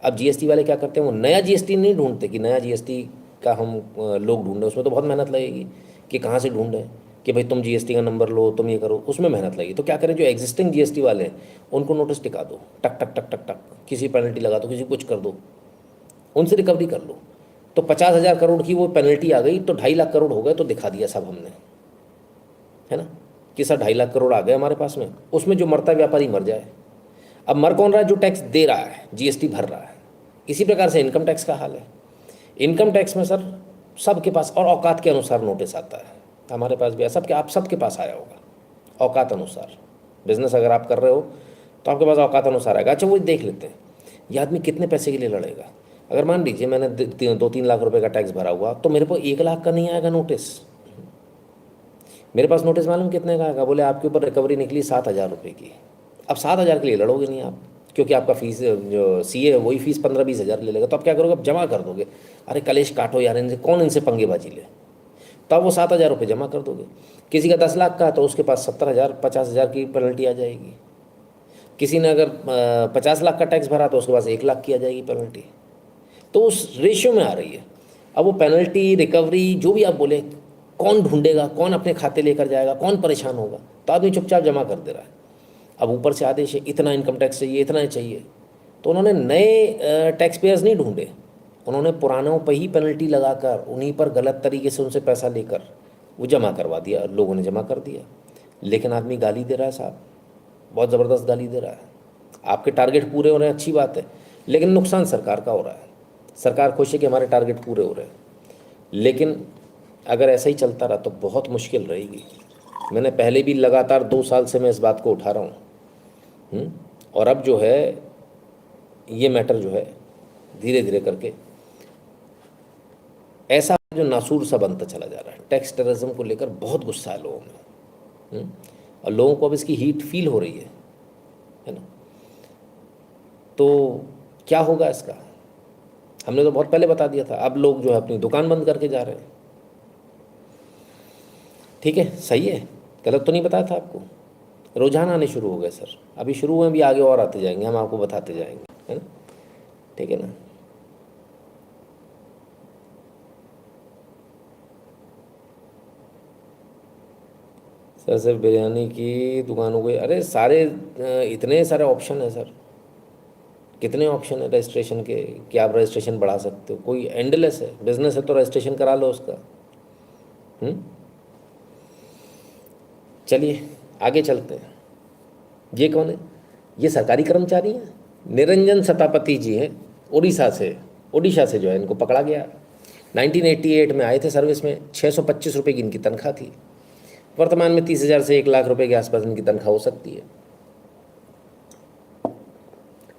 अब जीएसटी वाले क्या करते हैं, वो नया जीएसटी नहीं ढूंढते कि नया जीएसटी का हम लोग ढूंढें, उसमें तो बहुत मेहनत लगेगी कि कहाँ से ढूंढें, कि भाई तुम जीएसटी का नंबर लो, तुम ये करो, उसमें मेहनत लगेगी। तो क्या करें, जो एग्जिस्टिंग जीएसटी वाले हैं उनको नोटिस टिका दो, टक टक टक टक टक, किसी पेनल्टी लगा दो, किसी कुछ कर दो, उनसे रिकवरी कर लो। तो 50,000 करोड़ की वो पेनल्टी आ गई तो 2.5 लाख करोड़ हो गए, तो दिखा दिया सब हमने, है ना, कि सर 2.5 लाख करोड़ आ गए हमारे पास में। उसमें जो मरता व्यापारी मर जाए। अब मर कौन रहा है, जो टैक्स दे रहा है, जीएसटी भर रहा है। इसी प्रकार से इनकम टैक्स का हाल है। इनकम टैक्स में सर सबके पास और औकात के अनुसार नोटिस आता है। हमारे पास भी है, सबके, आप सबके पास आया होगा औकात अनुसार। बिजनेस अगर आप कर रहे हो तो आपके पास औकात अनुसार आएगा। अच्छा, वो देख लेते हैं ये आदमी कितने पैसे के लिए लड़ेगा। अगर मान लीजिए मैंने 2-3 लाख रुपए का टैक्स भरा हुआ, तो मेरे को 1 लाख का नहीं आएगा नोटिस। मेरे पास नोटिस मालूम कितने का आएगा, बोले आपके ऊपर रिकवरी निकली 7,000 रुपये की। अब 7,000 के लिए लड़ोगे नहीं आप, क्योंकि आपका फीस जो सीए है वही फीस 15-20 हज़ार ले लेगा। तो आप क्या करोगे, अब जमा कर दोगे। अरे कलेश काटो यार, इनसे कौन इनसे पंगेबाजी ले, तब वो 7,000 रुपये जमा कर दोगे। किसी का 10 लाख का तो उसके पास 70,000 50,000 की पेनल्टी आ जाएगी। किसी ने अगर 50 लाख का टैक्स भरा तो उसके पास 1 लाख की आ जाएगी पेनल्टी। तो उस रेशियो में आ रही है। अब वो पेनल्टी, रिकवरी, जो भी आप बोले, कौन ढूंढेगा, कौन अपने खाते लेकर जाएगा, कौन परेशान होगा। तो आदमी चुपचाप जमा कर दे रहा है। अब ऊपर से आदेश है इतना इनकम टैक्स चाहिए, इतना ही चाहिए। तो उन्होंने नए टैक्स पेयर्स नहीं ढूंढे, उन्होंने पुरानों पर ही पेनल्टी लगाकर, उन्हीं पर गलत तरीके से उनसे पैसा लेकर वो जमा करवा दिया। लोगों ने जमा कर दिया, लेकिन आदमी गाली दे रहा है साहब, बहुत ज़बरदस्त गाली दे रहा है। आपके टारगेट पूरे हो रहे हैं, अच्छी बात है, लेकिन नुकसान सरकार का हो रहा है। सरकार खुश है कि हमारे टारगेट पूरे हो रहे हैं, लेकिन अगर ऐसा ही चलता रहा तो बहुत मुश्किल रहेगी। मैंने पहले भी लगातार 2 साल से मैं इस बात को उठा रहा हूँ, और अब जो है ये मैटर जो है धीरे धीरे करके ऐसा जो नासूर सा बनता चला जा रहा है। टैक्स टेररिज्म को लेकर बहुत गुस्सा है लोगों में, और लोगों को अब इसकी हीट फील हो रही है ना। तो क्या होगा इसका, हमने तो बहुत पहले बता दिया था। अब लोग जो है अपनी दुकान बंद करके जा रहे हैं। ठीक है, सही है, गलत तो नहीं बताया था आपको। रुझान आने शुरू हो गए सर, अभी शुरू हुए, भी आगे और आते जाएंगे, हम आपको बताते जाएंगे, है ना। ठीक है ना। सर सिर्फ बिरयानी की दुकानों को, अरे सारे इतने सारे ऑप्शन है सर, कितने ऑप्शन है रजिस्ट्रेशन के कि आप रजिस्ट्रेशन बढ़ा सकते हो। कोई एंडलेस है, बिजनेस है तो रजिस्ट्रेशन करा लो उसका। चलिए आगे चलते हैं। ये कौन है, ये सरकारी कर्मचारी हैं, निरंजन सतापति जी हैं, उड़ीसा से जो है इनको पकड़ा गया। 1988 में आए थे सर्विस में, 625 रुपये की इनकी तनख्वाह थी। वर्तमान में 30,000 से 1 लाख रुपए के आसपास इनकी तनख्वाह हो सकती है।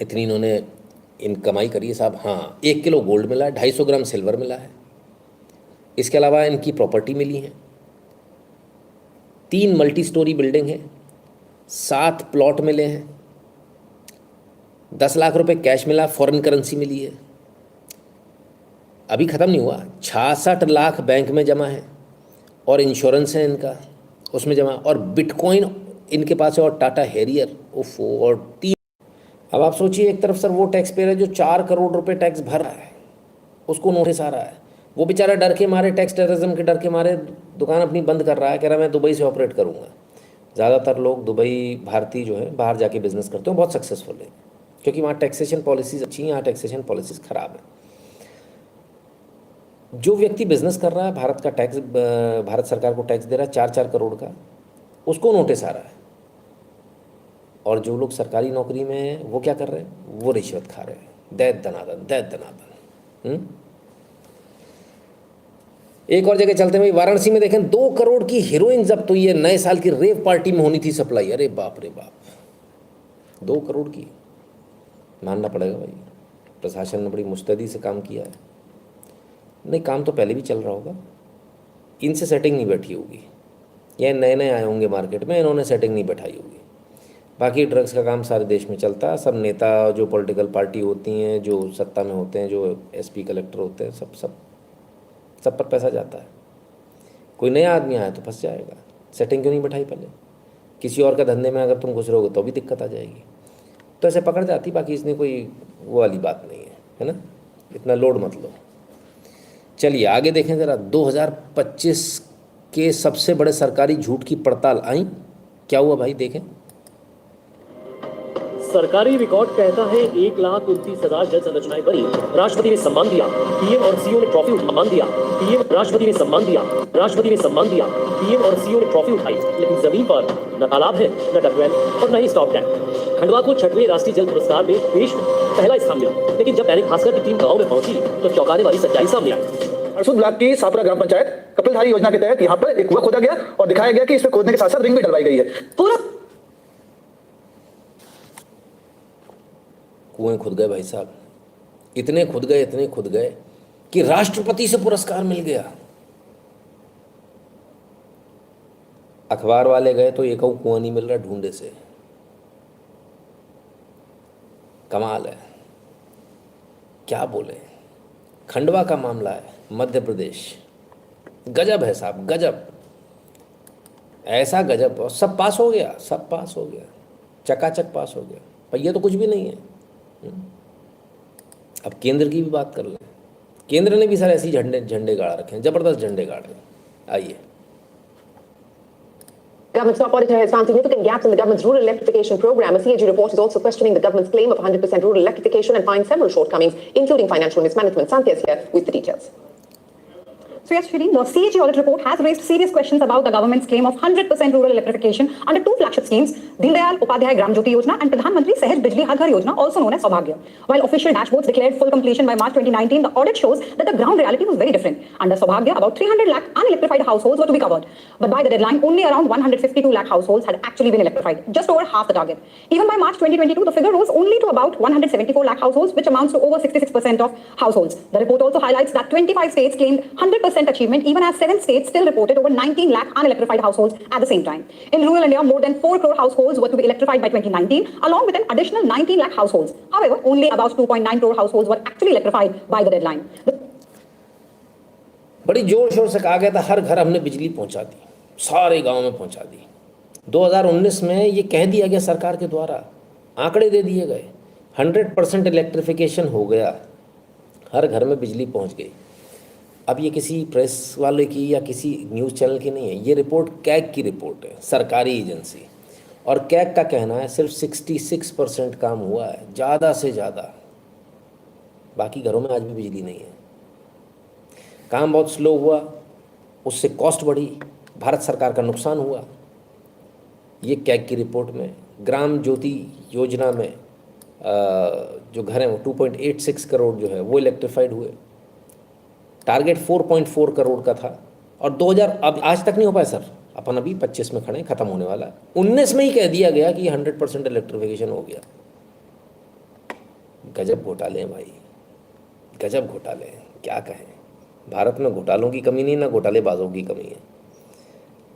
इतनी इन्होंने इन कमाई करी है साहब। हाँ, 1 किलो गोल्ड मिला है, 250 ग्राम सिल्वर मिला है। इसके अलावा इनकी प्रॉपर्टी मिली है, 3 मल्टी स्टोरी बिल्डिंग है, 7 प्लॉट मिले हैं, 10 लाख रुपए कैश मिला, फॉरेन करेंसी मिली है। अभी ख़त्म नहीं हुआ, 66 लाख बैंक में जमा है, और इंश्योरेंस है इनका उसमें जमा, और बिटकॉइन इनके पास है, और टाटा हैरियर, ओफो, और 3। अब आप सोचिए, एक तरफ सर वो टैक्स पेयर है जो 4 करोड़ रुपए टैक्स भर रहा है, उसको नोटिस आ रहा है। वो बेचारा डर के मारे, टैक्स टेररिज्म के डर के मारे दुकान अपनी बंद कर रहा है, कह रहा है मैं दुबई से ऑपरेट करूँगा। ज़्यादातर लोग दुबई भारतीय जो है बाहर जाके बिजनेस करते हैं, बहुत सक्सेसफुल है, क्योंकि वहाँ टैक्सेशन पॉलिसीज़ अच्छी हैं, यहाँ टैक्सेशन पॉलिसीज़ ख़राब है। जो व्यक्ति बिजनेस कर रहा है, भारत का टैक्स, भारत सरकार को टैक्स दे रहा है 4-4 करोड़ का, उसको नोटिस आ रहा है। और जो लोग सरकारी नौकरी में हैं वो क्या कर रहे हैं, वो रिश्वत खा रहे हैं, दैत दनादन दैत दनादन। एक और जगह चलते हैं, वाराणसी में देखें 2 करोड़ की हीरोइन जब्त हुई है, नए साल की रेव पार्टी में होनी थी सप्लाई। अरे बाप रे बाप, 2 करोड़ की, मानना पड़ेगा भाई, प्रशासन ने बड़ी मुस्तैदी से काम किया है। नहीं, काम तो पहले भी चल रहा होगा, इनसे सेटिंग नहीं बैठी होगी, ये नए नए आए होंगे मार्केट में, इन्होंने सेटिंग नहीं बैठाई होगी। बाकी ड्रग्स का काम सारे देश में चलता है, सब नेता जो पॉलिटिकल पार्टी होती हैं, जो सत्ता में होते हैं, जो एसपी कलेक्टर होते हैं, सब पर पैसा जाता है। कोई नया आदमी आया तो फंस जाएगा, सेटिंग क्यों नहीं बैठाई पहले? किसी और का धंधे में अगर तुम घुस रहोगे तो भी दिक्कत आ जाएगी, तो ऐसे पकड़ जाती। बाकी इसमें कोई वो वाली बात नहीं है ना, इतना लोड मत लो। चलिए आगे देखें ज़रा, 2025 के सबसे बड़े सरकारी झूठ की पड़ताल आई, क्या हुआ भाई देखें। सरकारी रिकॉर्ड कहता है 1,29,000 जल संरचनाएं बनी, राष्ट्रपति ने सम्मान दिया, पीएम और सीओ ने ट्रॉफी सम्मान दिया, पीएम राष्ट्रपति ने सम्मान दिया, राष्ट्रपति ने सम्मान दिया, पीएम और सीओ ने ट्रॉफी उठाई, लेकिन जमीन पर न तालाब है, न टबवेल और न ही स्टॉप टैंक। खंडवा को 6वें राष्ट्रीय जल पुरस्कार में देश में पहला स्थान मिला, लेकिन जब दैनिक भास्कर की टीम गांव में पहुंची तो चौंकाने वाली सच्चाई सामने आई। हरसूद ब्लॉक की सापुरा ग्राम पंचायत कपिलधारी योजना के तहत यहाँ पर एक कुआं खोदा गया और दिखाया गया कि इसमें खोदने के साथ साथ रिंग भी डलवाई गई है। पूरा कुएं खुद गए भाई साहब, इतने खुद गए कि राष्ट्रपति से पुरस्कार मिल गया। अखबार वाले गए तो एक कुआं नहीं मिल रहा ढूंढे से। कमाल है, क्या बोले। खंडवा का मामला है, मध्य प्रदेश, गजब है साहब, गजब, ऐसा गजब। और सब पास हो गया, चकाचक पास हो गया। पर ये तो कुछ भी नहीं है। अब केंद्र की भी बात कर लें, केंद्र ने भी सर ऐसी झंडे गाड़ रखे हैं, जबरदस्त झंडे गाड़ रहे हैं। आइए। Government's top auditor has found significant gaps in the government's rural electrification program. A CAG report is also questioning the government's claim of 100% rural electrification and finds several shortcomings, including financial mismanagement. Santhya is here with the details. So yes, Shri, the CAG audit report has raised serious questions about the government's claim of 100% rural electrification under 2 flagship schemes, Deen Dayal Upadhyay Gram Jyoti Yojana and Pradhan Mantri Sahaj Bijli Har Ghar Yojana, also known as Saubhagya. While official dashboards declared full completion by March 2019, the audit shows that the ground reality was very different. Under Saubhagya, about 300 lakh unelectrified households were to be covered. But by the deadline, only around 152 lakh households had actually been electrified, just over half the target. Even by March 2022, the figure rose only to about 174 lakh households, which amounts to over 66% of households. The report also highlights that 25 states claimed 100% achievement, even as 7 states still reported over 19 lakh unelectrified households at the same time. In rural India, more than 4 crore households were to be electrified by 2019, along with an additional 19 lakh households. However, only about 2.9 crore households were actually electrified by the deadline. बड़ी जोर शोर से कहा गया था हर घर हमने बिजली पहुंचा दी, सारे गांव में पहुंचा दी। 2019 में ये कह दिया गया सरकार के द्वारा, आंकड़े दे दिए गए, 100% इलेक्ट्रिफिकेशन हो गया, हर घर में बिजली पहुंच गई। अब ये किसी प्रेस वाले की या किसी न्यूज़ चैनल की नहीं है, ये रिपोर्ट कैग की रिपोर्ट है, सरकारी एजेंसी। और कैग का कहना है सिर्फ 66% काम हुआ है, ज़्यादा से ज़्यादा। बाकी घरों में आज भी बिजली नहीं है, काम बहुत स्लो हुआ, उससे कॉस्ट बढ़ी, भारत सरकार का नुकसान हुआ। ये कैग की रिपोर्ट में ग्राम ज्योति योजना में जो घर हैं वो 2.86 करोड़ जो है वो इलेक्ट्रीफाइड हुए। टारगेट 4.4 करोड़ का था और 2000 अब आज तक नहीं हो पाया सर, अपन अभी 25 में खड़े, ख़त्म होने वाला। 19 में ही कह दिया गया कि 100% इलेक्ट्रिफिकेशन हो गया। गजब घोटाले हैं भाई, गजब घोटाले हैं, क्या कहें। भारत में घोटालों की कमी नहीं, ना घोटालेबाजों की कमी है।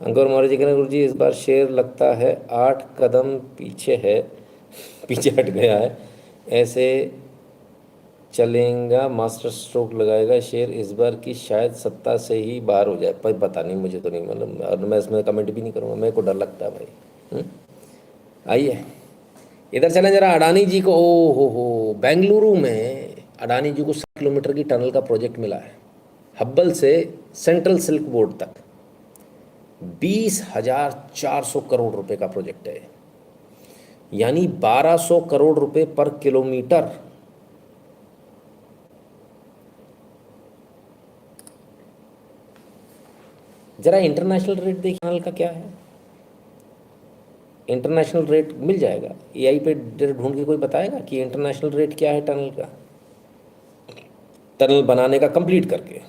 अंकुर मौर्य जी कहना, गुरु जी इस बार शेयर लगता है 8 कदम पीछे है, पीछे हट गया है, ऐसे चलेगा, मास्टर स्ट्रोक लगाएगा शेयर इस बार की शायद सत्ता से ही बाहर हो जाए। पर पता नहीं, मुझे तो नहीं मालूम, और मैं इसमें कमेंट भी नहीं करूँगा, मेरे को डर लगता है भाई। आइए इधर चलें जरा, अडानी जी को, ओ हो बेंगलुरु में अडानी जी को 7 किलोमीटर की टनल का प्रोजेक्ट मिला है, हब्बल से सेंट्रल सिल्क बोर्ड तक। 20,400 करोड़ रुपए का प्रोजेक्ट है, यानी 1200 करोड़ रुपए पर किलोमीटर। जरा इंटरनेशनल रेट देखिए टनल का क्या है। इंटरनेशनल रेट मिल जाएगा, एआई पे ढूंढ के कोई बताएगा कि इंटरनेशनल रेट क्या है टनल का, टनल बनाने का कंप्लीट करके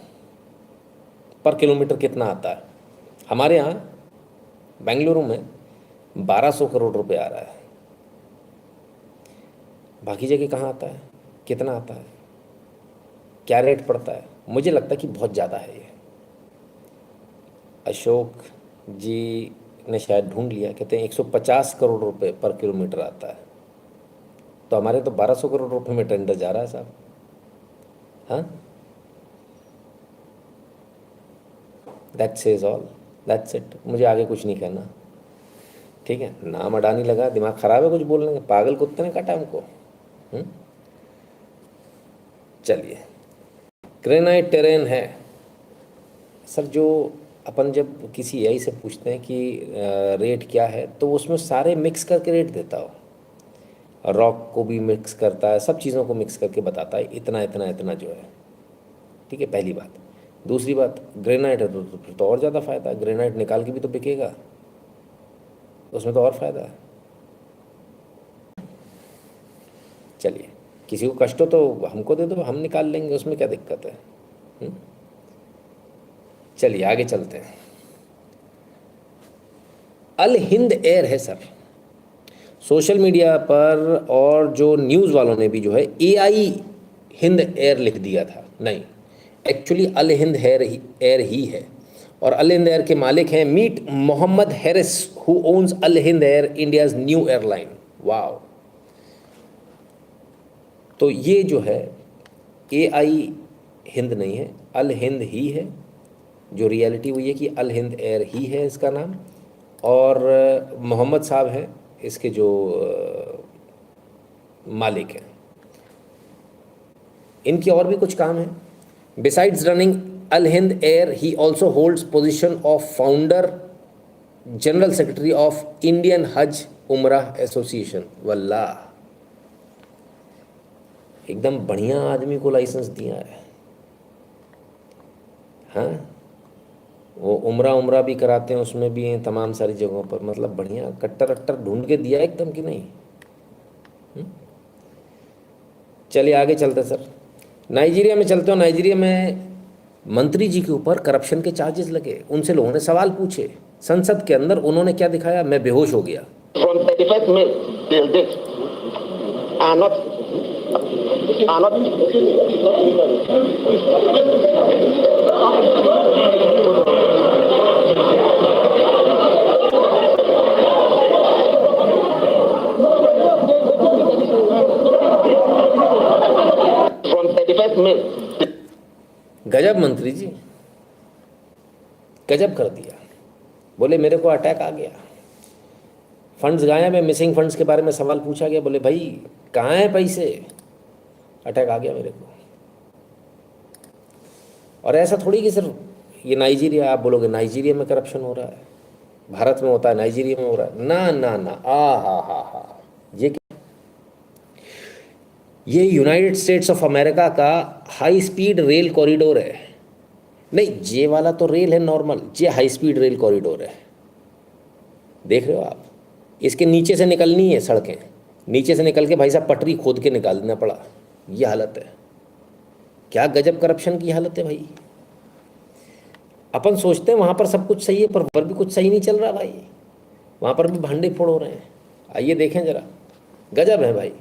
पर किलोमीटर कितना आता है। हमारे यहाँ बेंगलुरु में 1200 करोड़ रुपए आ रहा है, बाकी जगह कहाँ आता है, कितना आता है, क्या रेट पड़ता है? मुझे लगता है कि बहुत ज़्यादा है ये। अशोक जी ने शायद ढूंढ लिया, कहते हैं 150 करोड़ रुपए पर किलोमीटर आता है, तो हमारे तो 1200 करोड़ रुपए में टेंडर जा रहा है साहब। हाँ, that says all, that's it. मुझे आगे कुछ नहीं कहना, ठीक है। नाम अडानी लगा, दिमाग खराब है कुछ बोलने का, पागल कुत्ते ने काटा हमको। चलिए, ग्रेनाइट टेरेन है सर। जो अपन जब किसी एआई से पूछते हैं कि रेट क्या है, तो उसमें सारे मिक्स करके रेट देता हो, रॉक को भी मिक्स करता है, सब चीज़ों को मिक्स करके बताता है इतना इतना इतना जो है, ठीक है, पहली बात। दूसरी बात, ग्रेनाइट है तो और ज़्यादा फ़ायदा है, ग्रेनाइट निकाल के भी तो बिकेगा, उसमें तो और फ़ायदा है। चलिए, किसी को कष्ट हो तो हमको दे दो, हम निकाल लेंगे, उसमें क्या दिक्कत है। चलिए आगे चलते हैं। अल हिंद एयर है सर, सोशल मीडिया पर और जो न्यूज़ वालों ने भी जो है एआई हिंद एयर लिख दिया था, नहीं, एक्चुअली अल हिंद एयर ही है। और अल हिंद एयर के मालिक हैं मीट Mohammed Haris, who owns Al Hind Air, India's new airline. Wow, तो ये जो है एआई हिंद नहीं है, अल हिंद ही है। जो रियलिटी हुई है कि अल हिंद एयर ही है इसका नाम, और मोहम्मद साहब हैं इसके जो मालिक हैं। इनके और भी कुछ काम हैं। Besides running Al Hind Air, he also holds position of founder, general secretary of Indian Haj Umrah association. वल्लाह, एकदम बढ़िया आदमी को लाइसेंस दिया है। हाँ, वो उमरा भी कराते हैं, उसमें भी हैं तमाम सारी जगहों पर, मतलब बढ़िया कट्टर अट्टर ढूंढ के दिया एकदम कि नहीं। चलिए आगे चलते सर, नाइजीरिया में चलते हो। नाइजीरिया में मंत्री जी के ऊपर करप्शन के चार्जेस लगे, उनसे लोगों ने सवाल पूछे संसद के अंदर, उन्होंने क्या दिखाया, मैं बेहोश हो गया। गजब मंत्री जी, गजब कर दिया। बोले मेरे को अटैक आ गया, फंड्स गायब है, मिसिंग फंड्स के बारे में सवाल पूछा गया, बोले भाई कहाँ हैं पैसे, अटैक आ गया मेरे को। और ऐसा थोड़ी कि सिर्फ ये नाइजीरिया, आप बोलोगे नाइजीरिया में करप्शन हो रहा है, भारत में होता है, नाइजीरिया में हो रहा है, ना ना ना, हा, ये यूनाइटेड स्टेट्स ऑफ अमेरिका का हाई स्पीड रेल कॉरिडोर है। नहीं, ये वाला तो रेल है नॉर्मल, ये हाई स्पीड रेल कॉरिडोर है। देख रहे हो आप, इसके नीचे से निकलनी है सड़कें, नीचे से निकल के भाई साहब पटरी खोद के निकालना पड़ा, ये हालत है। क्या गजब करप्शन की हालत है भाई। अपन सोचते हैं वहाँ पर सब कुछ सही है, पर भी कुछ सही नहीं चल रहा भाई, वहाँ पर भी भांडे फोड़ हो रहे हैं। आइए देखें जरा, गजब है भाई।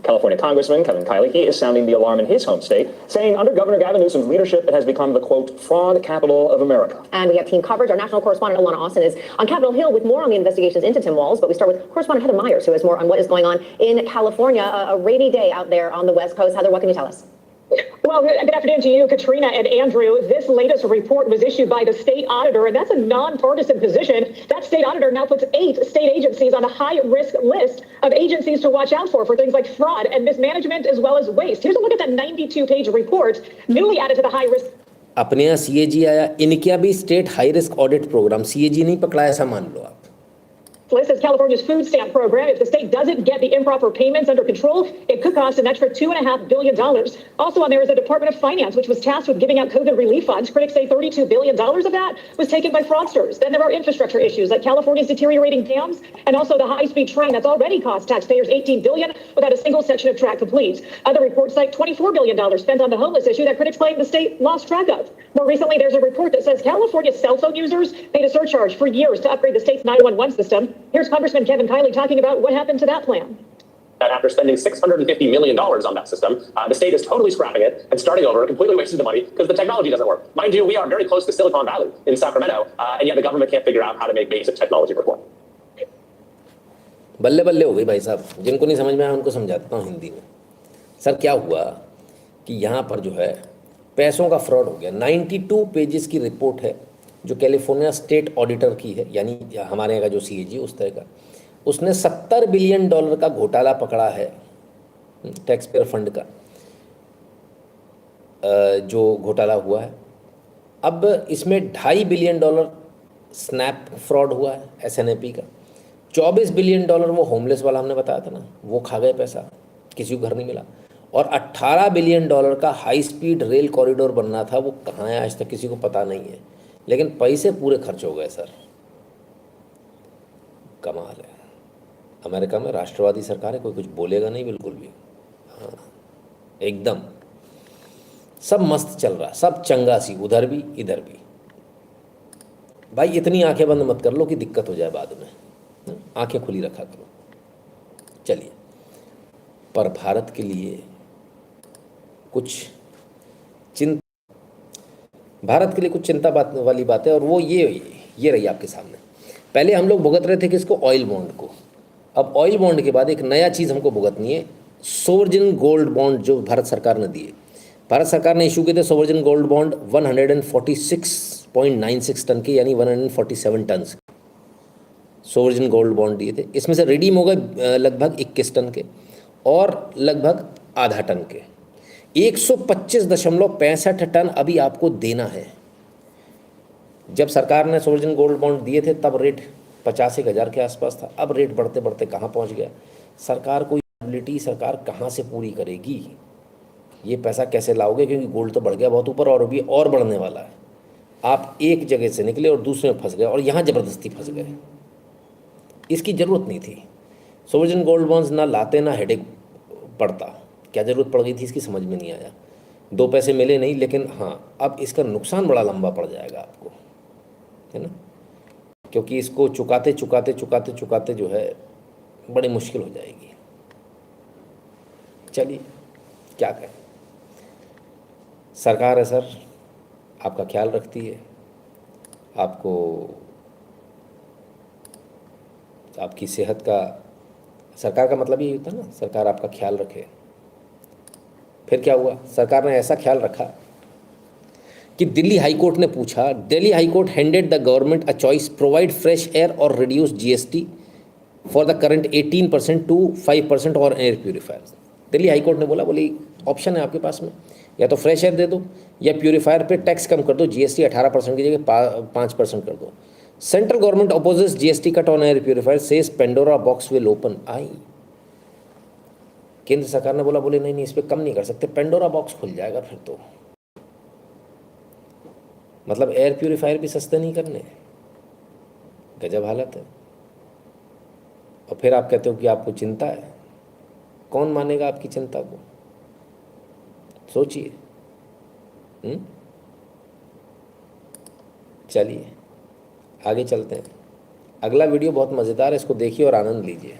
California Congressman Kevin Kiley is sounding the alarm in his home state, saying under Governor Gavin Newsom's leadership, it has become the, quote, fraud capital of America. And we have team coverage. Our national correspondent, Alana Austin, is on Capitol Hill with more on the investigations into Tim Walz. But we start with correspondent Heather Myers, who has more on what is going on in California. A rainy day out there on the West Coast. Heather, what can you tell us? Well, good afternoon to you, Katrina and Andrew. This latest report was issued by the state auditor, and that's a nonpartisan position. That state auditor now puts 8 state agencies on a high-risk list of agencies to watch out for things like fraud and mismanagement as well as waste. Here's a look at that 92-page report newly added to the high-risk. अपने यहाँ CAG आया, इनके यहाँ भी state high risk audit program, CAG नहीं पकड़ा ऐसा मान लो आप। This is California's food stamp program. If the state doesn't get the improper payments under control, it could cost an extra $2.5 billion. Also on there is the Department of Finance, which was tasked with giving out COVID relief funds. Critics say $32 billion of that was taken by fraudsters. Then there are infrastructure issues like California's deteriorating dams and also the high-speed train that's already cost taxpayers $18 billion without a single section of track complete. Other reports cite $24 billion spent on the homeless issue that critics claim the state lost track of. More recently, there's a report that says California's cell phone users paid a surcharge for years to upgrade the state's 911 system. Here's Congressman Kevin Kiley talking about what happened to that plan. That after spending $650 million on that system, the state is totally scrapping it and starting over, completely wasting the money because the technology doesn't work. Mind you, we are very close to Silicon Valley in Sacramento, and yet the government can't figure out how to make basic technology work. बल्ले बल्ले हो गई भाई साहब, जिनको नहीं समझ में आया उनको समझाता हूँ हिंदी में। सर क्या हुआ कि यहाँ पर जो है पैसों का फ्रॉड हो गया। 92 पेजेस की रिपोर्ट है जो कैलिफोर्निया स्टेट ऑडिटर की है, यानी हमारे यहाँ का जो सीएजी उस तरह का, उसने $70 बिलियन का घोटाला पकड़ा है टैक्स पेयर फंड का, जो घोटाला हुआ है। अब इसमें $2.5 बिलियन स्नैप फ्रॉड हुआ है एसएनएपी का, $24 बिलियन वो होमलेस वाला हमने बताया था ना, वो खा गए पैसा, किसी को घर नहीं मिला। और $18 बिलियन का हाई स्पीड रेल कॉरिडोर बनना था, वो कहाँ है आज तक किसी को पता नहीं है, लेकिन पैसे पूरे खर्च हो गए सर। कमाल है, अमेरिका में राष्ट्रवादी सरकार है, कोई कुछ बोलेगा नहीं बिल्कुल भी। हाँ एकदम सब मस्त चल रहा, सब चंगा सी, उधर भी इधर भी। भाई इतनी आंखें बंद मत कर लो कि दिक्कत हो जाए बाद में, आंखें खुली रखा करो। चलिए, पर भारत के लिए कुछ भारत के लिए कुछ चिंता वाली बात है, और वो ये रही आपके सामने। पहले हम लोग भुगत रहे थे किसको, ऑयल बॉन्ड को। अब ऑयल बॉन्ड के बाद एक नया चीज़ हमको भुगतनी है, सोवरजिन गोल्ड बॉन्ड जो भारत सरकार ने दिए। भारत सरकार ने इशू किए थे सोवरजिन गोल्ड बॉन्ड 146.96 टन के, यानी 147 टन सोवरजिन गोल्ड बॉन्ड दिए थे। इसमें से रिडीम हो गए लगभग 21 टन के और लगभग आधा टन के। 125.65 टन अभी आपको देना है। जब सरकार ने सोवरजिन गोल्ड बॉन्ड दिए थे तब रेट 85,000 के आसपास था, अब रेट बढ़ते बढ़ते कहाँ पहुँच गया। सरकार को एबिलिटी सरकार कहाँ से पूरी करेगी, ये पैसा कैसे लाओगे, क्योंकि गोल्ड तो बढ़ गया बहुत ऊपर और अभी और बढ़ने वाला है। आप एक जगह से निकले और दूसरे में फंस गए, और यहाँ ज़बरदस्ती फंस गए। इसकी ज़रूरत नहीं थी, सोवरजिन गोल्ड बॉन्ड्स ना लाते ना हेडेक पड़ता। क्या ज़रूरत पड़ गई थी इसकी, समझ में नहीं आया। 2 पैसे मिले नहीं, लेकिन हाँ अब इसका नुकसान बड़ा लंबा पड़ जाएगा आपको, है ना, क्योंकि इसको चुकाते चुकाते चुकाते चुकाते जो है बड़ी मुश्किल हो जाएगी। चलिए क्या करें, सरकार है सर, आपका ख्याल रखती है, आपको आपकी सेहत का, सरकार का मतलब ये होता है ना, सरकार आपका ख्याल रखे। फिर क्या हुआ, सरकार ने ऐसा ख्याल रखा कि दिल्ली हाई कोर्ट ने पूछा, Delhi High Court handed the government a choice, provide fresh air और reduce GST for the current 18% to 5% और air purifier. Delhi High Court ने बोली ऑप्शन है आपके पास में, या तो फ्रेश एयर दे दो या प्यूरीफायर पे टैक्स कम कर दो, जीएसटी 18% की जगह 5% कर दो। Central government opposes GST cut on air purifier, says Pandora box will open. आई केंद्र सरकार ने बोले नहीं इस पर कम नहीं कर सकते, पेंडोरा बॉक्स खुल जाएगा फिर तो। मतलब एयर प्यूरीफायर भी सस्ते नहीं करने, गजब हालत है। और फिर आप कहते हो कि आपको चिंता है, कौन मानेगा आपकी चिंता को, सोचिए। चलिए आगे चलते हैं, अगला वीडियो बहुत मज़ेदार है, इसको देखिए और आनंद लीजिए।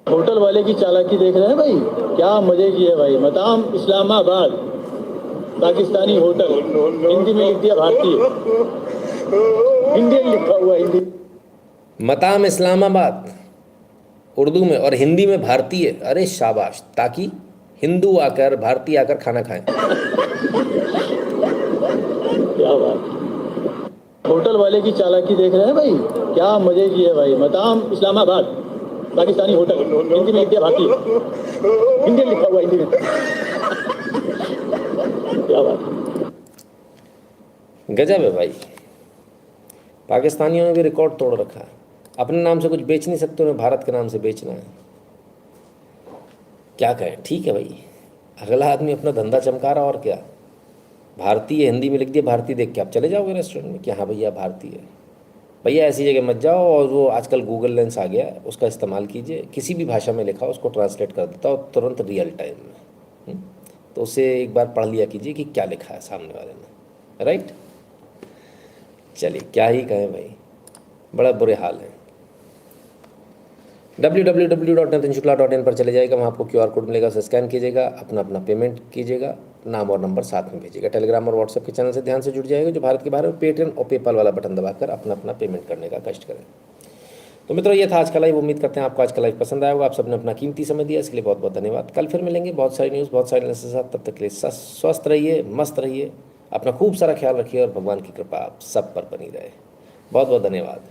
होटल वाले की चालाकी देख रहे हैं भाई, क्या मजे की है भाई। मताम इस्लामाबाद पाकिस्तानी होटल, हिंदी में लिख दिया भारतीय, हिंदी में लिखा हुआ हिंदी। मताम इस्लामाबाद उर्दू में और हिंदी में भारतीय। अरे शाबाश, ताकि हिंदू आकर भारतीय आकर खाना खाएं। क्या बात, होटल वाले की चालाकी देख रहे हैं भाई, क्या मजे की है भाई। मताम इस्लामाबाद पाकिस्तानी होटल, हिंदी में लिख दिया भारतीय, हिंदी में लिखा हुआ हिंदी में। क्या बात। गजब है भाई, पाकिस्तानियों ने भी रिकॉर्ड तोड़ रखा है। अपने नाम से कुछ बेच नहीं सकते, उन्हें भारत के नाम से बेचना है। क्या कहें, ठीक है भाई, अगला आदमी अपना धंधा चमका रहा, और क्या। भारतीय हिंदी में लिख दिया, भारतीय देख के आप चले जाओगे रेस्टोरेंट में कि हाँ भैया भारतीय है। भैया ऐसी जगह मत जाओ, और वो आजकल गूगल लेंस आ गया है, उसका इस्तेमाल कीजिए, किसी भी भाषा में लिखा उसको ट्रांसलेट कर देता और तुरंत रियल टाइम में। तो उसे एक बार पढ़ लिया कीजिए कि क्या लिखा है सामने वाले ने, राइट। चलिए क्या ही कहें भाई, बड़ा बुरे हाल है। www.nitinshukla.in पर चले जाएगा, वहाँ आपको QR कोड मिलेगा, उसे स्कैन कीजिएगा, अपना पेमेंट कीजिएगा, नाम और नंबर साथ में भेजिएगा। टेलीग्राम और व्हाट्सएप के चैनल से ध्यान से जुड़ जाएगा जो भारत के बाहर, पेटीएम और पेपाल वाला बटन दबाकर अपना पेमेंट करने का कष्ट करें। तो मित्रों, ये था आज का लाइव। उम्मीद करते हैं आपको आज का लाइव पसंद आया होगा। आप सबने अपना कीमती समय दिया, इसके लिए बहुत बहुत धन्यवाद। कल फिर मिलेंगे बहुत सारी न्यूज़, बहुत सारे के साथ। तब तक के लिए स्वस्थ रहिए, मस्त रहिए, अपना खूब सारा ख्याल रखिए और भगवान की कृपा आप सब पर बनी रहे। बहुत बहुत धन्यवाद।